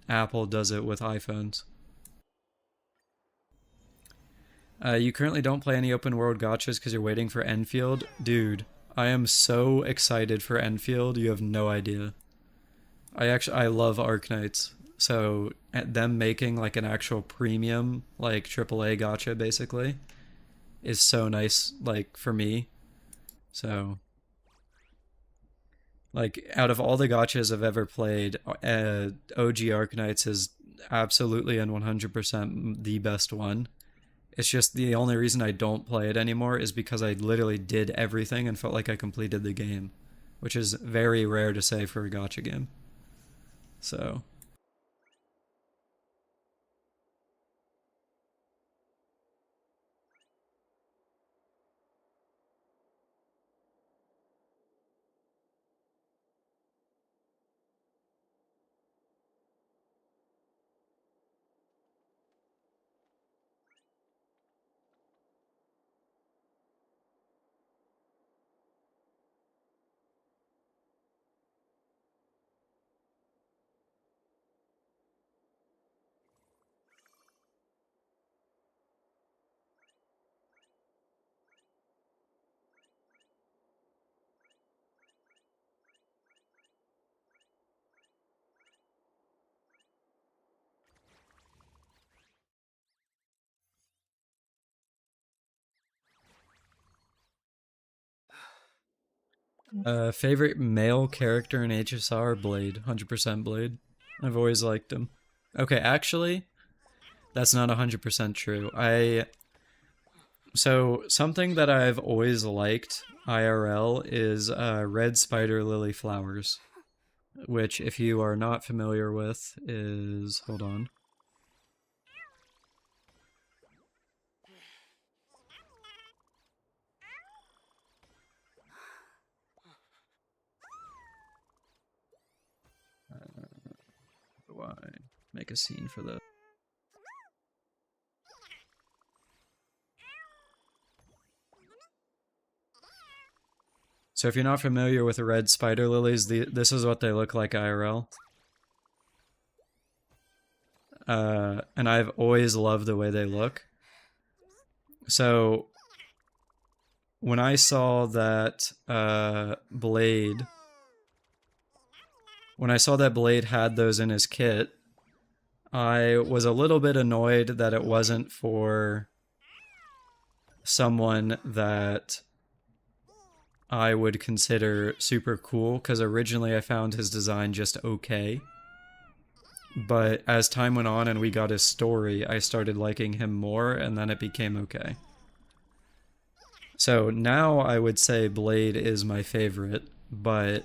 Apple does it with iPhones. You currently don't play any open world gachas because you're waiting for Enfield? Dude, I am so excited for Enfield, you have no idea. I love Arknights, so them making like an actual premium, like AAA gacha basically, is so nice, like, for me. So, like, out of all the gachas I've ever played, OG Arknights is absolutely and 100% the best one. It's just the only reason I don't play it anymore is because I literally did everything and felt like I completed the game, which is very rare to say for a gacha game. So favorite male character in HSR? Blade. 100% Blade. I've always liked him. Okay, actually, that's not 100% true. So something that I've always liked IRL is red spider lily flowers, which, if you are not familiar with, is, hold on. Do I make a scene for this? So if you're not familiar with the red spider lilies, this is what they look like IRL. And I've always loved the way they look. So when I saw that Blade had those in his kit, I was a little bit annoyed that it wasn't for someone that I would consider super cool, because originally I found his design just okay. But as time went on and we got his story, I started liking him more, and then it became okay. So now I would say Blade is my favorite, but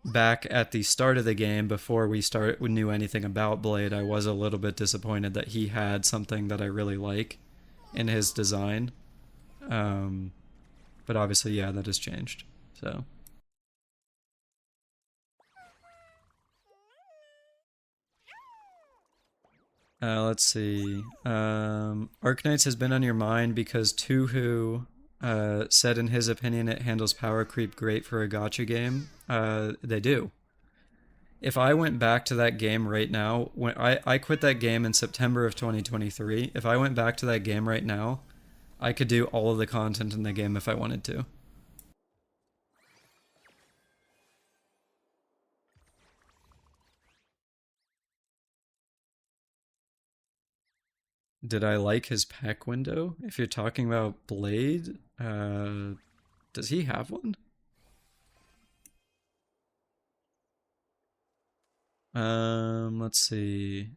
back at the start of the game, before we knew anything about Blade, I was a little bit disappointed that he had something that I really like in his design. But obviously, yeah, that has changed. So. Let's see. Arknights has been on your mind because Tuhu said in his opinion it handles power creep great for a gacha game. They do. If I went back to that game right now, when I quit that game in September of 2023, if I went back to that game right now, I could do all of the content in the game if I wanted to. Did I like his pack window? If you're talking about Blade, does he have one? Let's see.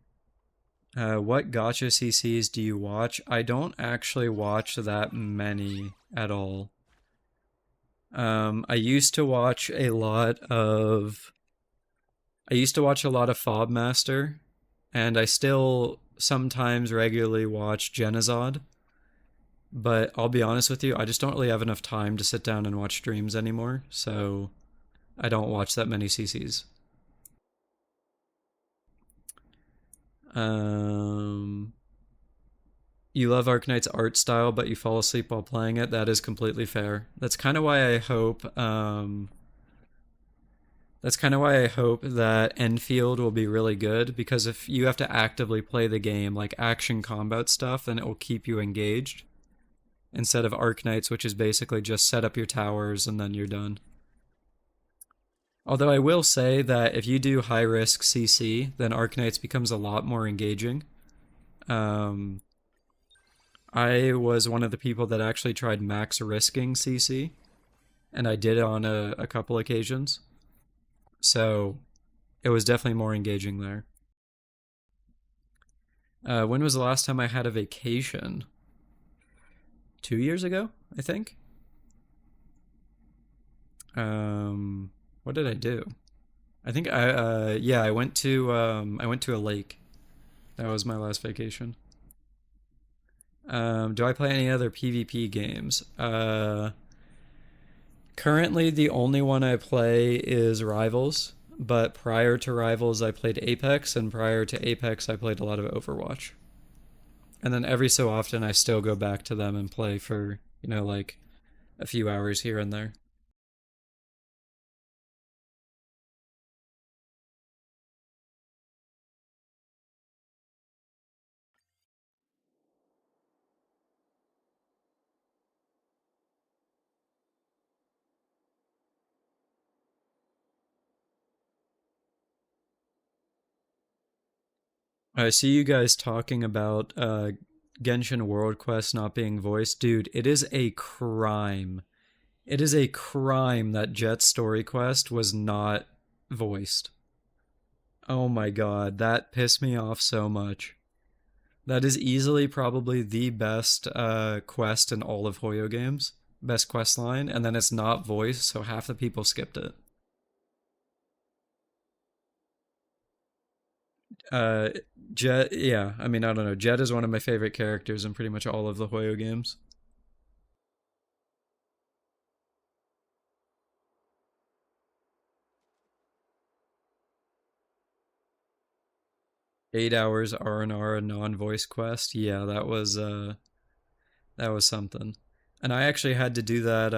What gacha CCs do you watch? I don't actually watch that many at all. I used to watch a lot of Fob Master, and I still sometimes regularly watch Genizod. But I'll be honest with you, I just don't really have enough time to sit down and watch streams anymore, so I don't watch that many CCs. You love Arknight's art style, but you fall asleep while playing it. That is completely fair. That's kind of why I hope. That's kind of why I hope that Enfield will be really good, because if you have to actively play the game, like action combat stuff, then it will keep you engaged. Instead of Arknights, which is basically just set up your towers and then you're done. Although I will say that if you do high risk CC, then Arknights becomes a lot more engaging. I was one of the people that actually tried max risking CC, and I did it on a couple occasions. So it was definitely more engaging there. When was the last time I had a vacation? 2 years ago, I think. What did I do? I think yeah, I went to a lake. That was my last vacation. Do I play any other PvP games? Currently the only one I play is Rivals, but prior to Rivals I played Apex, and prior to Apex I played a lot of Overwatch. And then every so often I still go back to them and play for, like a few hours here and there. I see you guys talking about Genshin World Quest not being voiced. Dude, it is a crime. It is a crime that Jet's story quest was not voiced. Oh my god, that pissed me off so much. That is easily probably the best quest in all of Hoyo games. Best quest line, and then it's not voiced, so half the people skipped it. Uh, Jet, yeah, I mean, I don't know. Jet is one of my favorite characters in pretty much all of the Hoyo games. 8 hours R&R non-voice quest. Yeah, that was something. And I actually had to do that.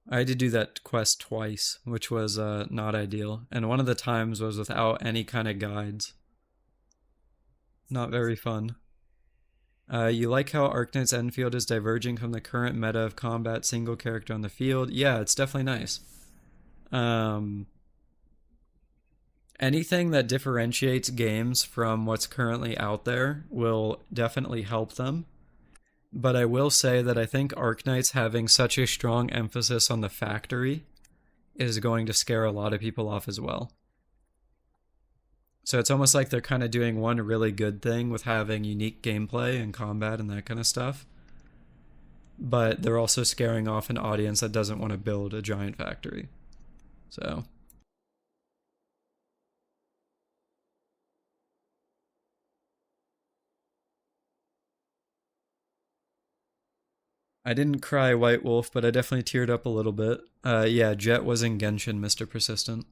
I had to do that quest twice, which was not ideal. And one of the times was without any kind of guides. Not very fun. You like how Arknight's Enfield is diverging from the current meta of combat single character on the field? Yeah, it's definitely nice. Um, Anything that differentiates games from what's currently out there will definitely help them. But I will say that I think Arknights having such a strong emphasis on the factory is going to scare a lot of people off as well. So it's almost like they're kind of doing one really good thing with having unique gameplay and combat and that kind of stuff. But they're also scaring off an audience that doesn't want to build a giant factory. So I didn't cry White Wolf, but I definitely teared up a little bit. Yeah, Jet was in Genshin, Mr. Persistent.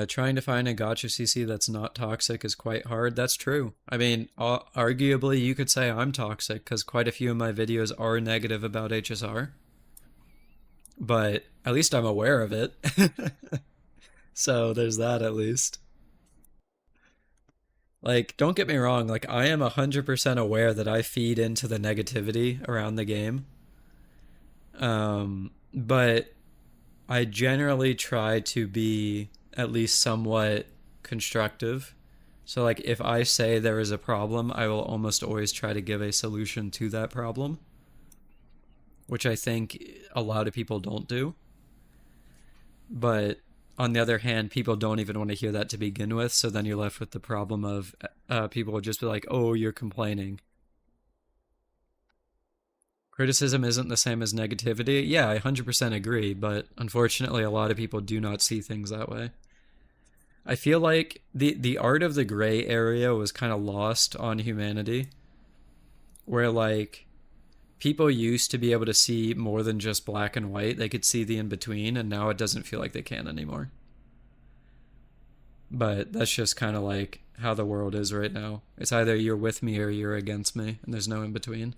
Trying to find a gotcha CC that's not toxic is quite hard. That's true. I mean, arguably, you could say I'm toxic because quite a few of my videos are negative about HSR, but at least I'm aware of it. So there's that at least. Like, don't get me wrong, like, I am 100% aware that I feed into the negativity around the game. But I generally try to be at least somewhat constructive. So, like, if I say there is a problem, I will almost always try to give a solution to that problem, which I think a lot of people don't do. But on the other hand, people don't even want to hear that to begin with. So then you're left with the problem of people will just be like, oh, you're complaining. Criticism isn't the same as negativity. Yeah, I 100% agree, but unfortunately, a lot of people do not see things that way. I feel like the art of the gray area was kind of lost on humanity, where like people used to be able to see more than just black and white. They could see the in between, and now it doesn't feel like they can anymore. But that's just kind of like how the world is right now. It's either you're with me or you're against me, and there's no in between.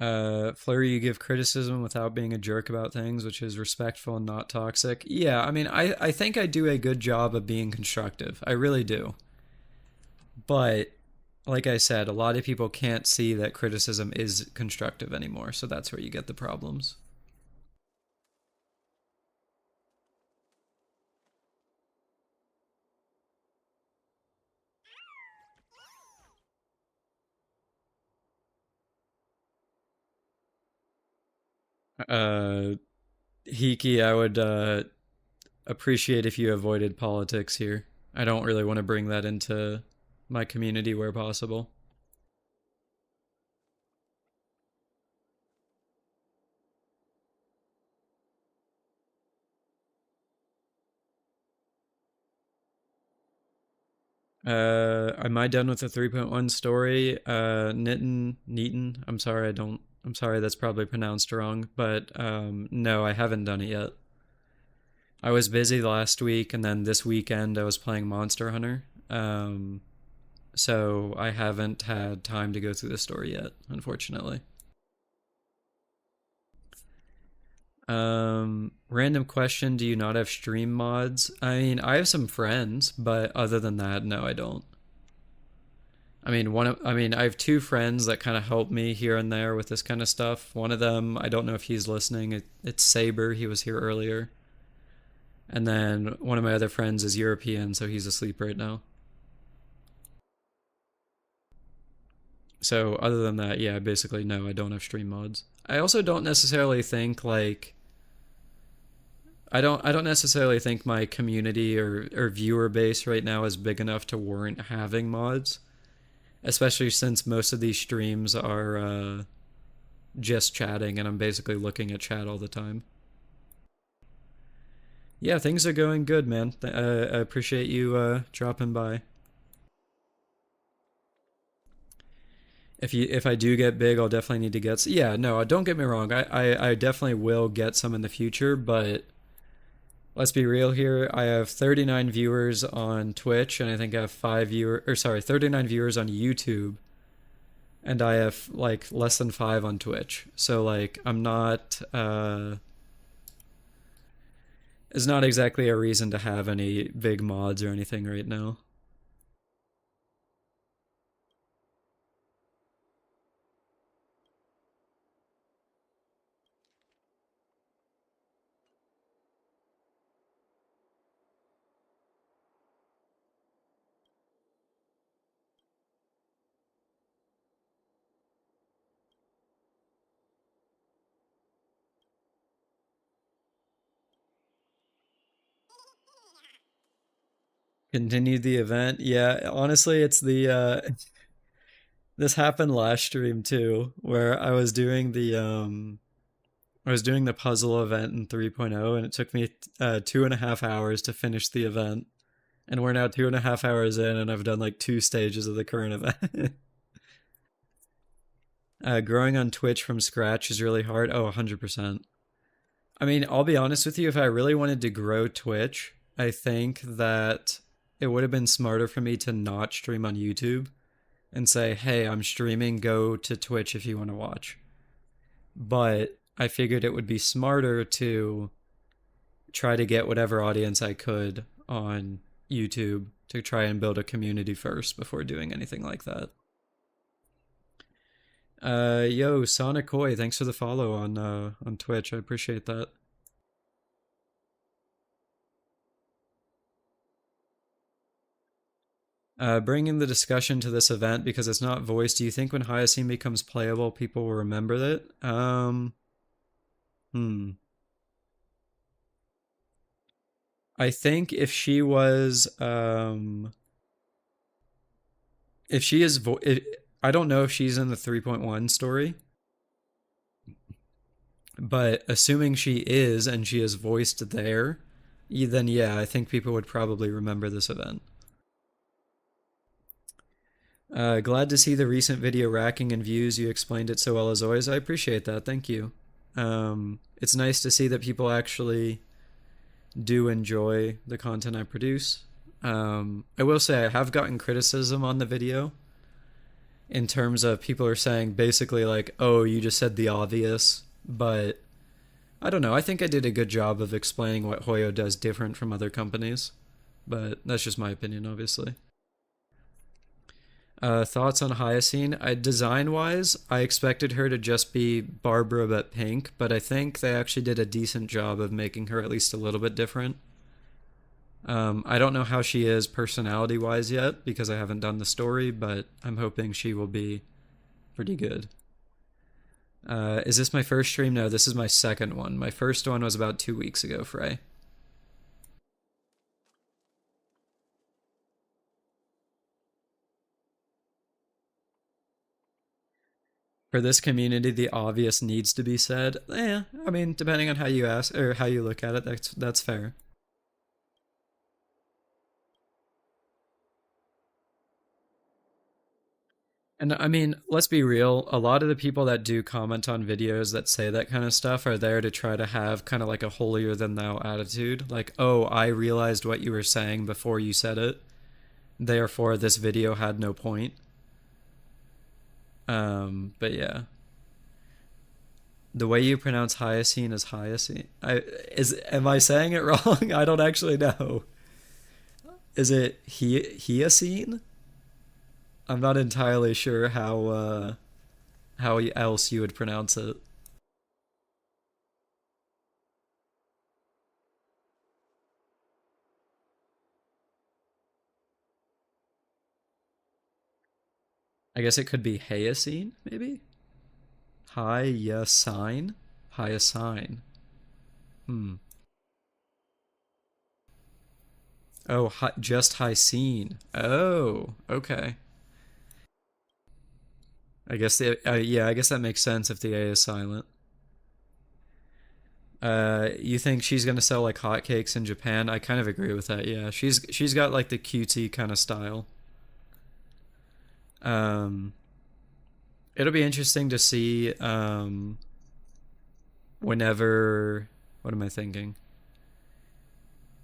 Flurry, you give criticism without being a jerk about things, which is respectful and not toxic. Yeah, I mean, I think I do a good job of being constructive. I really do. But like I said, a lot of people can't see that criticism is constructive anymore, so that's where you get the problems. Uh, Hiki, I would appreciate if you avoided politics here. I don't really want to bring that into my community where possible. Am I done with the 3.1 story? Neaton. I'm sorry, I don't. I'm sorry, that's probably pronounced wrong, but no, I haven't done it yet. I was busy last week, and then this weekend I was playing Monster Hunter. So I haven't had time to go through the story yet, unfortunately. Random question: do you not have stream mods? I mean, I have some friends, but other than that, no, I don't. I mean, I have two friends that kind of help me here and there with this kind of stuff. One of them, I don't know if he's listening. It's Saber. He was here earlier. And then one of my other friends is European, so he's asleep right now. So other than that, yeah, basically no, I don't have stream mods. I also don't necessarily think like I don't necessarily think my community or viewer base right now is big enough to warrant having mods, especially since most of these streams are just chatting and I'm basically looking at chat all the time. Yeah, things are going good, man. I appreciate you dropping by. If I do get big, I'll definitely need to get. Yeah, no, don't get me wrong. I definitely will get some in the future, but let's be real here. I have 39 viewers on Twitch, and I think I have 39 viewers on YouTube, and I have like less than 5 on Twitch. So like, I'm not. It's not exactly a reason to have any big mods or anything right now. Continue the event. Yeah, honestly, it's the this happened last stream too, where I was doing the puzzle event in 3.0, and it took me 2.5 hours to finish the event. And we're now 2.5 hours in, and I've done like 2 stages of the current event. Growing on Twitch from scratch is really hard. Oh, 100%. I mean, I'll be honest with you, if I really wanted to grow Twitch, I think that it would have been smarter for me to not stream on YouTube and say, hey, I'm streaming, go to Twitch if you want to watch. But I figured it would be smarter to try to get whatever audience I could on YouTube to try and build a community first before doing anything like that. Yo, Sonic Koi, thanks for the follow on Twitch. I appreciate that. Bringing the discussion to this event because it's not voiced. Do you think when Hyacine becomes playable, people will remember that? Hmm. I think if she is I don't know if she's in the 3.1 story, but assuming she is and she is voiced there, then yeah, I think people would probably remember this event. Glad to see the recent video racking in views. You explained it so well as always. I appreciate that. Thank you. It's nice to see that people actually do enjoy the content I produce. I will say I have gotten criticism on the video in terms of people are saying basically like, oh, you just said the obvious, but I don't know. I think I did a good job of explaining what Hoyo does different from other companies, but that's just my opinion, obviously. Thoughts on Hyacine? Design wise, I expected her to just be Barbara but pink, but I think they actually did a decent job of making her at least a little bit different. I don't know how she is personality wise yet because I haven't done the story, but I'm hoping she will be pretty good. Is this my first stream? No, this is my second one. My first one was about 2 weeks ago, Frey. For this community, the obvious needs to be said. Yeah, I mean, depending on how you ask or how you look at it, that's fair. And I mean, let's be real, a lot of the people that do comment on videos that say that kind of stuff are there to try to have kind of like a holier than thou attitude. Like, oh, I realized what you were saying before you said it. Therefore, this video had no point. But yeah. The way you pronounce hyoscine is hyoscine. Am I saying it wrong? I don't actually know. Is it hyoscine? I'm not entirely sure how else you would pronounce it. I guess it could be hyoscine, maybe? Hyoscine? Hyoscine. Hmm. Oh, just hyoscine. Oh, okay. I guess yeah, I guess that makes sense if the A is silent. You think she's gonna sell like hotcakes in Japan? I kind of agree with that. Yeah, she's got like the cutesy kind of style. Um, it'll be interesting to see whenever. What am I thinking?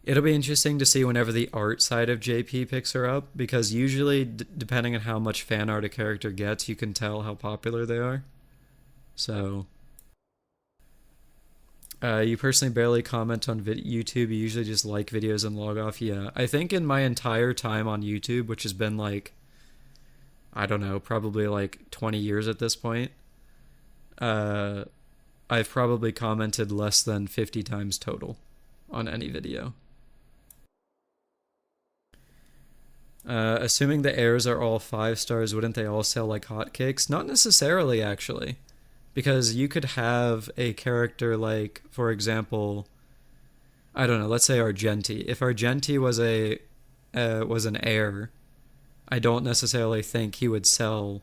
It'll be interesting to see whenever the art side of JP picks her up because usually, depending on how much fan art a character gets, you can tell how popular they are. So, you personally barely comment on YouTube. You usually just like videos and log off. Yeah, I think in my entire time on YouTube, which has been like, I don't know, probably like 20 years at this point, uh, I've probably commented less than 50 times total on any video. Assuming the airs are all 5 stars, wouldn't they all sell like hotcakes? Not necessarily, actually, because you could have a character like, for example, I don't know. Let's say Argenti. If Argenti was an heir, I don't necessarily think he would sell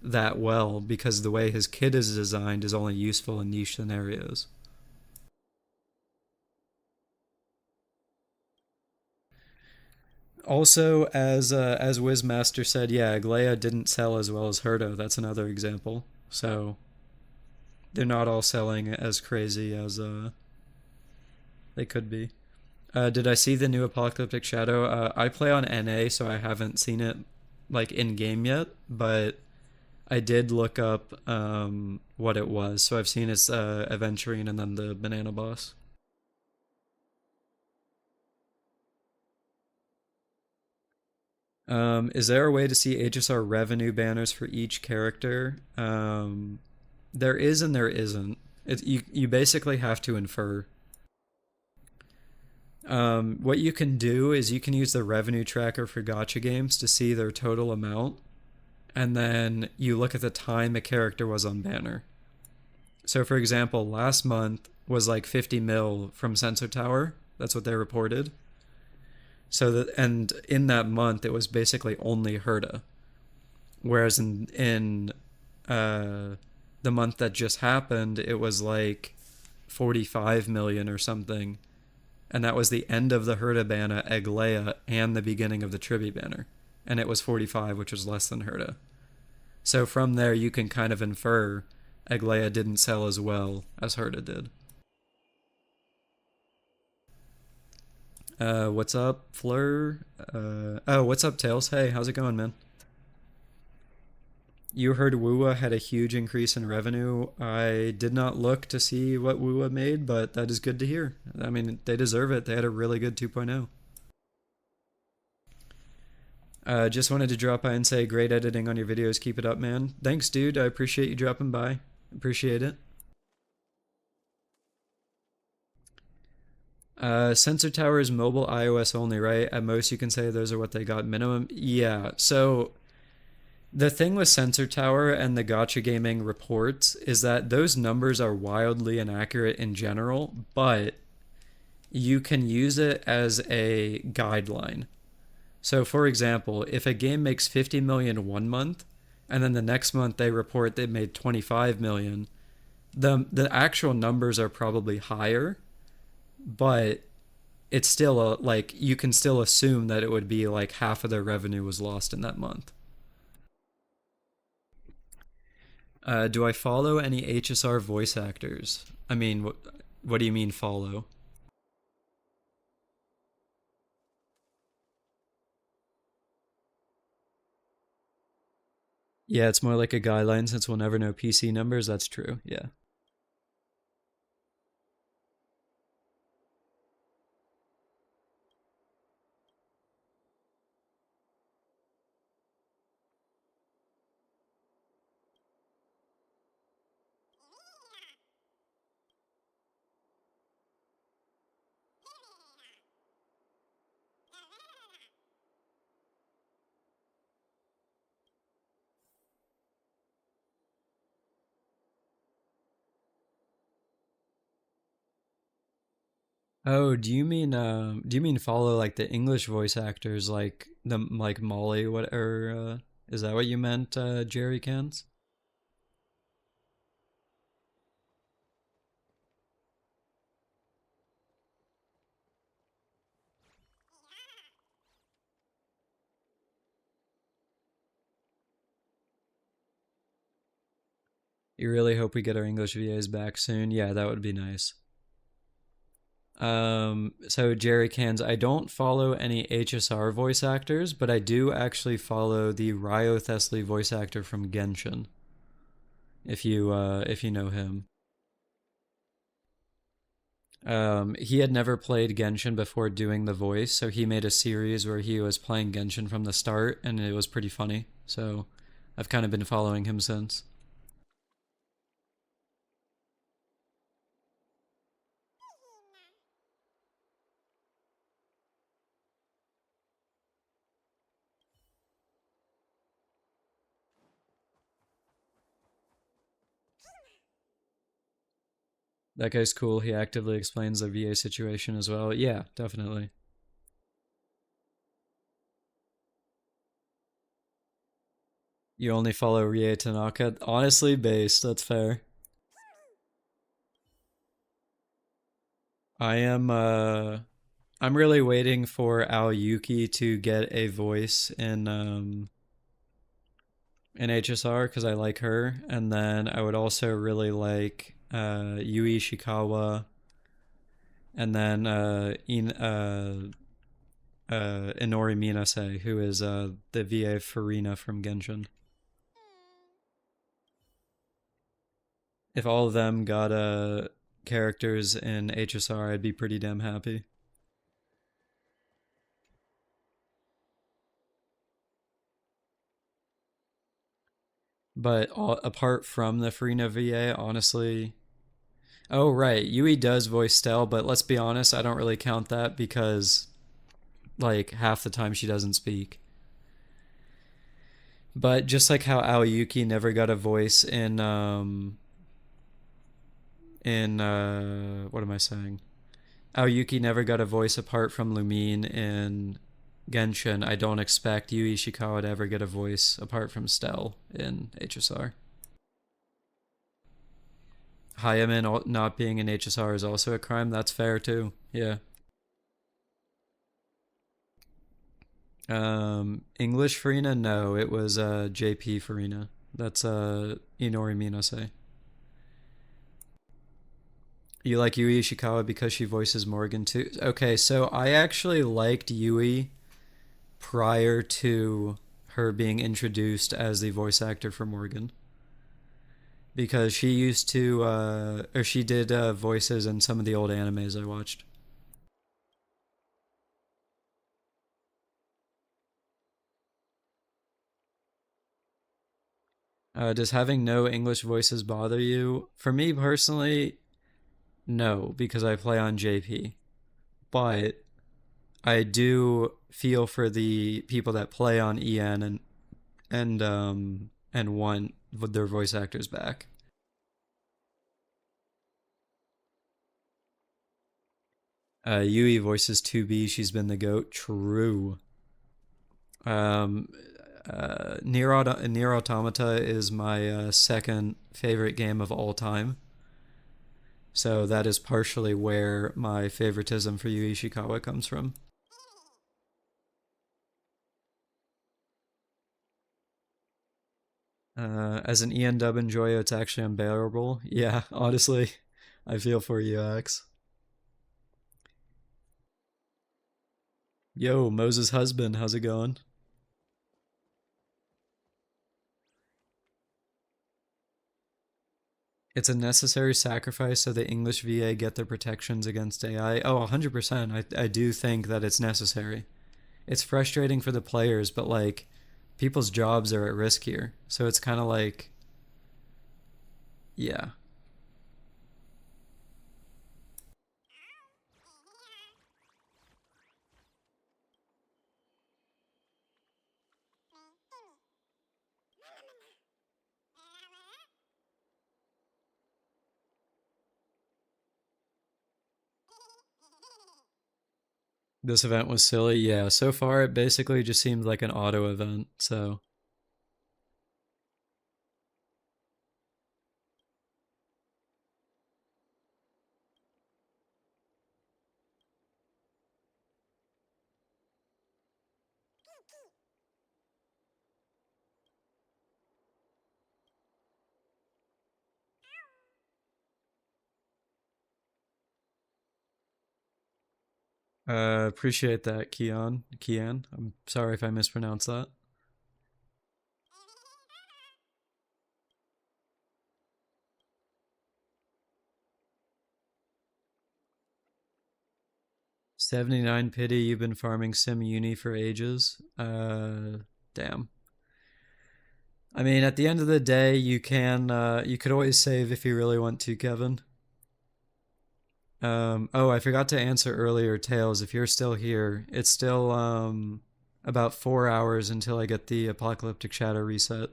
that well because the way his kit is designed is only useful in niche scenarios. Also, as Wizmaster said, yeah, Aglaya didn't sell as well as Herdo. That's another example. So they're not all selling as crazy as they could be. Did I see the new Apocalyptic Shadow? I play on NA, so I haven't seen it like in game yet, but I did look up what it was. So I've seen its Aventurine and then the Banana Boss. Is there a way to see HSR revenue banners for each character? There is and there isn't. You basically have to infer. What you can do is you can use the revenue tracker for gacha games to see their total amount, and then you look at the time a character was on banner. So, for example, last month was like 50 mil from Sensor Tower. That's what they reported. So that, and in that month it was basically only Herda, whereas in the month that just happened it was like 45 million or something, and that was the end of the Herda banner, Eglea, and the beginning of the Tribi banner, and it was 45, which was less than Herda. So from there you can kind of infer Eglea didn't sell as well as Herda did. What's up, Fleur? Oh, what's up, Tails? Hey, how's it going, man? You heard Wuwa had a huge increase in revenue. I did not look to see what Wuwa made, but that is good to hear. I mean, they deserve it. They had a really good 2.0. Just wanted to drop by and say great editing on your videos. Keep it up, man. Thanks, dude. I appreciate you dropping by. Appreciate it. Sensor Tower is mobile iOS only, right? At most, you can say those are what they got minimum. Yeah. So The thing with Sensor Tower and the Gotcha Gaming reports is that those numbers are wildly inaccurate in general, but you can use it as a guideline. So, for example, if a game makes 50 million one month, and then the next month they report they made 25 million, the actual numbers are probably higher, but it's still like you can still assume that it would be like half of their revenue was lost in that month. Do I follow any HSR voice actors? I mean, what do you mean follow? Yeah, it's more like a guideline since we'll never know PC numbers. That's true. Yeah. Oh, do you mean follow like the English voice actors like the like Molly what or is that what you meant, Jerry Cans? You really hope we get our English VAs back soon? Yeah, that would be nice. So Jerry Cans, I don't follow any HSR voice actors, but I do actually follow the Ryo Thessley voice actor from Genshin. If you know him. He had never played Genshin before doing the voice, so he made a series where he was playing Genshin from the start, and it was pretty funny. So I've kind of been following him since. That guy's cool. He actively explains the VA situation as well. Yeah, definitely. You only follow Rie Tanaka. Honestly, based. That's fair. I am. I'm really waiting for Aoyuki to get a voice in HSR because I like her, and then I would also really like Yui Ishikawa, and then Inori Minase, who is the VA Farina from Genshin. If all of them got characters in HSR, I'd be pretty damn happy. But apart from the Farina VA, honestly, oh right, Yui does voice Stell, but let's be honest, I don't really count that because like half the time she doesn't speak. But just like how Aoyuki never got a voice in what am I saying? Aoyuki never got a voice apart from Lumine in Genshin. I don't expect Yui Ishikawa to ever get a voice apart from Stell in HSR. Hayaman not being in HSR is also a crime. That's fair too. Yeah. English Farina? No, it was JP Farina. That's Inori Minase. You like Yui Ishikawa because she voices Morgan too? Okay, so I actually liked Yui prior to her being introduced as the voice actor for Morgan because she used to or she did voices in some of the old animes I watched. Does having no English voices bother you? For me personally, no, because I play on JP. But I do feel for the people that play on EN and want their voice actors back. Yui voices 2B. She's been the goat. True. Um, Nier Automata is my second favorite game of all time. So that is partially where my favoritism for Yu Ishikawa comes from. As an Ian Dub enjoyer, it's actually unbearable. Yeah, honestly, I feel for you, Axe. Yo, Moses' husband, how's it going? It's a necessary sacrifice so the English VA get their protections against AI. Oh, 100%. I do think that it's necessary. It's frustrating for the players, but like people's jobs are at risk here. So it's kind of like, yeah. This event was silly. Yeah, so far it basically just seems like an auto event. So, appreciate that, Keon. Kian. I'm sorry if I mispronounced that. 79 pity, you've been farming Sim Uni for ages. Damn. I mean, at the end of the day, you could always save if you really want to, Kevin. Oh, I forgot to answer earlier, Tails. If you're still here, it's still about 4 hours until I get the apocalyptic shadow reset.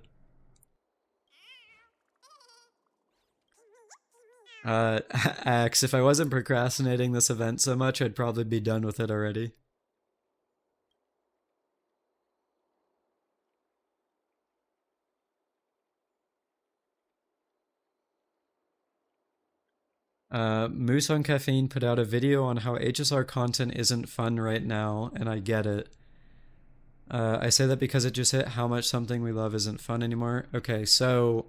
Axe, if I wasn't procrastinating this event so much, I'd probably be done with it already. Moose on Caffeine put out a video on how HSR content isn't fun right now, and I get it. I say that because it just hit how much something we love isn't fun anymore. Okay, so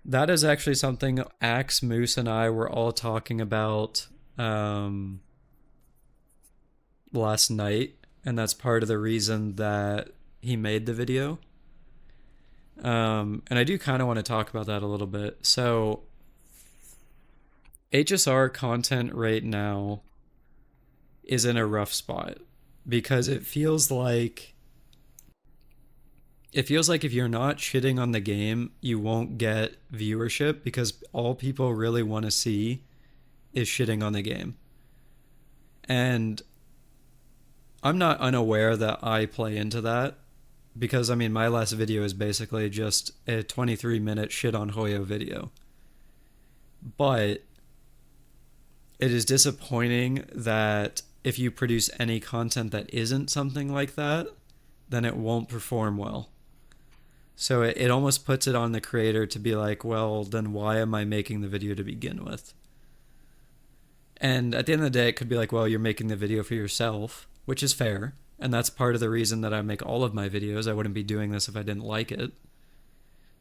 that is actually something Axe, Moose, and I were all talking about last night, and that's part of the reason that he made the video. And I do kind of want to talk about that a little bit. So, HSR content right now is in a rough spot because it feels like if you're not shitting on the game, you won't get viewership because all people really want to see is shitting on the game. And I'm not unaware that I play into that because I mean my last video is basically just a 23-minute shit on Hoyo video. But it is disappointing that if you produce any content that isn't something like that, then it won't perform well. So it almost puts it on the creator to be like, well, then why am I making the video to begin with? And at the end of the day, it could be like, well, you're making the video for yourself, which is fair. And that's part of the reason that I make all of my videos. I wouldn't be doing this if I didn't like it.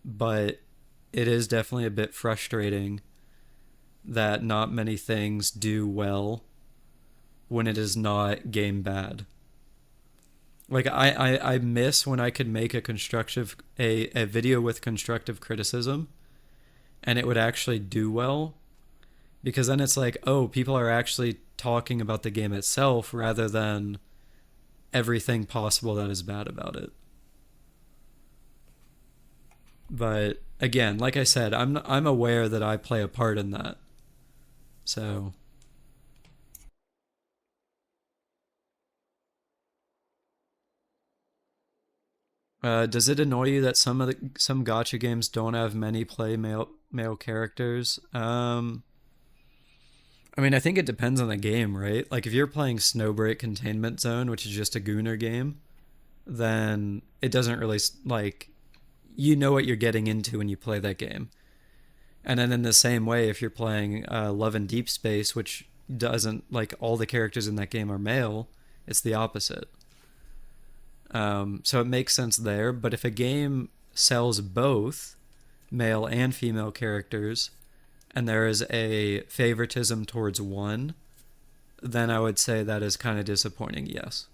But it is definitely a bit frustrating that not many things do well when it is not game bad. Like I miss when I could make a video with constructive criticism and it would actually do well because then it's like, oh, people are actually talking about the game itself rather than everything possible that is bad about it. But again, like I said, I'm aware that I play a part in that. So, Does it annoy you that some gacha games don't have many play male characters? I mean, I think it depends on the game, right? Like if you're playing Snowbreak Containment Zone, which is just a Gooner game, then it doesn't really like you know what you're getting into when you play that game. And then in the same way, if you're playing Love and Deep Space, which doesn't like all the characters in that game are male, it's the opposite. So it makes sense there. But if a game sells both male and female characters, and there is a favoritism towards one, then I would say that is kind of disappointing, yes.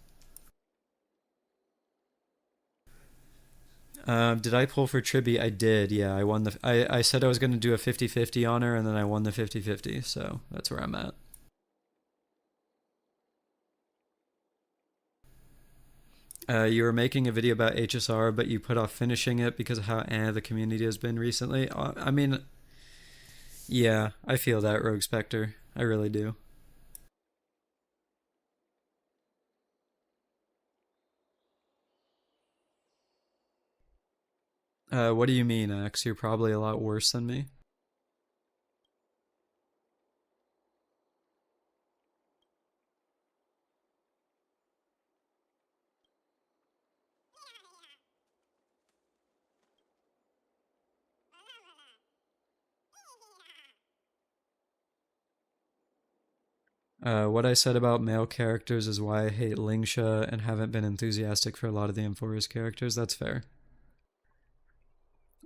Did I pull for Triby? I did, yeah. I won I said I was going to do a 50-50 on her, and then I won the 50-50, so that's where I'm at. You were making a video about HSR, but you put off finishing it because of how the community has been recently. I mean, yeah, I feel that, Rogue Spectre. I really do. What do you mean, X? You're probably a lot worse than me. What I said about male characters is why I hate Lingsha and haven't been enthusiastic for a lot of the Enforcers characters. That's fair.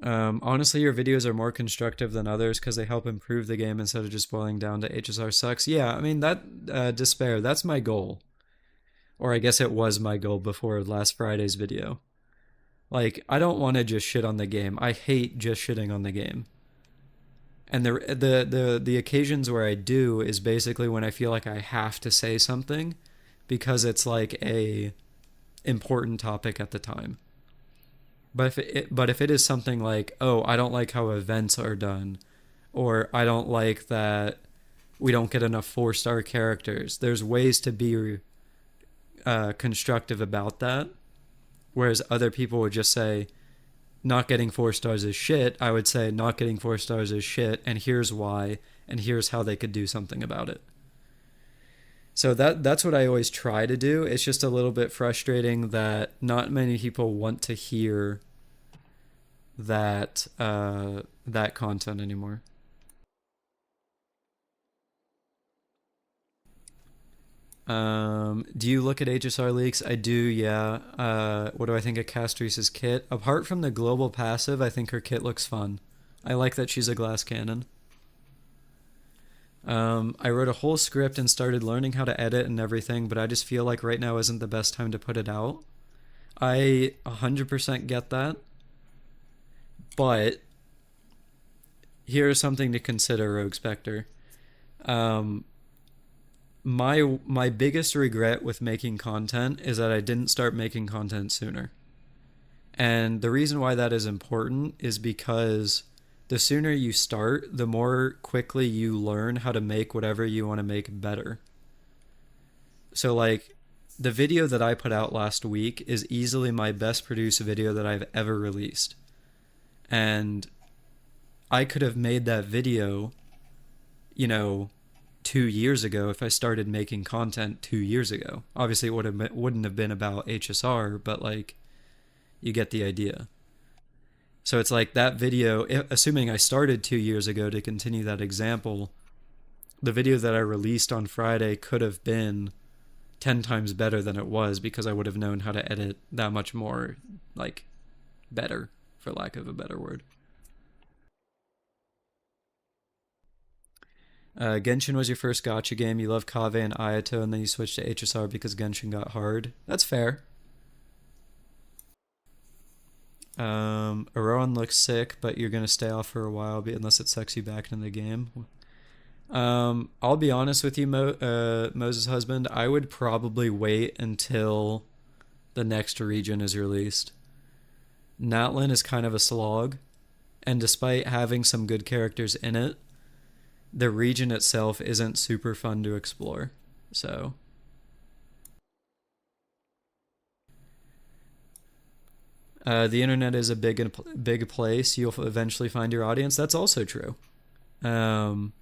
Honestly, your videos are more constructive than others because they help improve the game instead of just boiling down to HSR sucks. Yeah, I mean, that despair, that's my goal. Or I guess it was my goal before last Friday's video. Like, I don't want to just shit on the game. I hate just shitting on the game. And the occasions where I do is basically when I feel like I have to say something because it's like a important topic at the time. But if it is something like, oh, I don't like how events are done, or I don't like that we don't get enough 4-star characters, there's ways to be constructive about that. Whereas other people would just say, not getting 4 stars is shit. I would say, not getting 4 stars is shit, and here's why, and here's how they could do something about it. So that's what I always try to do. It's just a little bit frustrating that not many people want to hear that content anymore. Do you look at HSR leaks? I do, yeah. What do I think of Castrese's kit? Apart from the global passive, I think her kit looks fun. I like that she's a glass cannon. I wrote a whole script and started learning how to edit and everything, but I just feel like right now isn't the best time to put it out. I 100% get that. But here's something to consider, Rogue Spectre. Um, my biggest regret with making content is that I didn't start making content sooner. And the reason why that is important is because the sooner you start, the more quickly you learn how to make whatever you want to make better. So like the video that I put out last week is easily my best produced video that I've ever released. And I could have made that video, you know, 2 years ago if I started making content 2 years ago. Obviously, wouldn't have been about HSR, but like, you get the idea. So it's like that video, assuming I started 2 years ago to continue that example, the video that I released on Friday could have been 10 times better than it was because I would have known how to edit that much more, like, better, for lack of a better word. Genshin was your first gacha game. You love Kave and Ayato, and then you switched to HSR because Genshin got hard. That's fair. Aroan looks sick, but you're gonna stay off for a while, unless it sucks you back into the game. I'll be honest with you, Moses' husband. I would probably wait until the next region is released. Natlin is kind of a slog, and despite having some good characters in it, the region itself isn't super fun to explore. So The internet is a big place. You'll eventually find your audience. That's also true. Um,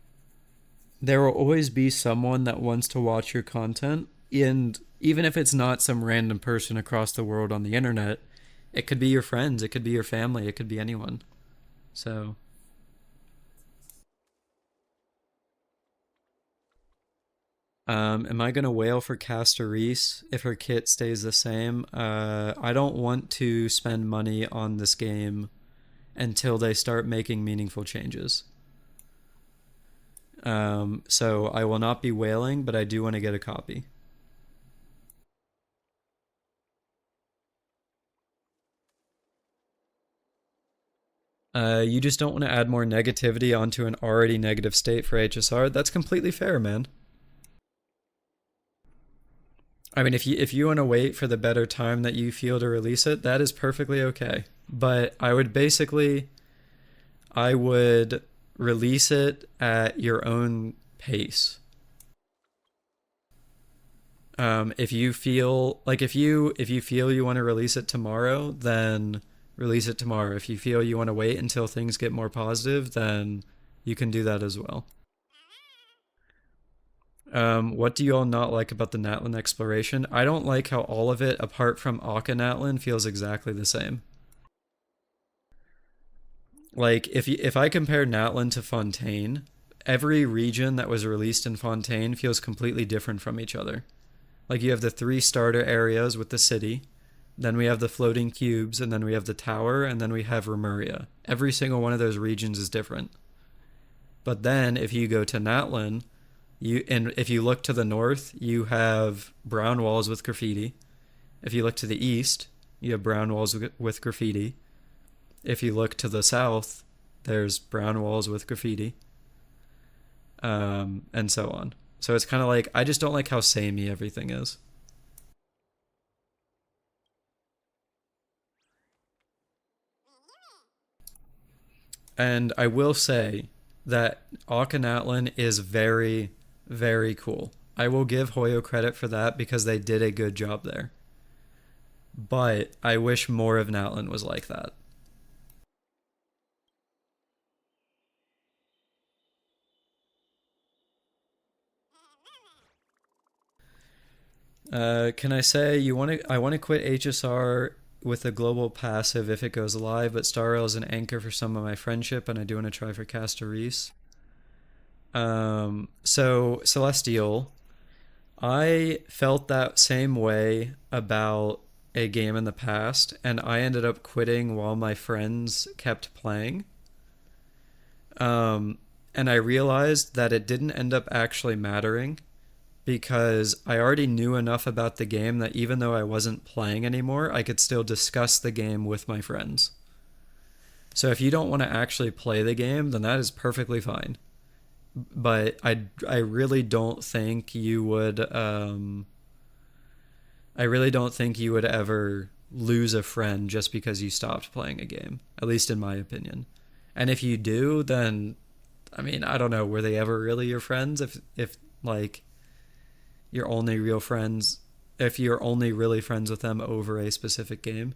there will always be someone that wants to watch your content, and even if it's not some random person across the world on the internet, it could be your friends, it could be your family, it could be anyone. So, am I gonna wail for Castor Reese if her kit stays the same? I don't want to spend money on this game until they start making meaningful changes. So I will not be wailing, but I do want to get a copy. You just don't want to add more negativity onto an already negative state for HSR. That's completely fair, man. I mean, if you want to wait for the better time that you feel to release it, that is perfectly okay. But I would release it at your own pace. If you feel like if you feel you want to release it tomorrow, then release it tomorrow. If you feel you want to wait until things get more positive, then you can do that as well. What do you all not like about the Natlin exploration? I don't like how all of it, apart from Akka Natlin, feels exactly the same. Like if I compare Natlin to Fontaine, every region that was released in Fontaine feels completely different from each other. Like you have the three starter areas with the city, then we have the floating cubes, and then we have the tower, and then we have Remuria. Every single one of those regions is different. But then if you go to Natlin, if you look to the north, you have brown walls with graffiti. If you look to the east, you have brown walls with graffiti. If you look to the south, there's brown walls with graffiti, and so on. So it's kind of like I just don't like how samey everything is. And I will say that Akhenatlin is very, very cool. I will give Hoyo credit for that because they did a good job there. But I wish more of Natlin was like that. Can I say you want to? I want to quit HSR with a global passive if it goes live, but Star Rail is an anchor for some of my friendship, and I do want to try for Castor Reese. So Celestial, I felt that same way about a game in the past, and I ended up quitting while my friends kept playing. Um, and I realized that it didn't end up actually mattering because I already knew enough about the game that even though I wasn't playing anymore, I could still discuss the game with my friends. So if you don't want to actually play the game, then that is perfectly fine. But I really don't think you would I really don't think you would ever lose a friend just because you stopped playing a game, at least in my opinion. And if you do, then I mean, I don't know, were they ever really your friends if like you're only real friends if you're only really friends with them over a specific game?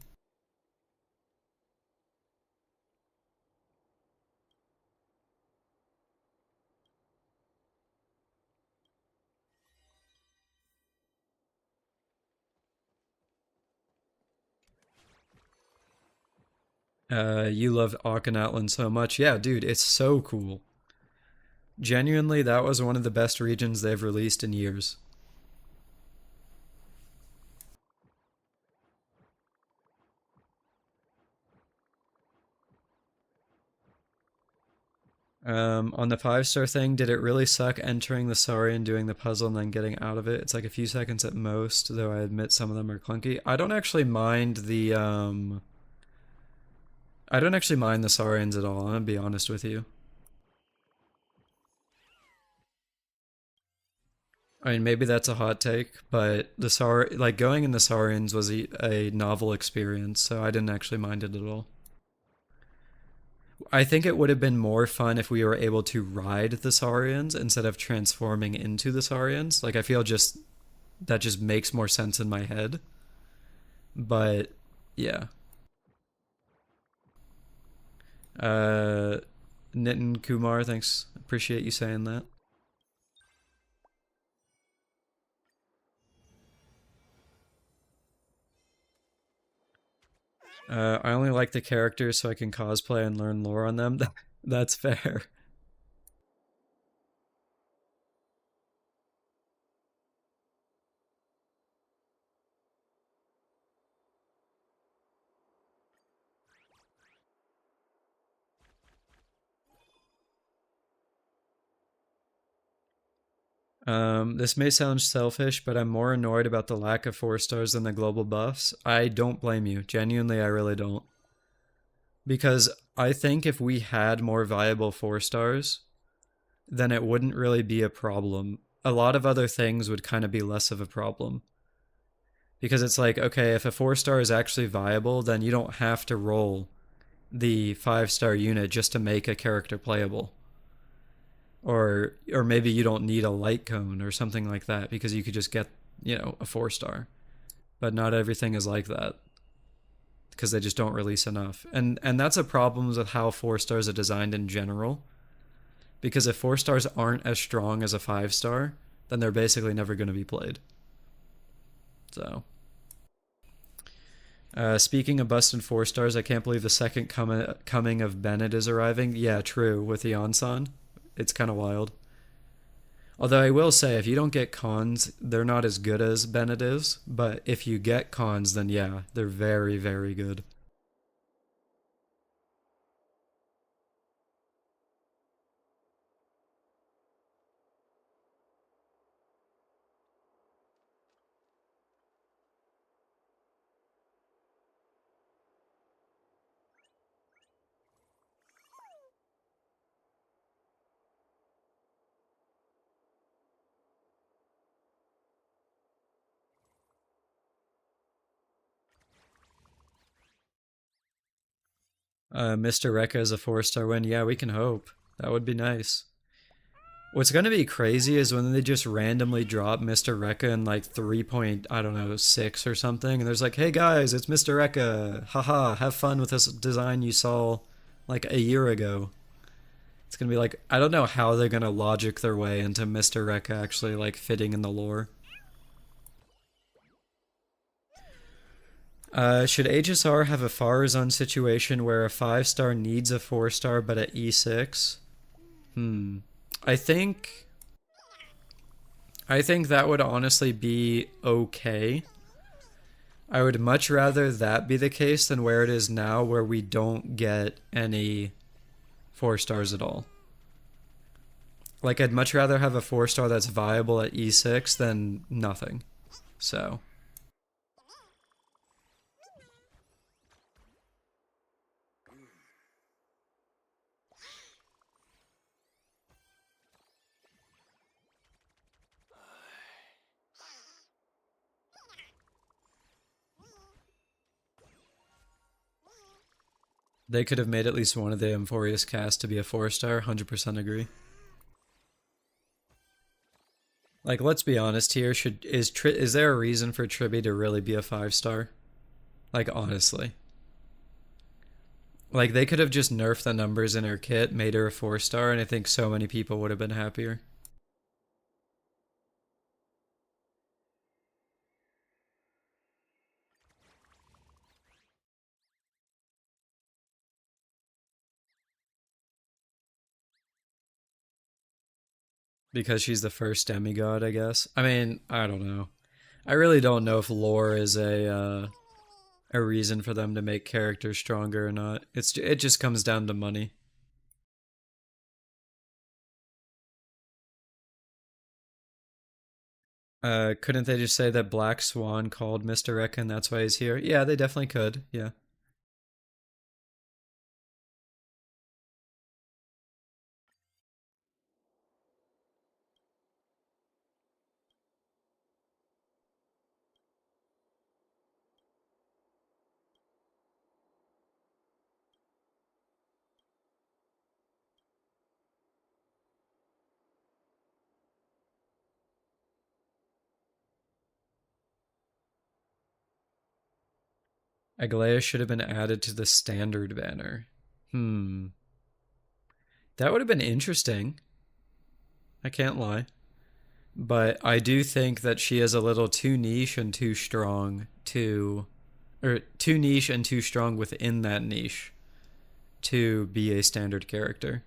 You love Akhenaten so much. Yeah, dude, it's so cool. Genuinely, that was one of the best regions they've released in years. On the 5-star thing, did it really suck entering the Sari and doing the puzzle and then getting out of it? It's like a few seconds at most, though I admit some of them are clunky. I don't actually mind the Saurians at all, I'm gonna be honest with you. I mean, maybe that's a hot take, but like going in the Saurians was a novel experience, so I didn't actually mind it at all. I think it would have been more fun if we were able to ride the Saurians instead of transforming into the Saurians. Like I feel just that just makes more sense in my head. But yeah. Uh, Nitin Kumar, thanks. Appreciate you saying that. I only like the characters so I can cosplay and learn lore on them. That's fair. This may sound selfish, but I'm more annoyed about the lack of 4 stars than the global buffs. I don't blame you. Genuinely, I really don't. Because I think if we had more viable 4 stars, then it wouldn't really be a problem. A lot of other things would kind of be less of a problem. Because it's like, okay, if a 4 star is actually viable, then you don't have to roll the 5 star unit just to make a character playable. Or maybe you don't need a light cone or something like that because you could just get, a 4 star. But not everything is like that because they just don't release enough. And that's a problem with how 4 stars are designed in general. Because if 4 stars aren't as strong as a 5 star, then they're basically never going to be played. So, speaking of busted 4 stars, I can't believe the second coming of Bennett is arriving. Yeah, true, with the Onsan. It's kind of wild. Although I will say, if you don't get cons, they're not as good as Bennett is. But if you get cons, then yeah, they're very, very good. Mr. Rekka is a 4 star win. Yeah, we can hope. That would be nice. What's gonna be crazy is when they just randomly drop Mr. Rekka in like 3 point, I don't know, 6 or something, and there's like, hey guys, it's Mr. Rekka. Haha, have fun with this design you saw like a year ago. It's gonna be like, I don't know how they're gonna logic their way into Mr. Rekka actually like fitting in the lore. Should HSR have a Farazan situation where a 5 star needs a 4 star but at E6? Hmm. I think I think that would honestly be okay. I would much rather that be the case than where it is now, where we don't get any 4 stars at all. Like, I'd much rather have a 4 star that's viable at E6 than nothing. So, they could have made at least one of the Amphorius cast to be a 4 star, 100% agree. Like, let's be honest here. Is there a reason for Triby to really be a 5 star? Like, honestly. Like, they could have just nerfed the numbers in her kit, made her a 4 star, and I think so many people would have been happier. Because she's the first demigod, I guess. I mean, I don't know. I really don't know if lore is a reason for them to make characters stronger or not. It just comes down to money. Couldn't they just say that Black Swan called Mr. Rekka and that's why he's here? Yeah, they definitely could. Yeah. Aglaia should have been added to the standard banner. Hmm. That would have been interesting. I can't lie. But I do think that she is a little too niche and too strong to, or too niche and too strong within that niche to be a standard character.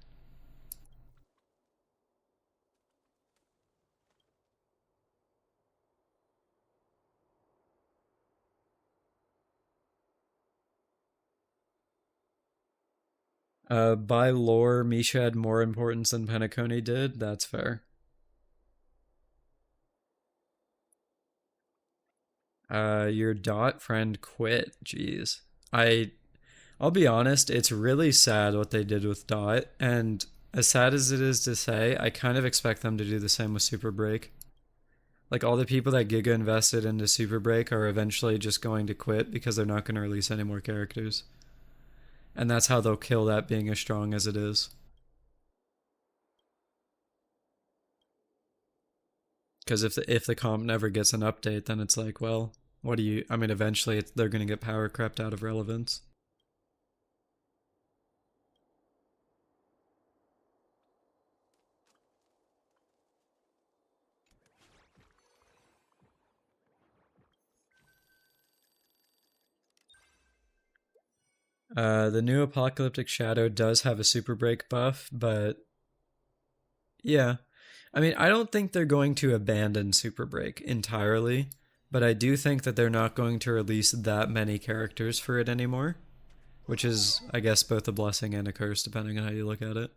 By lore, Misha had more importance than Penacony did. That's fair. Your dot friend quit. Jeez. I I'll be honest, it's really sad what they did with Dot, and as sad as it is to say, I kind of expect them to do the same with Super Break. Like all the people that Giga invested into Super Break are eventually just going to quit because they're not going to release any more characters. And that's how they'll kill that being as strong as it is. Because if the comp never gets an update, then it's like, well, what do you? I mean, eventually they're going to get power crept out of relevance. The new Apocalyptic Shadow does have a Super Break buff, but yeah, I mean, I don't think they're going to abandon Super Break entirely, but I do think that they're not going to release that many characters for it anymore, which is, I guess, both a blessing and a curse, depending on how you look at it.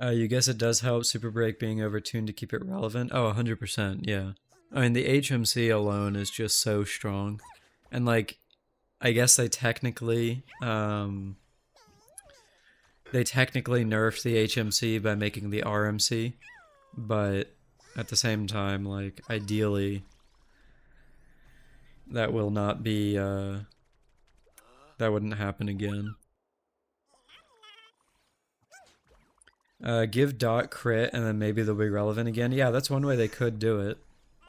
You guess it does help Super Break being overtuned to keep it relevant? Oh, 100%, yeah. I mean, the HMC alone is just so strong. And, like, I guess they technically nerfed the HMC by making the RMC, but at the same time, like, ideally, that will not be, that wouldn't happen again. Give dot crit and then maybe they'll be relevant again. Yeah, that's one way they could do it.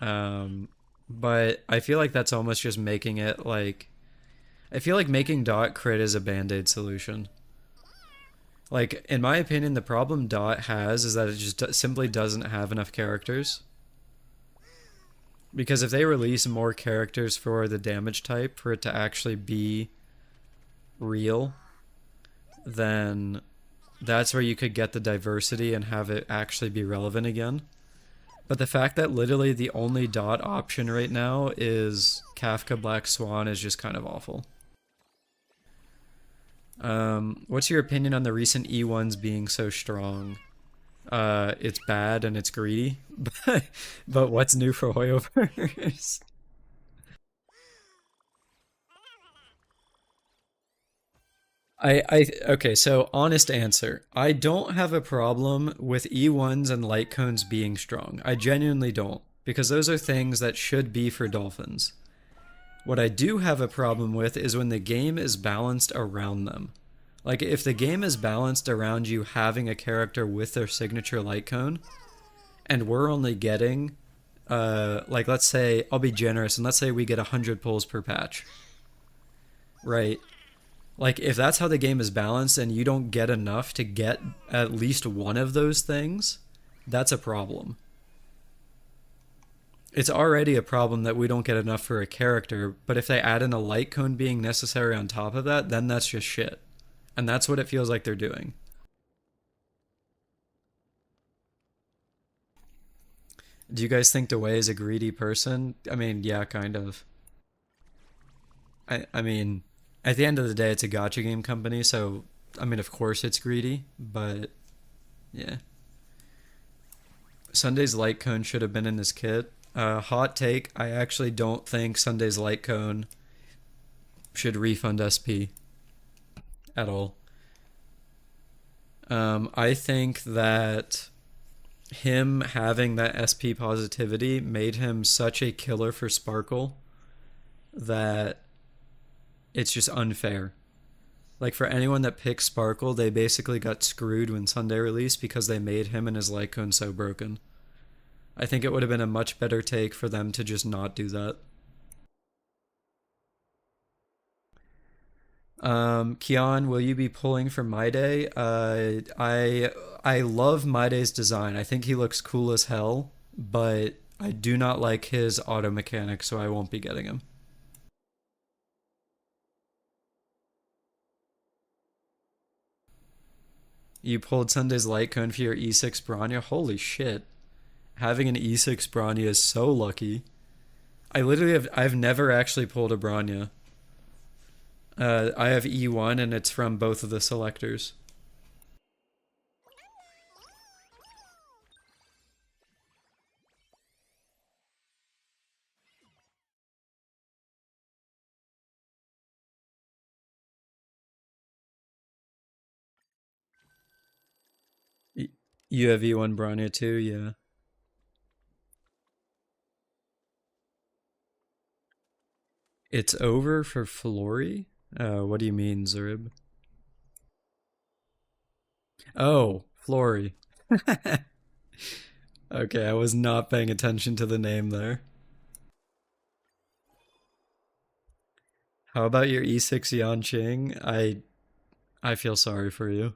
Um, but I feel like that's almost just making it like. I feel like making dot crit is a band aid solution. Like, in my opinion, the problem dot has is that it just simply doesn't have enough characters. Because if they release more characters for the damage type for it to actually be real, then that's where you could get the diversity and have it actually be relevant again. But the fact that literally the only dot option right now is Kafka Black Swan is just kind of awful. What's your opinion on the recent E1s being so strong? It's bad and it's greedy, but what's new for Hoyoverse? Okay, so honest answer. I don't have a problem with E1s and light cones being strong. I genuinely don't, because those are things that should be for dolphins. What I do have a problem with is when the game is balanced around them. Like, if the game is balanced around you having a character with their signature light cone, and we're only getting, like, let's say, I'll be generous, and let's say we get 100 pulls per patch, right? Like, if that's how the game is balanced and you don't get enough to get at least one of those things, that's a problem. It's already a problem that we don't get enough for a character, but if they add in a light cone being necessary on top of that, then that's just shit. And that's what it feels like they're doing. Do you guys think DeWay is a greedy person? I mean, yeah, kind of. I mean, at the end of the day, it's a gotcha game company, so I mean, of course it's greedy, but yeah. Sunday's light cone should have been in this kit. Hot take, I actually don't think Sunday's light cone should refund SP at all. I think that him having that SP positivity made him such a killer for Sparkle that it's just unfair. Like for anyone that picks Sparkle, they basically got screwed when Sunday released because they made him and his light cone so broken. I think it would have been a much better take for them to just not do that. Kian, will you be pulling for My Day? I love My Day's design. I think he looks cool as hell, but I do not like his auto mechanic, so I won't be getting him. You pulled Sunday's light cone for your E6 Bronya? Holy shit. Having an E6 Bronya is so lucky. I've never actually pulled a Bronya. I have E1 and it's from both of the selectors. You have E1 Bronya too, yeah. It's over for Flory? What do you mean, Zerib? Oh, Flory. Okay, I was not paying attention to the name there. How about your E6 Yanqing? I feel sorry for you.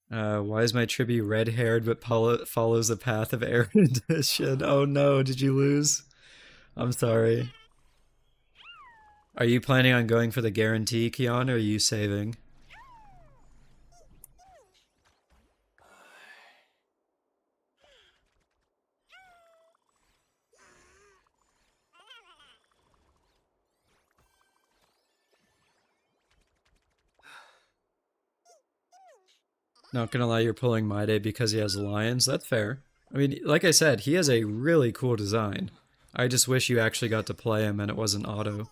Why is my Tribby red-haired but follows the path of erudition? Oh no, did you lose? I'm sorry. Are you planning on going for the guarantee, Kian, or are you saving? Not gonna lie, you're pulling My Day because he has lions. That's fair. I mean, like I said, he has a really cool design. I just wish you actually got to play him and it wasn't auto.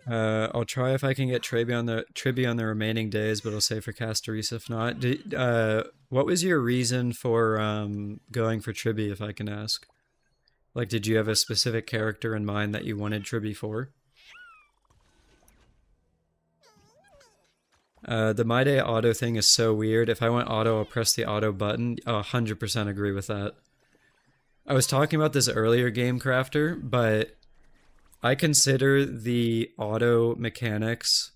I'll try if I can get Tribby on the remaining days, but I'll say for Castoris if not. What was your reason for going for Tribby, if I can ask? Like, did you have a specific character in mind that you wanted Tribby for? The My Day auto thing is so weird. If I went auto, I'll press the auto button. 100% agree with that. I was talking about this earlier, Game Crafter, but I consider the auto mechanics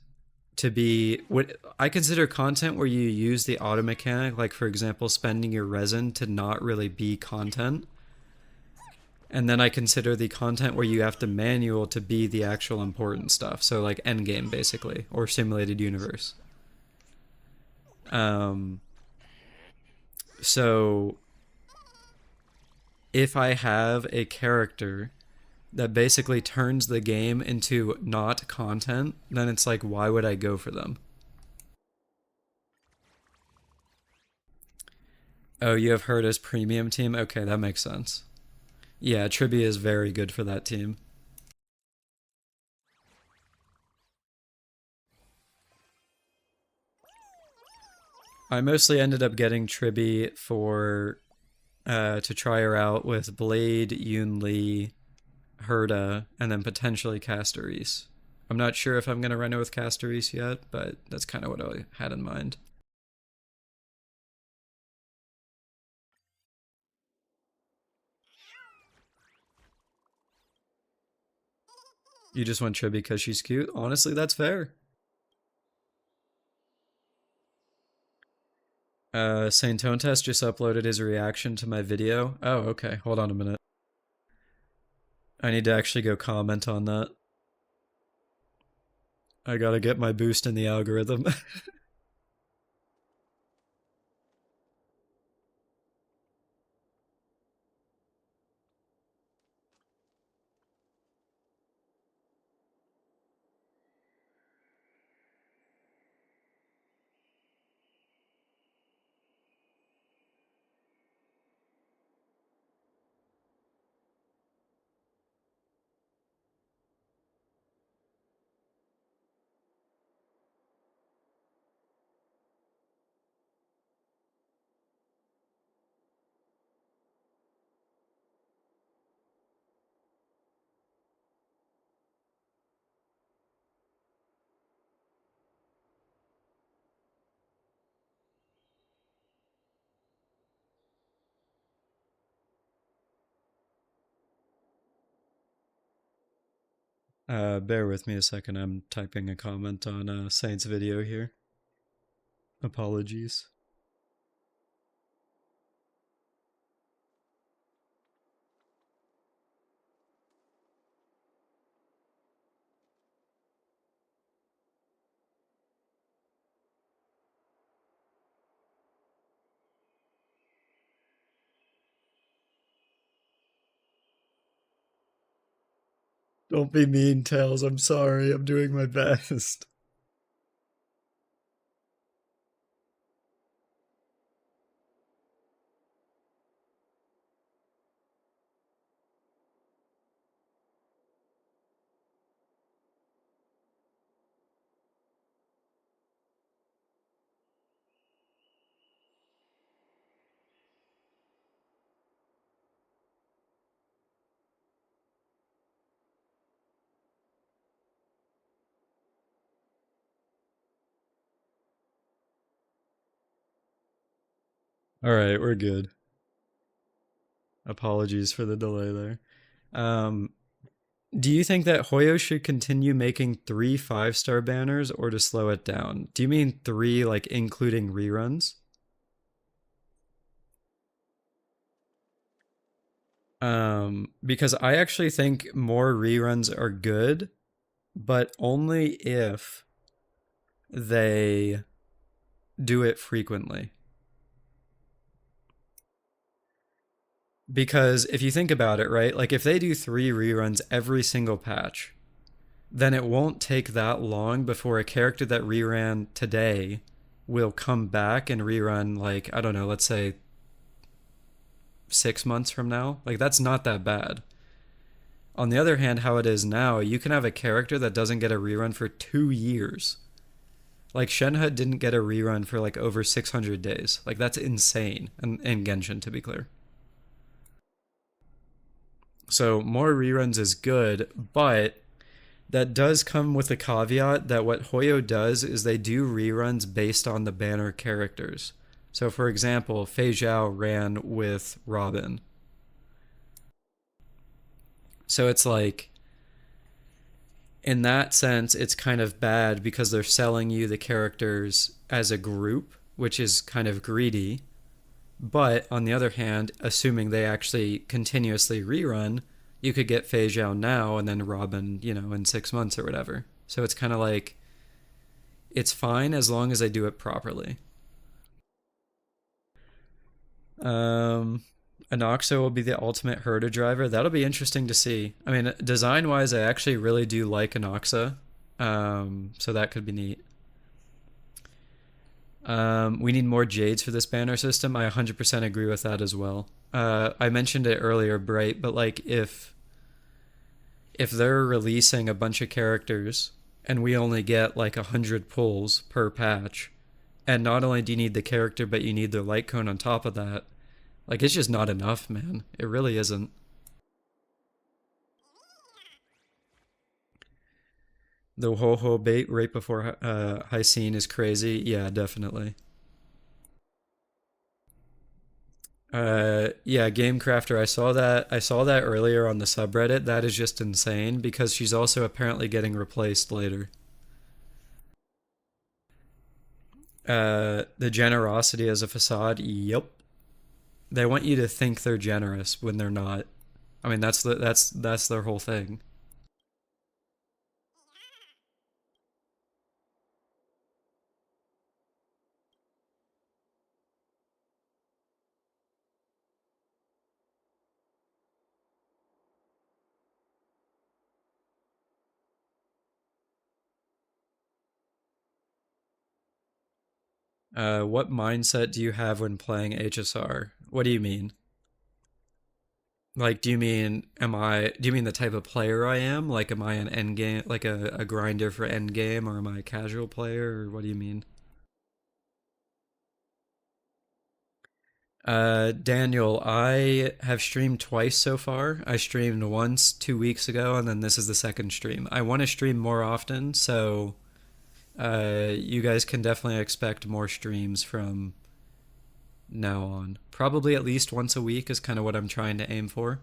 to be what I consider content where you use the auto mechanic, like for example, spending your resin to not really be content. And then I consider the content where you have to manual to be the actual important stuff. So like endgame basically, or simulated universe. Um, so if I have a character that basically turns the game into not content, then it's like, why would I go for them? Oh, you have Herta's premium team? Okay, that makes sense. Yeah, Tribby is very good for that team. I mostly ended up getting Tribby for to try her out with Blade, Yoon Lee, Herta, and then potentially Castoris. I'm not sure if I'm going to run it with Castoris yet, but that's kind of what I had in mind. You just want Tribby because she's cute? Honestly, that's fair. Saint Test just uploaded his reaction to my video. Oh, okay. Hold on a minute. I need to actually go comment on that. I gotta get my boost in the algorithm. Bear with me a second. I'm typing a comment on Saint's video here. Apologies. Don't be mean, Tails. I'm sorry. I'm doing my best. All right, we're good. Apologies for the delay there. Um, do you think that Hoyo should continue making three 5-star banners or to slow it down? Do you mean three, like including reruns? Because I actually think more reruns are good, but only if they do it frequently. Because if you think about it, right, like if they do three reruns every single patch, then it won't take that long before a character that reran today will come back and rerun, like, I don't know, let's say 6 months from now. Like, that's not that bad. On the other hand, how it is now, you can have a character that doesn't get a rerun for 2 years. Like, Shenhe didn't get a rerun for like over 600 days. Like, that's insane. And in Genshin, to be clear. So, more reruns is good, but that does come with a caveat that what Hoyo does is they do reruns based on the banner characters. So, for example, Fei Zhao ran with Robin. So it's like, in that sense, it's kind of bad because they're selling you the characters as a group, which is kind of greedy. But on the other hand, assuming they actually continuously rerun, you could get Fei Zhao now and then Robin, in 6 months or whatever. So it's kind of like, it's fine as long as they do it properly. Um, Anoxo will be the ultimate herder driver. That'll be interesting to see. I mean, design wise, I actually really do like Anoxa. So that could be neat. We need more Jades for this banner system. I 100% agree with that as well. I mentioned it earlier, Bright, but like if they're releasing a bunch of characters and we only get like 100 pulls per patch, and not only do you need the character, but you need the light cone on top of that, like it's just not enough, man. It really isn't. The ho-ho bait right before high scene is crazy. Yeah, definitely. Yeah, Game Crafter. I saw that earlier on the subreddit. That is just insane because she's also apparently getting replaced later. The generosity as a facade. Yep. They want you to think they're generous when they're not. I mean, that's their whole thing. What mindset do you have when playing HSR? What do you mean? Like, do you mean the type of player I am? Like, am I an end game, like a grinder for end game, or am I a casual player, or what do you mean? Daniel, I have streamed twice so far. I streamed once 2 weeks ago, and then this is the second stream. I want to stream more often, so you guys can definitely expect more streams from now on. Probably at least once a week is kind of what I'm trying to aim for.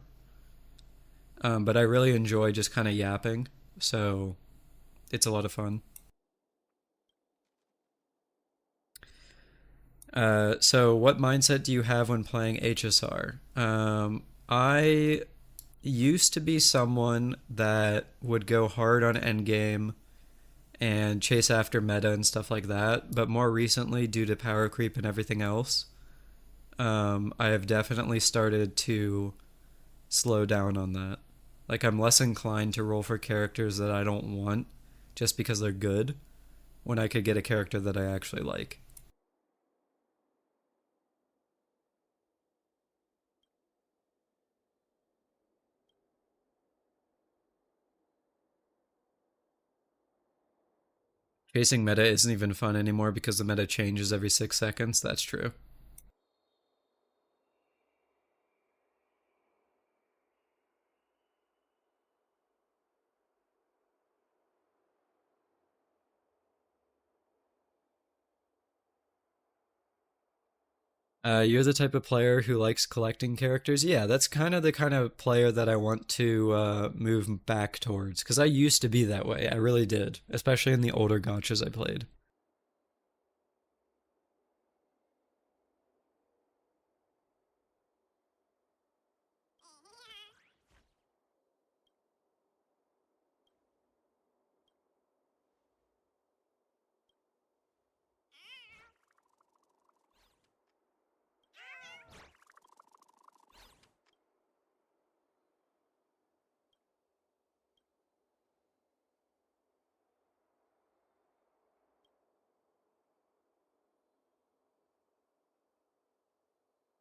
But I really enjoy just kind of yapping, so it's a lot of fun. So what mindset do you have when playing HSR? I used to be someone that would go hard on endgame and chase after meta and stuff like that, but more recently, due to power creep and everything else, I have definitely started to slow down on that. Like, I'm less inclined to roll for characters that I don't want just because they're good when I could get a character that I actually like. Chasing meta isn't even fun anymore because the meta changes every 6 seconds. That's true. You're the type of player who likes collecting characters. Yeah, that's kind of the kind of player that I want to move back towards because I used to be that way. I really did, especially in the older gotchas I played.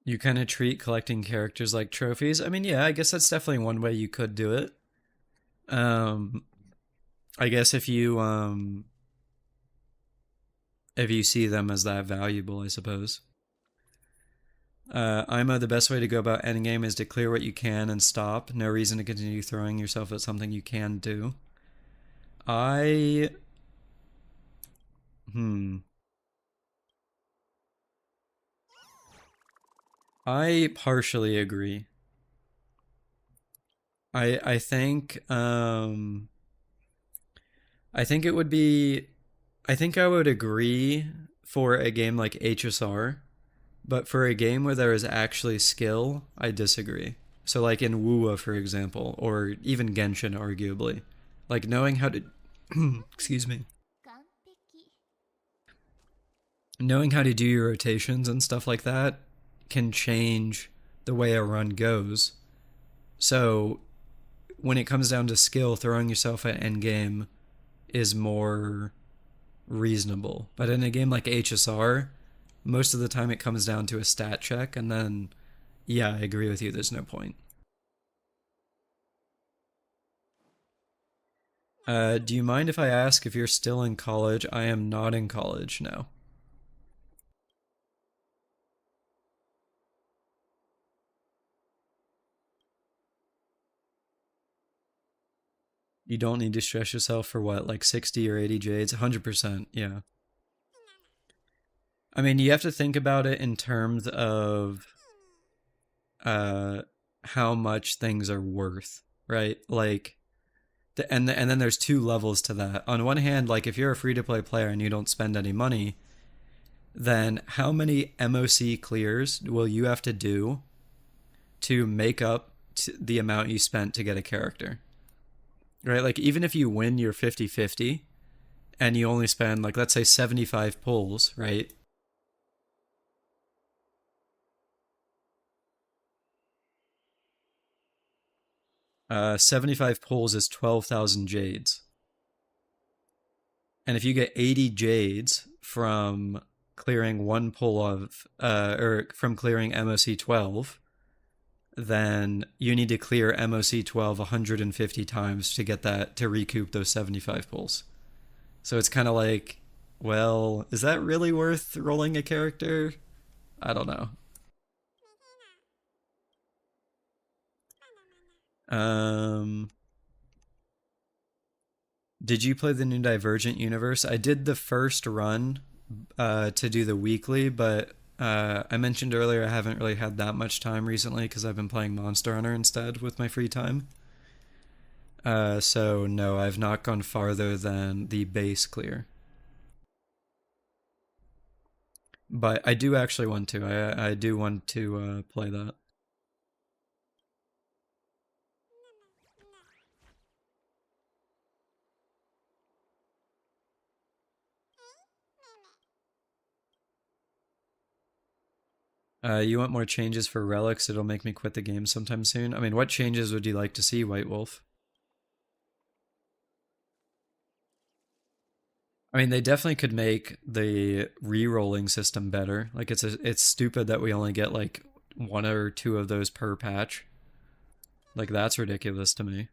You kind of treat collecting characters like trophies. I mean, yeah, I guess that's definitely one way you could do it. Um, I guess if you see them as that valuable, I suppose. IMO, the best way to go about endgame is to clear what you can and stop. No reason to continue throwing yourself at something you can do. I hmm. I partially agree. I think I think it would be I think I would agree for a game like HSR, but for a game where there is actually skill, I disagree. So like in Wuwa, for example, or even Genshin arguably. Like knowing how to excuse me. Knowing how to do your rotations and stuff like that can change the way a run goes. So when it comes down to skill, throwing yourself at endgame is more reasonable. But in a game like HSR, most of the time it comes down to a stat check, and then, yeah, I agree with you, there's no point. Do you mind if I ask if you're still in college? I am not in college, no. You don't need to stress yourself for what, like 60 or 80 jades? 100%, yeah. I mean, you have to think about it in terms of uh, how much things are worth, right? Like, and then there's two levels to that. On one hand, like if you're a free to play player and you don't spend any money, then how many MOC clears will you have to do to make up the amount you spent to get a character? Right? Like, even if you win your 50-50 and you only spend, like, let's say 75 pulls, right? 75 pulls is 12,000 jades. And if you get 80 jades from clearing one pull of, or from clearing MOC 12, then you need to clear MOC 12 150 times to get that, to recoup those 75 pulls. So it's kind of like, well, is that really worth rolling a character? I don't know. Um, did you play the new Divergent Universe? I did the first run to do the weekly, but I mentioned earlier I haven't really had that much time recently because I've been playing Monster Hunter instead with my free time. So no, I've not gone farther than the base clear. But I do actually want to. I do want to play that. You want more changes for relics? It'll make me quit the game sometime soon. I mean, what changes would you like to see, White Wolf? I mean, they definitely could make the re-rolling system better. Like, it's stupid that we only get like one or two of those per patch. Like, that's ridiculous to me.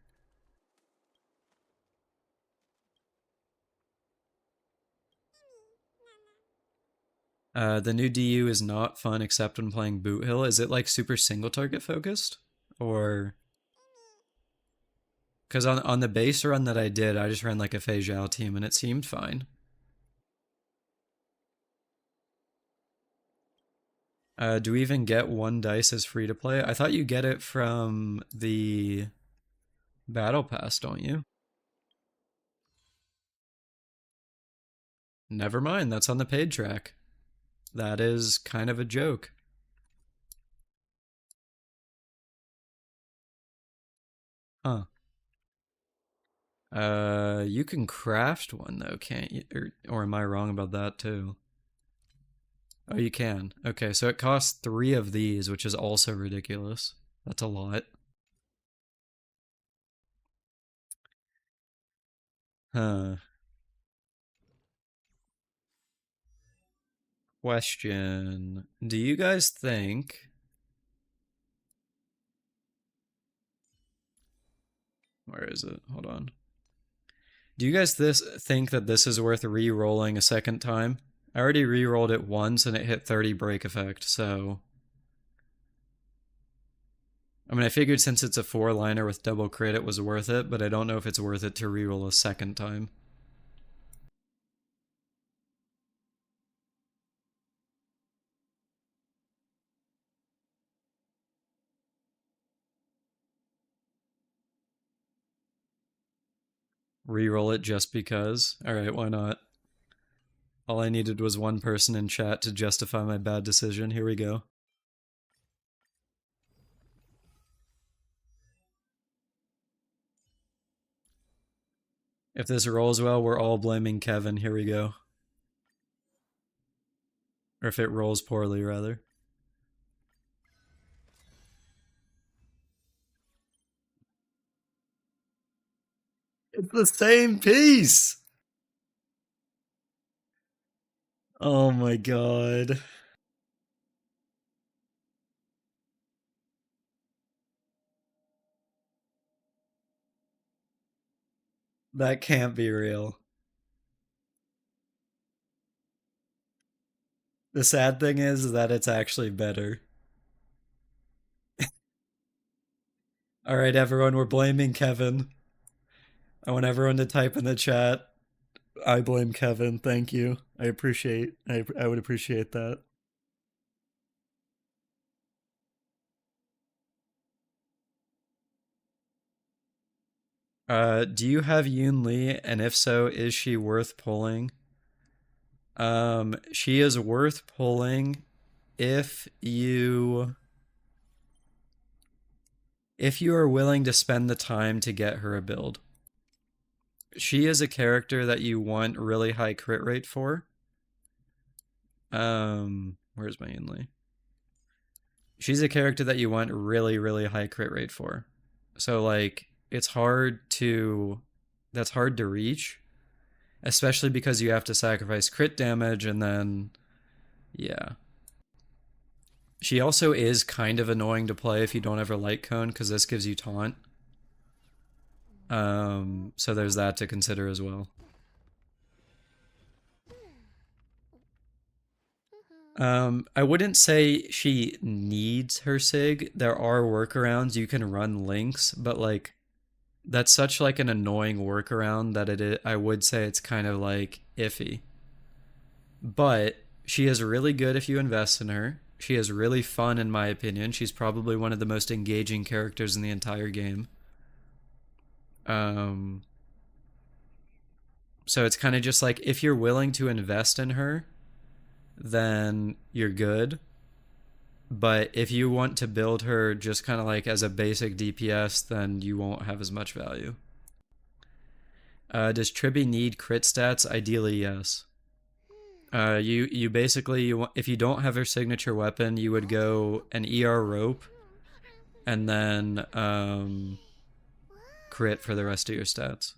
The new DU is not fun except when playing Boot Hill. Is it like super single target focused, or because on the base run that I did, I just ran like a Fei Zhao team and it seemed fine. Do we even get one dice as free to play? I thought you get it from the battle pass, don't you? Never mind, that's on the paid track. That is kind of a joke. Huh. You can craft one though, can't you? Or am I wrong about that too? Oh, you can. Okay, so it costs three of these, which is also ridiculous. That's a lot. Huh. Question. Do you guys think... Where is it? Hold on. Do you guys think that this is worth re-rolling a second time? I already re-rolled it once and it hit 30 break effect, so... I mean, I figured since it's a four-liner with double crit, it was worth it, but I don't know if it's worth it to re-roll a second time. Re-roll it just because? Alright, why not? All I needed was one person in chat to justify my bad decision. Here we go. If this rolls well, we're all blaming Kevin. Here we go. Or if it rolls poorly, rather. It's the same piece! Oh my god. That can't be real. The sad thing is that it's actually better. Alright, everyone, we're blaming Kevin. I want everyone to type in the chat. I blame Kevin. Thank you. I would appreciate that. Do you have Yoon Lee? And if so, is she worth pulling? She is worth pulling if you are willing to spend the time to get her a build. She is a character that you want really high crit rate for. Where's my Yunli? She's a character that you want really, really high crit rate for. So like it's hard to that's hard to reach, especially because you have to sacrifice crit damage and then yeah. She also is kind of annoying to play if you don't have her light cone because this gives you taunt. So there's that to consider as well. I wouldn't say she needs her sig. There are workarounds. You can run links, but like that's such like an annoying workaround that I would say it's kind of like iffy. But she is really good if you invest in her. She is really fun in my opinion. She's probably one of the most engaging characters in the entire game. So it's kind of just like if you're willing to invest in her, then you're good. But if you want to build her just kind of like as a basic DPS, then you won't have as much value. Does Tribi need crit stats? Ideally, yes. You basically if you don't have her signature weapon, you would go an ER rope, and then crit for the rest of your stats.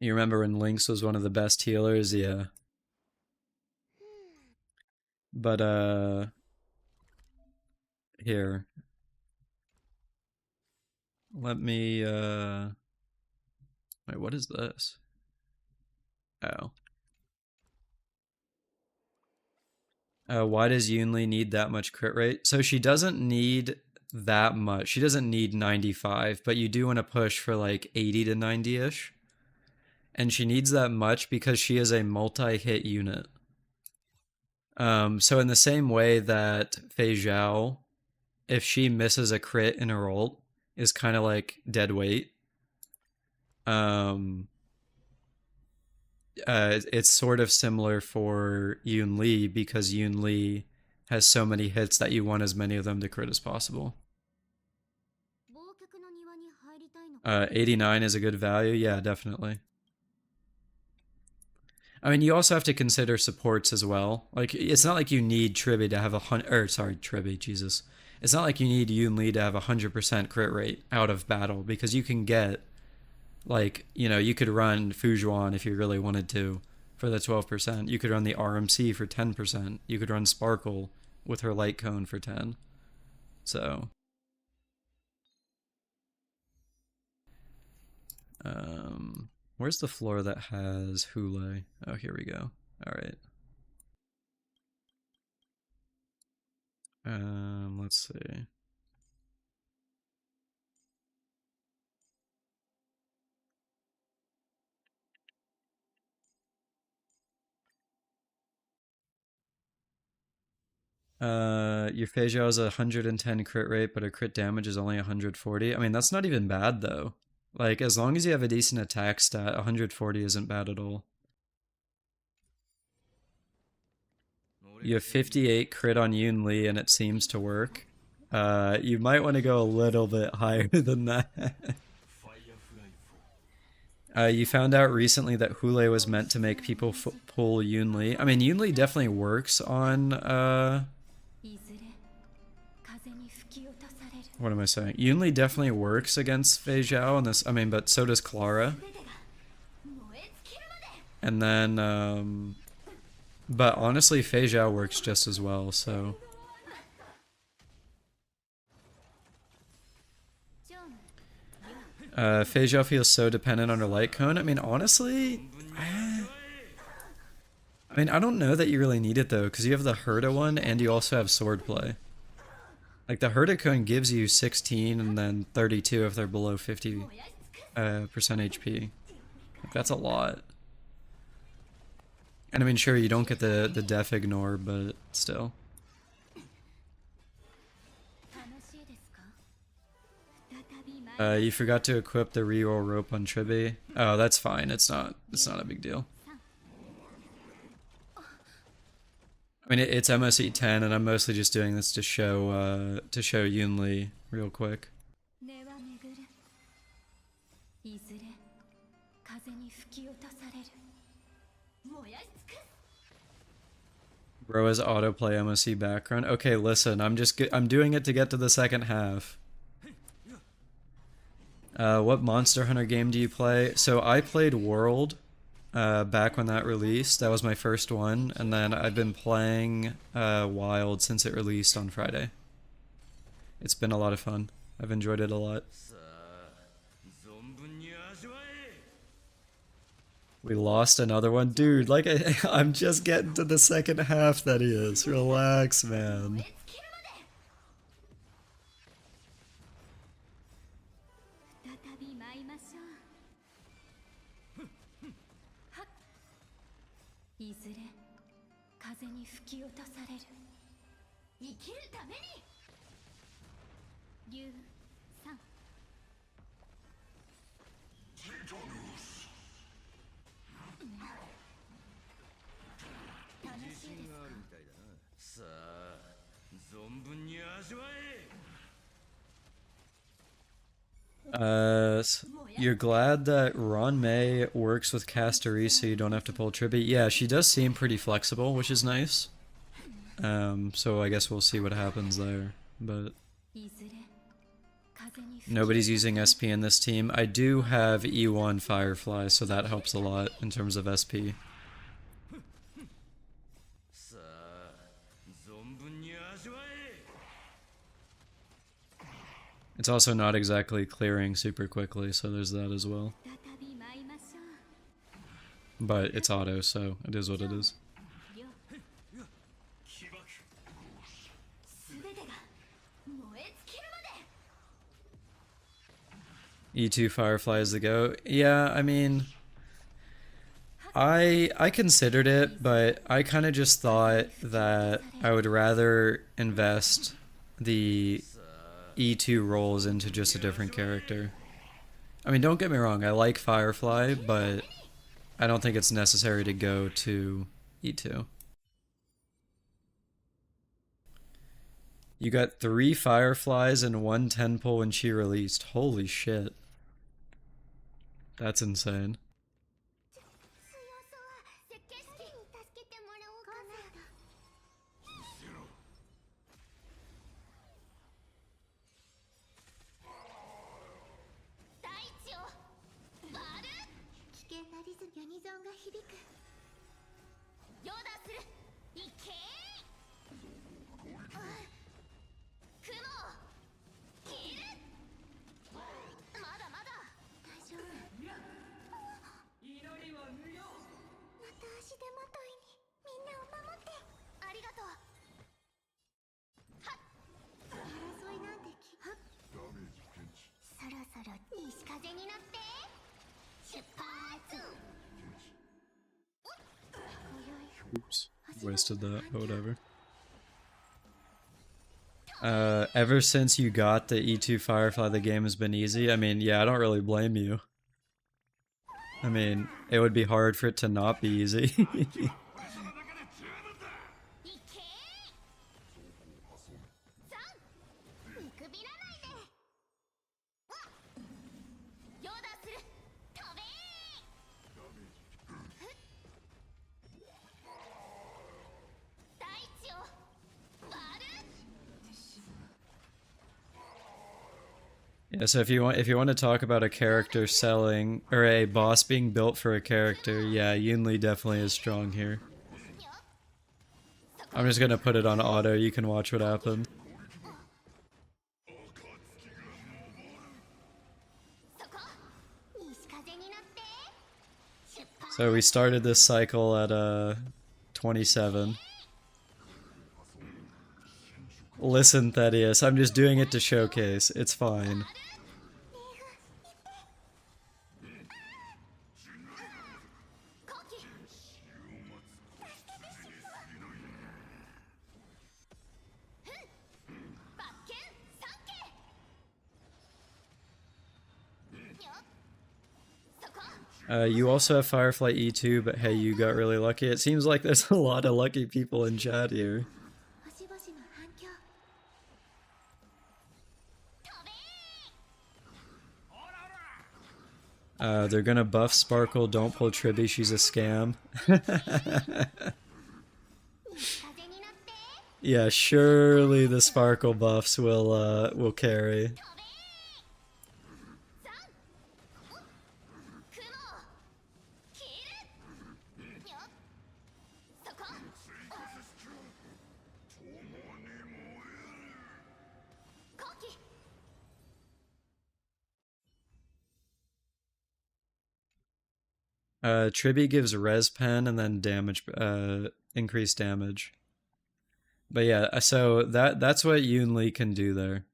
You remember when Lynx was one of the best healers? Yeah. But here. Let me wait, what is this? Oh. Why does Yunli need that much crit rate? So she doesn't need that much. She doesn't need 95, but you do want to push for like 80 to 90-ish. And she needs that much because she is a multi-hit unit. So in the same way that Fei Zhao, if she misses a crit in her ult, is kind of like dead weight. It's sort of similar for Yunli because Yunli has so many hits that you want as many of them to crit as possible. 89 is a good value, yeah, definitely. I mean, you also have to consider supports as well. Like, it's not like you need Tribi to have Tribi, Jesus. It's not like you need Yunli to have 100% crit rate out of battle because you can get, like, you know, you could run Fujuan if you really wanted to for the 12%. You could run the RMC for 10%. You could run Sparkle with her light cone for 10. So, where's the floor that has Hule? Oh, here we go. All right. Let's see. Your Fei Zhao has a 110 crit rate, but her crit damage is only 140. I mean, that's not even bad though. Like, as long as you have a decent attack stat, 140 isn't bad at all. You have 58 crit on Yunli, and it seems to work. You might want to go a little bit higher than that. You found out recently that Hule was meant to make people pull Yunli. I mean, Yunli definitely works on, what am I saying? Yunli definitely works against Fei Zhao, and this, I mean, but so does Clara. And then, but honestly, Fei Zhao works just as well, so. Fei Zhao feels so dependent on her light cone. I mean, honestly, I mean, I don't know that you really need it though, because you have the Herta one and you also have swordplay. Like the Herta cone gives you 16 and then 32 if they're below 50% HP. Like, that's a lot. And I mean, sure, you don't get the def ignore, but still. You forgot to equip the reroll rope on Triby. Oh, that's fine. It's not a big deal. I mean, it's MSE 10, and I'm mostly just doing this to show Yunli real quick. Bro has autoplay MSE background. Okay, listen, I'm doing it to get to the second half. What Monster Hunter game do you play? So I played World back when that released. That was my first one, and then I've been playing Wild since it released on Friday. It's been a lot of fun. I've enjoyed it a lot. We lost another one. Dude, like, I'm just getting to the second half, that is. Relax, man. You're glad that Ron May works with Castery so you don't have to pull Triby? Yeah, she does seem pretty flexible, which is nice. So I guess we'll see what happens there, but nobody's using SP in this team. I do have E1 Firefly, so that helps a lot in terms of SP. It's also not exactly clearing super quickly, so there's that as well. But it's auto, so it is what it is. E2 Firefly is the go. Yeah, I mean, I considered it, but I kind of just thought that I would rather invest the E2 rolls into just a different character. I mean, don't get me wrong, I like Firefly, but I don't think it's necessary to go to E2. You got 3 Fireflies and 1 10-pull when she released. Holy shit. That's insane. Oops, wasted that, but whatever. Ever since you got the E2 Firefly, the game has been easy. I mean, yeah, I don't really blame you. I mean, it would be hard for it to not be easy. Yeah, so if you want to talk about a character selling or a boss being built for a character, yeah, Yunli definitely is strong here. I'm just gonna put it on auto, you can watch what happens. So we started this cycle at 27. Listen, Thaddeus, I'm just doing it to showcase. It's fine. You also have Firefly E2, but hey, you got really lucky. It seems like there's a lot of lucky people in chat here. They're gonna buff Sparkle. Don't pull Tribby. She's a scam. Yeah, surely the Sparkle buffs will carry. Tribby gives res pen and then damage, increased damage. But yeah, so that's what Yoon Lee can do there.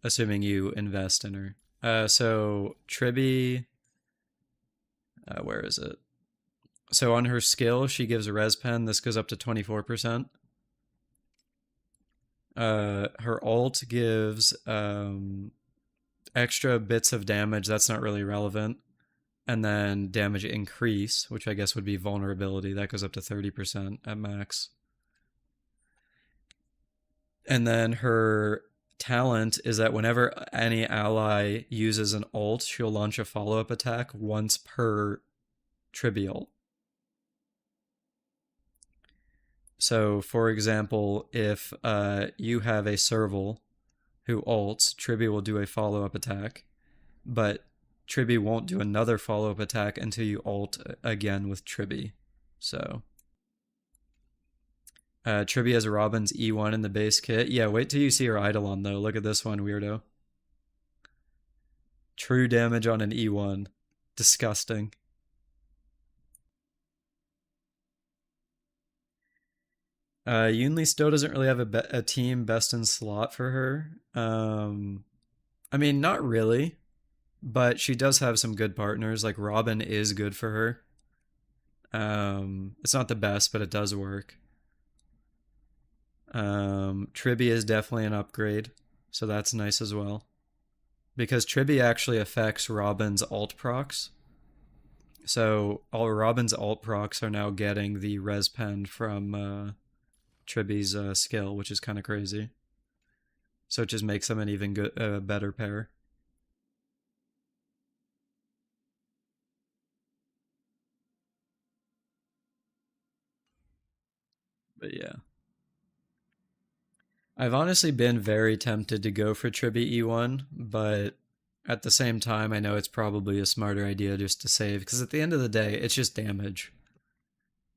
Assuming you invest in her. So Tribby, where is it? So on her skill, she gives a res pen. This goes up to 24%. Her ult gives extra bits of damage. That's not really relevant. And then damage increase, which I guess would be vulnerability. That goes up to 30% at max. And then her talent is that whenever any ally uses an ult, she'll launch a follow-up attack once per trivial. So, for example, if you have a serval who ults, Tribby will do a follow-up attack, but Tribby won't do another follow-up attack until you ult again with Tribby. So, Tribby has Robin's E1 in the base kit. Yeah, wait till you see her Eidolon, though. Look at this one, weirdo. True damage on an E1. Disgusting. Yunli still doesn't really have a team best in slot for her. I mean, not really, but she does have some good partners. Like Robin is good for her. It's not the best, but it does work. Tribby is definitely an upgrade, so that's nice as well. Because Tribby actually affects Robin's alt procs. So all Robin's alt procs are now getting the res pen from Tribby's skill, which is kind of crazy. So it just makes them an even good, better pair. But yeah. I've honestly been very tempted to go for Tribby E1, but at the same time, I know it's probably a smarter idea just to save, because at the end of the day, it's just damage.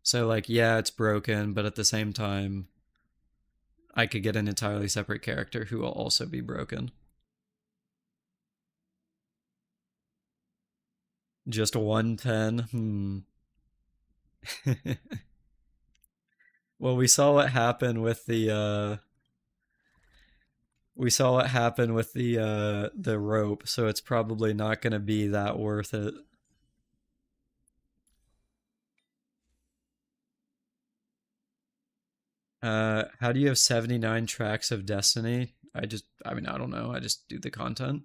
So, like, yeah, it's broken, but at the same time, I could get an entirely separate character who will also be broken. Just 110? Well, we saw what happened with the rope, so it's probably not going to be that worth it. How do you have 79 tracks of Destiny? I mean, I don't know. I just do the content.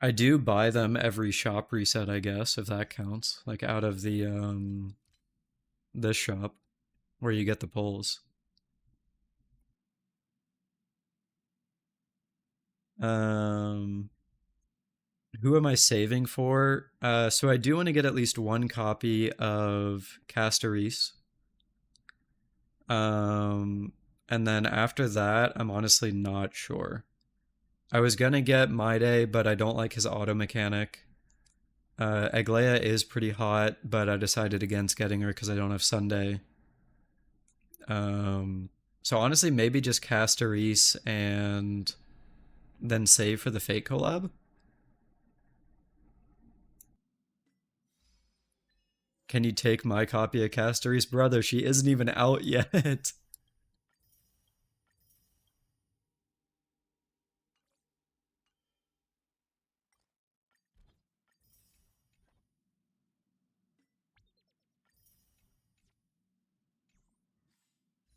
I do buy them every shop reset, I guess, if that counts. Like out of the this shop where you get the pulls. Um who am I saving for? So I do want to get at least one copy of Castoris. And then after that, I'm honestly not sure. I was gonna get Maide, but I don't like his auto mechanic. Eglea is pretty hot, but I decided against getting her because I don't have Sunday. So honestly, maybe just Castoris and then save for the Fate collab. Can you take my copy of Castoris? Brother, she isn't even out yet.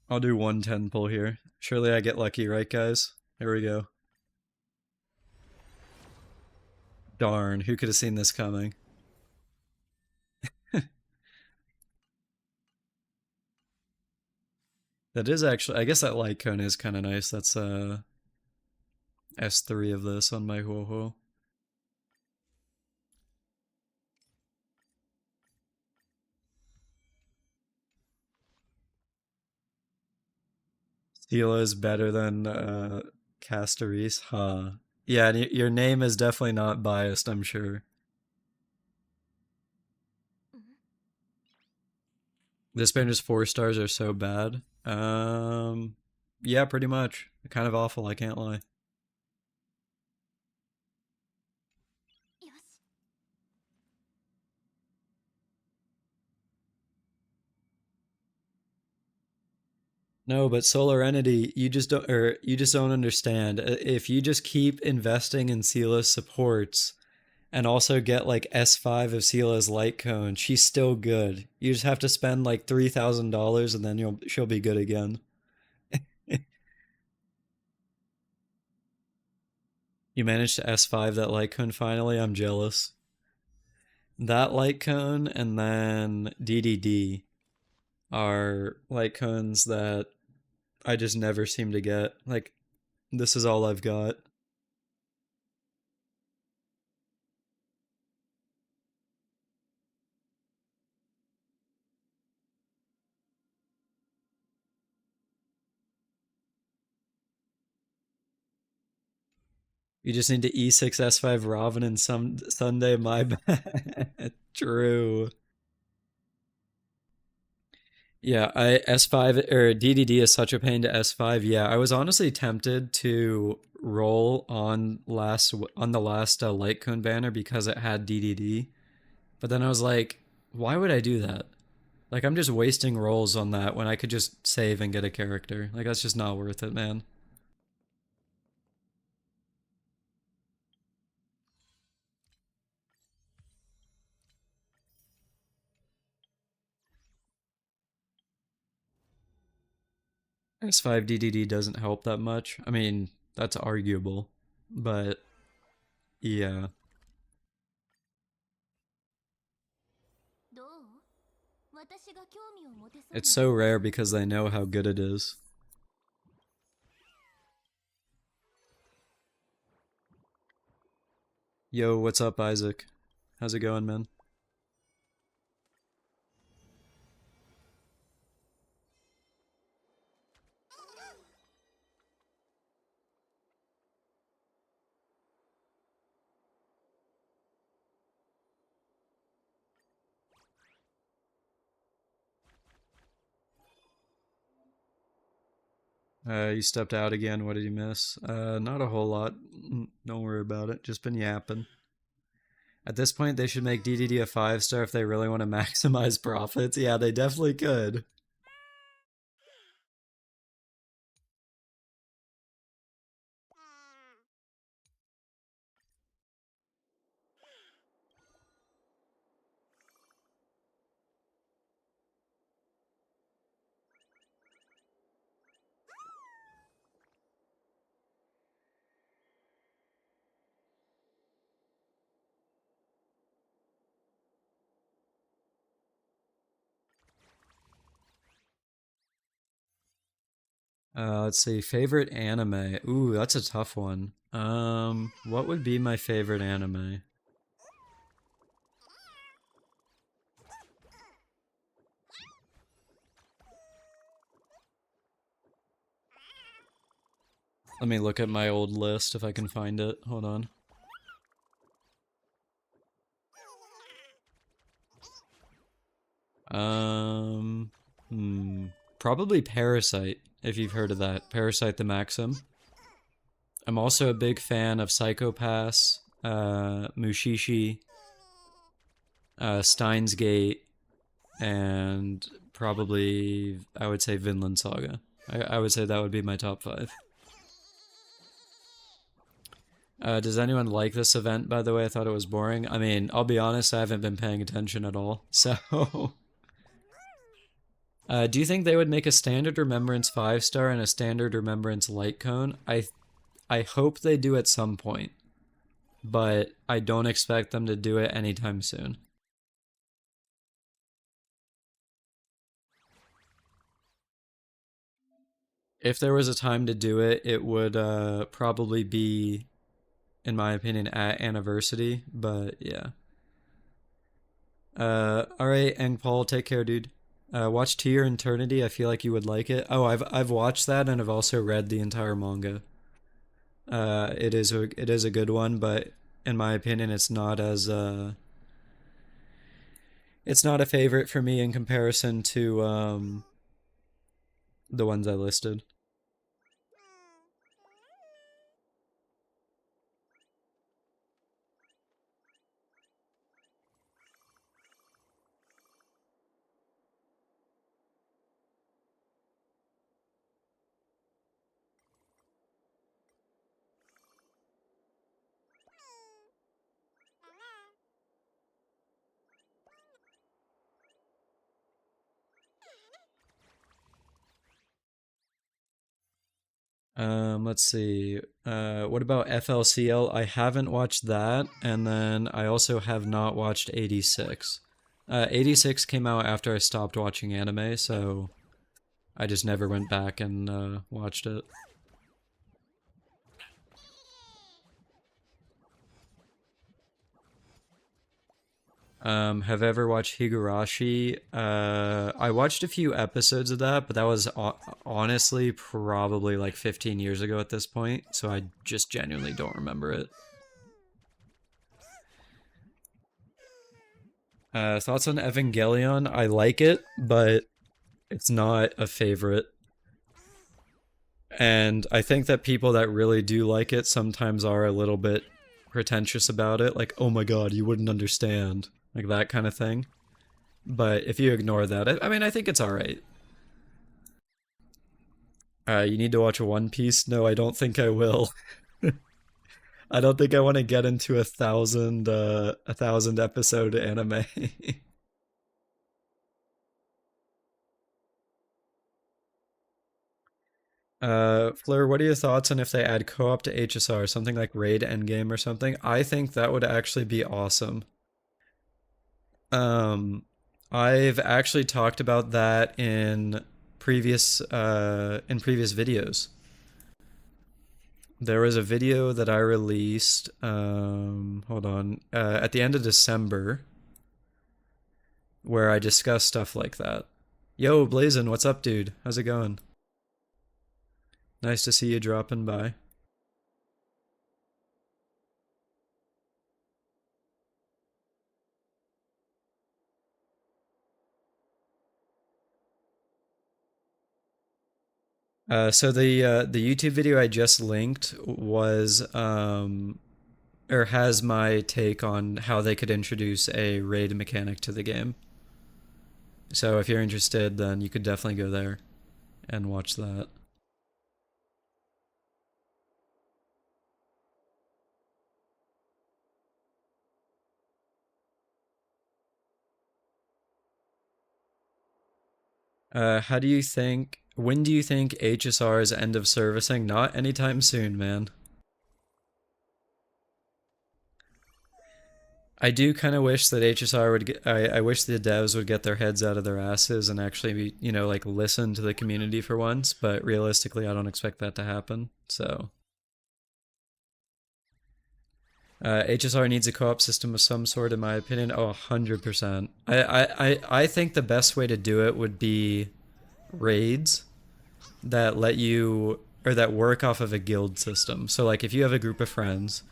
I'll do 110 pull here. Surely I get lucky, right, guys? Here we go. Darn, who could have seen this coming? That is actually, I guess that light cone is kind of nice. That's S3 of this on my Huohuo. Stila is better than Castoris, huh? Yeah, and your name is definitely not biased, I'm sure. This banner's 4 stars are so bad. Yeah, pretty much. Kind of awful, I can't lie. No, but Solar Entity, you just don't understand. If you just keep investing in Seela's supports and also get like S5 of Seela's light cone, she's still good. You just have to spend like $3,000 and then she'll be good again. You managed to S5 that light cone finally. I'm jealous. That light cone and then DDD are light cones that I just never seem to get. Like, this is all I've got. You just need to E6 S5 Robin and some Sunday, my bad. True. Yeah, I S5 or DDD is such a pain to S5. Yeah, I was honestly tempted to roll on the last light cone banner because it had DDD, but then I was like, why would I do that? Like I'm just wasting rolls on that when I could just save and get a character. Like that's just not worth it, man. S5 DDD doesn't help that much. I mean, that's arguable, but yeah. It's so rare because they know how good it is. Yo, what's up, Isaac? How's it going, man? You stepped out again. What did you miss? Not a whole lot. Don't worry about it. Just been yapping. At this point, they should make DDD a 5 star if they really want to maximize profits. Yeah, they definitely could. Let's see. Favorite anime. Ooh, that's a tough one. What would be my favorite anime? Let me look at my old list if I can find it. Hold on. Um, Probably Parasite, if you've heard of that. Parasite the Maxim. I'm also a big fan of Psychopass, Mushishi, Steins Gate, and probably, I would say, Vinland Saga. I would say that would be my top 5. Does anyone like this event, by the way? I thought it was boring. I mean, I'll be honest, I haven't been paying attention at all. So, do you think they would make a standard remembrance 5 star and a standard remembrance light cone? I hope they do at some point, but I don't expect them to do it anytime soon. If there was a time to do it, it would probably be, in my opinion, at Anniversary, but yeah. All right, and Paul, take care, dude. Watch To Your Eternity. I feel like you would like it. Oh, I've watched that and I've also read the entire manga. It is a good one, but in my opinion, it's not a favorite for me in comparison to the ones I listed. Let's see. What about FLCL? I haven't watched that, and then I also have not watched 86. 86 came out after I stopped watching anime, so I just never went back and watched it. Have ever watched Higurashi? I watched a few episodes of that, but that was honestly probably like 15 years ago at this point, so I just genuinely don't remember it. Thoughts on Evangelion? I like it, but it's not a favorite. And I think that people that really do like it sometimes are a little bit pretentious about it, like, oh my god, you wouldn't understand. Like that kind of thing. But if you ignore that, I mean, I think it's alright. You need to watch One Piece? No, I don't think I will. I don't think I want to get into a thousand episode anime. Fleur, what are your thoughts on if they add co-op to HSR, something like Raid Endgame or something? I think that would actually be awesome. Um, I've actually talked about that in previous videos. There was a video that I released, hold on, at the end of December where I discussed stuff like that. Yo, Blazin, what's up, dude? How's it going? Nice to see you dropping by. So the YouTube video I just linked was or has my take on how they could introduce a raid mechanic to the game. So if you're interested, then you could definitely go there and watch that. How do you think? When do you think HSR is end of servicing? Not anytime soon, man. I do kind of wish that HSR would get. I wish the devs would get their heads out of their asses and actually, like listen to the community for once. But realistically, I don't expect that to happen. So, HSR needs a co-op system of some sort, in my opinion. Oh, 100%. I think the best way to do it would be raids that let you or that work off of a guild system. So like if you have a group of friends,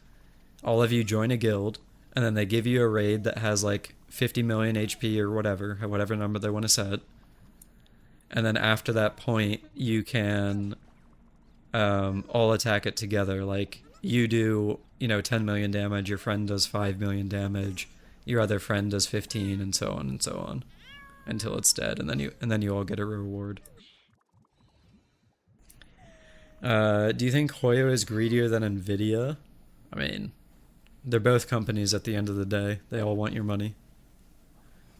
all of you join a guild and then they give you a raid that has like 50 million HP or whatever number they want to set. And then after that point, you can all attack it together. Like you do, 10 million damage, your friend does 5 million damage, your other friend does 15, and so on, until it's dead, and then you all get a reward. Do you think Hoyo is greedier than Nvidia? I mean, they're both companies at the end of the day. They all want your money.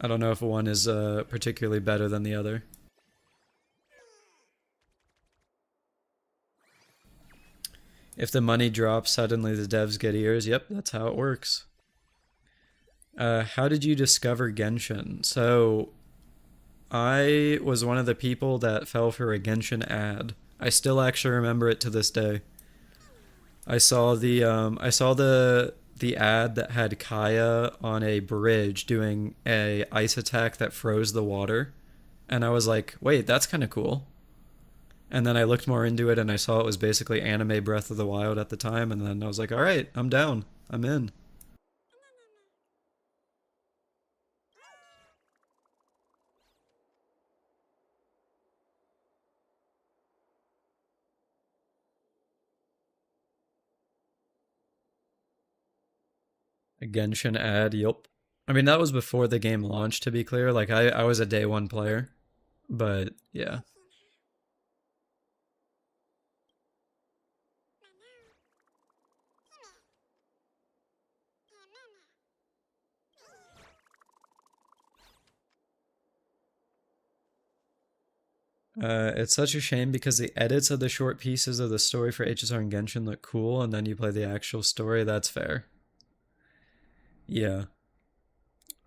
I don't know if one is particularly better than the other. If the money drops, suddenly the devs get ears. Yep, that's how it works. How did you discover Genshin? So, I was one of the people that fell for a Genshin ad. I still actually remember it to this day. I saw the ad that had Kaya on a bridge doing a ice attack that froze the water, and I was like, "Wait, that's kind of cool." And then I looked more into it and I saw it was basically anime Breath of the Wild at the time, and then I was like, "All right, I'm down. I'm in." A Genshin ad, yup. I mean, that was before the game launched, to be clear. Like, I was a day one player, but yeah. It's such a shame because the edits of the short pieces of the story for HSR and Genshin look cool, and then you play the actual story. That's fair. Yeah.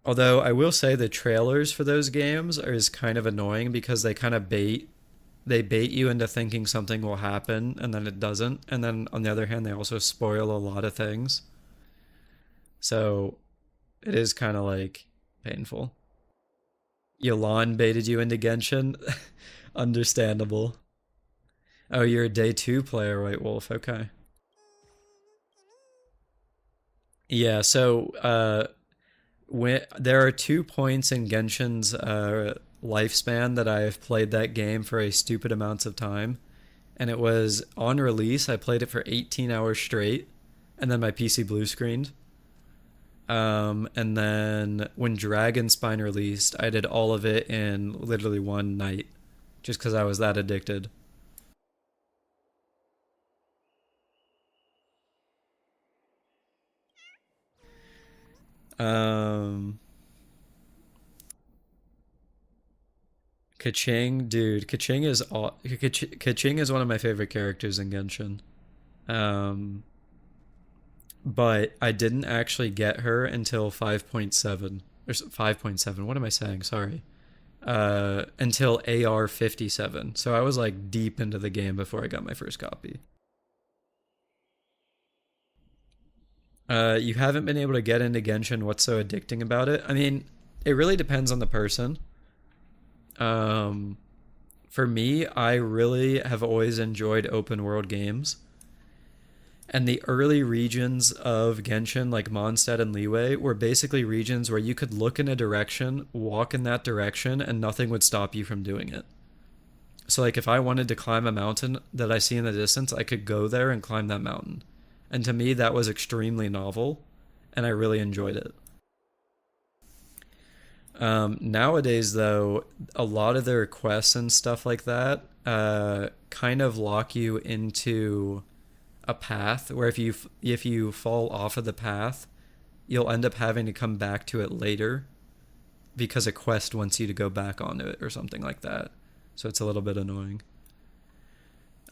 Although I will say the trailers for those games are is kind of annoying because they bait you into thinking something will happen and then it doesn't. And then on the other hand, they also spoil a lot of things. So it is kind of like painful. Yolan baited you into Genshin. Understandable. Oh, you're a day two player, White Wolf. Okay. Yeah, so when there are 2 points in Genshin's lifespan that I have played that game for a stupid amounts of time, and it was on release. I played it for 18 hours straight, and then my PC blue screened. And then when Dragon Spine released, I did all of it in literally one night, just because I was that addicted. Um, Kaching, dude, Kaching is one of my favorite characters in Genshin. Um, but I didn't actually get her until 5.7 or 5.7. What am I saying? Sorry. Until AR 57. So I was like deep into the game before I got my first copy. You haven't been able to get into Genshin. What's so addicting about it? I mean, it really depends on the person. Um, for me, I really have always enjoyed open world games. And the early regions of Genshin, like Mondstadt and Liyue, were basically regions where you could look in a direction, walk in that direction, and nothing would stop you from doing it. So, like, if I wanted to climb a mountain that I see in the distance, I could go there and climb that mountain. And to me, that was extremely novel, and I really enjoyed it. Nowadays, though, a lot of the requests and stuff like that kind of lock you into a path where if you fall off of the path, you'll end up having to come back to it later because a quest wants you to go back onto it or something like that. So it's a little bit annoying.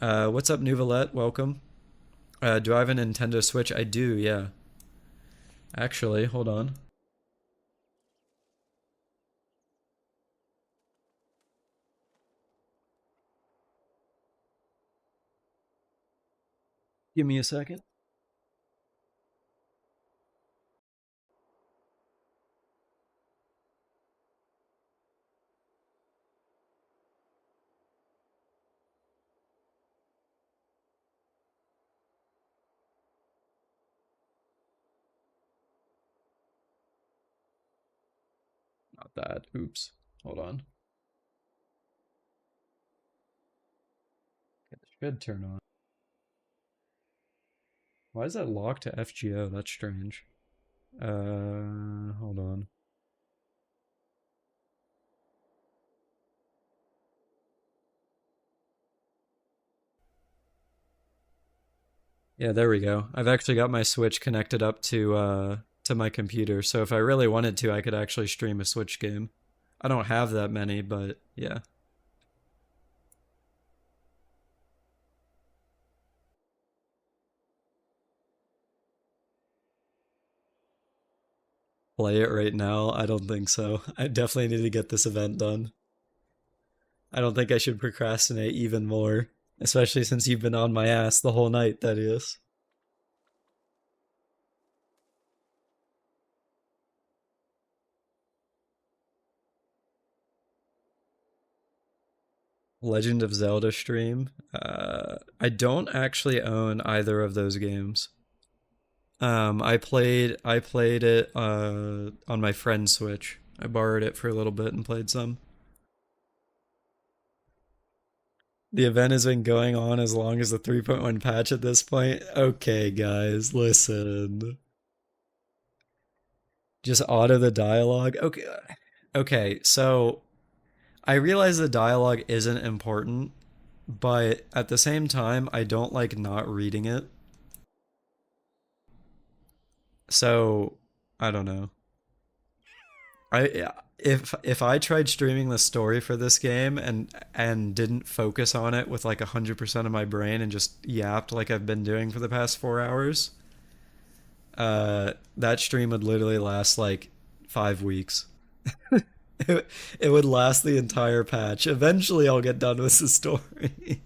What's up, Nuvalette? Welcome. Do I have a Nintendo Switch? I do, yeah. Actually, hold on. Give me a second. Not that. Oops. Hold on. It should turn on. Why is that locked to FGO? That's strange. Hold on. Yeah, there we go. I've actually got my Switch connected up to my computer, so if I really wanted to, I could actually stream a Switch game. I don't have that many, but yeah. Play it right now? I don't think so. I definitely need to get this event done. I don't think I should procrastinate even more, especially since you've been on my ass the whole night, that is. Legend of Zelda stream. I don't actually own either of those games. I played it on my friend's Switch. I borrowed it for a little bit and played some. The event has been going on as long as the 3.1 patch at this point. Okay, guys, listen. Just auto the dialogue. Okay. Okay, so I realize the dialogue isn't important, but at the same time, I don't like not reading it. So, I don't know. I if I tried streaming the story for this game and didn't focus on it with like 100% of my brain and just yapped like I've been doing for the past 4 hours, that stream would literally last like 5 weeks. It would last the entire patch. Eventually, I'll get done with the story.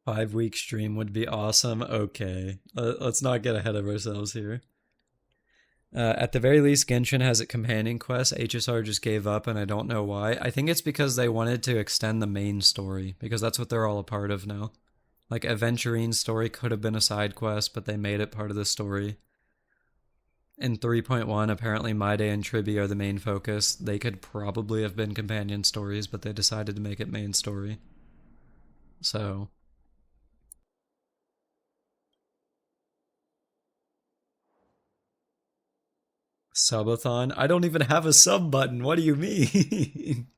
5 week stream would be awesome. Okay, let's not get ahead of ourselves here. At the very least, Genshin has a companion quest. HSR just gave up, and I don't know why. I think it's because they wanted to extend the main story, because that's what they're all a part of now. Like, Aventurine's story could have been a side quest, but they made it part of the story. In 3.1, apparently My Day and Tribi are the main focus. They could probably have been companion stories, but they decided to make it main story. So, subathon? I don't even have a sub button. What do you mean?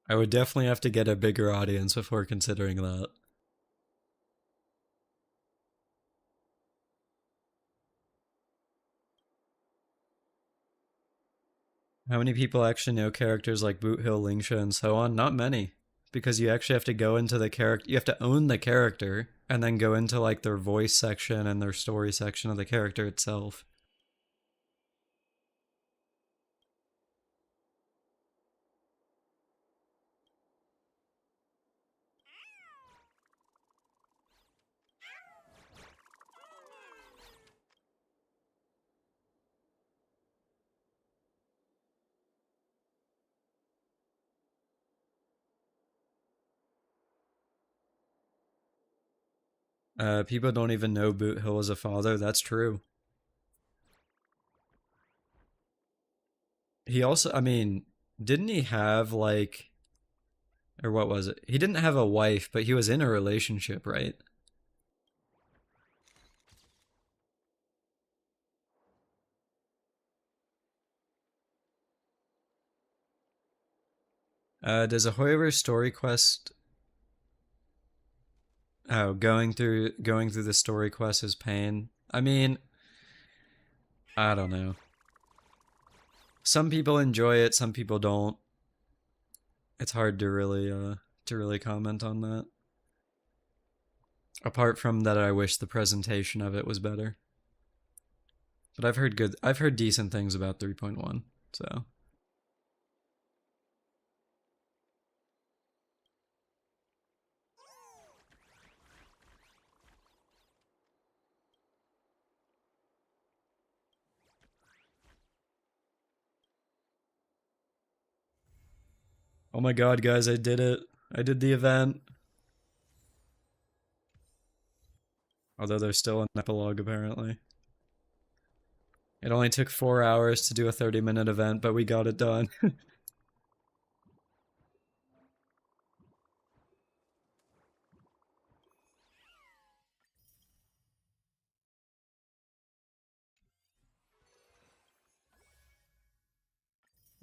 I would definitely have to get a bigger audience before considering that. How many people actually know characters like Boot Hill, Lingsha, and so on? Not many. Because you actually have to go into the character, you have to own the character, and then go into like their voice section and their story section of the character itself. People don't even know Boot Hill is a father. That's true. He also, I mean, didn't he have like, or what was it? He didn't have a wife, but he was in a relationship, right? Does a Hoyoverse story quest? Oh, going through the story quest is pain. I mean, I don't know. Some people enjoy it, some people don't. It's hard to really comment on that. Apart from that, I wish the presentation of it was better. But I've heard decent things about 3.1. So, oh my god, guys, I did it. I did the event. Although there's still an epilogue apparently. It only took 4 hours to do a 30-minute event, but we got it done.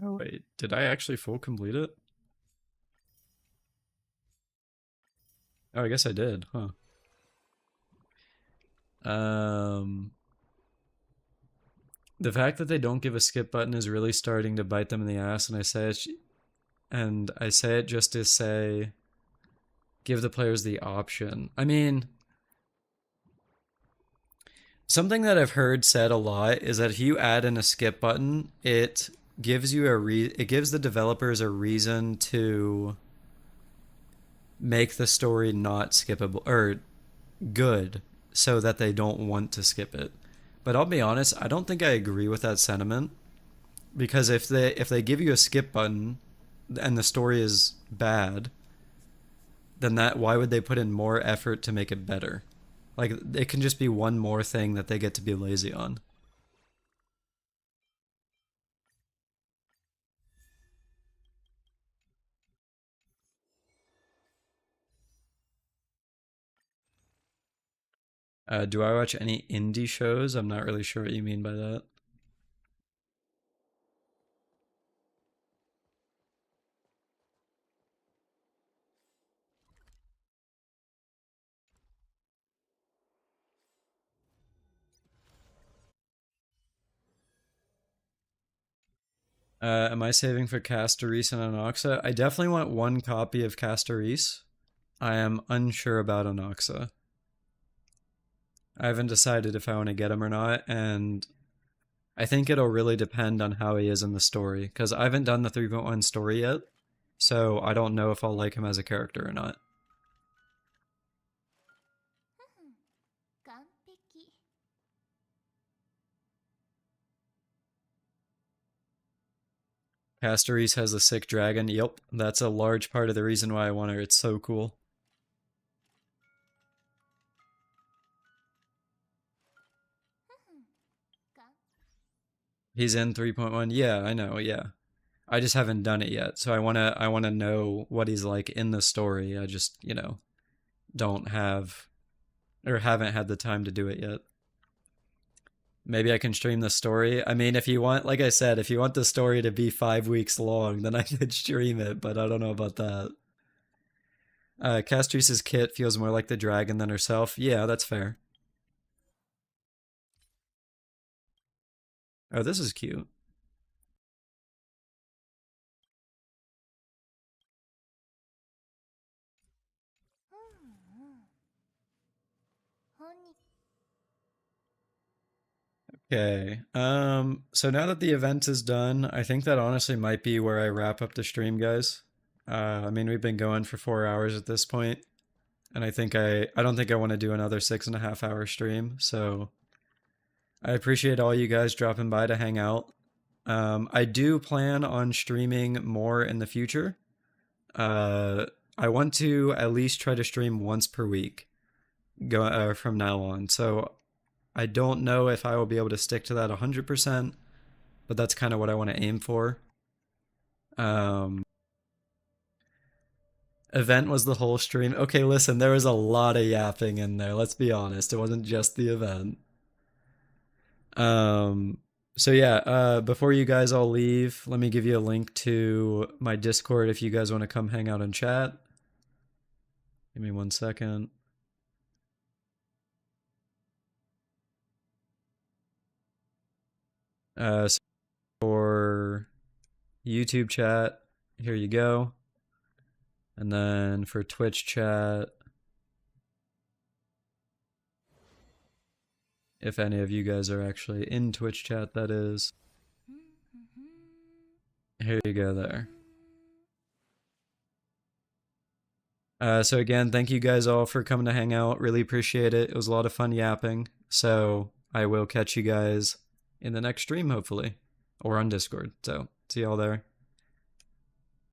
Oh wait, did I actually full complete it? Oh, I guess I did, huh? Um, the fact that they don't give a skip button is really starting to bite them in the ass, and I say it just to say, give the players the option. I mean, something that I've heard said a lot is that if you add in a skip button, it gives the developers a reason to make the story not skippable or good so that they don't want to skip it. But I'll be honest, I don't think I agree with that sentiment because if they give you a skip button and the story is bad, then that why would they put in more effort to make it better? Like it can just be one more thing that they get to be lazy on. Do I watch any indie shows? I'm not really sure what you mean by that. Am I saving for Castoris and Anoxa? I definitely want one copy of Castoris. I am unsure about Anoxa. I haven't decided if I want to get him or not, and I think it'll really depend on how he is in the story, because I haven't done the 3.1 story yet, so I don't know if I'll like him as a character or not. Castoris has a sick dragon. Yep, that's a large part of the reason why I want her. It's so cool. He's in 3.1. Yeah, I know. Yeah. I just haven't done it yet. So I want to know what he's like in the story. I just, don't have or haven't had the time to do it yet. Maybe I can stream the story. I mean, if you want, like I said, if you want the story to be 5 weeks long, then I could stream it, but I don't know about that. Castris's kit feels more like the dragon than herself. Yeah, that's fair. Oh, this is cute. Okay. So now that the event is done, I think that honestly might be where I wrap up the stream, guys. I mean, we've been going for 4 hours at this point, and I don't think I want to do another 6.5 hour stream. So I appreciate all you guys dropping by to hang out. I do plan on streaming more in the future. Uh, I want to at least try to stream once per week from now on. So I don't know if I will be able to stick to that 100%, but that's kind of what I want to aim for. Um, Event was the whole stream. Okay, listen, there was a lot of yapping in there. Let's be honest. It wasn't just the event. Um, so yeah, before you guys all leave, let me give you a link to my Discord if you guys want to come hang out and chat. Give me 1 second. So for YouTube chat, here you go. And then for Twitch chat, if any of you guys are actually in Twitch chat, that is. Here you go there. So again, thank you guys all for coming to hang out. Really appreciate it. It was a lot of fun yapping. So I will catch you guys in the next stream, hopefully, or on Discord. So see y'all there.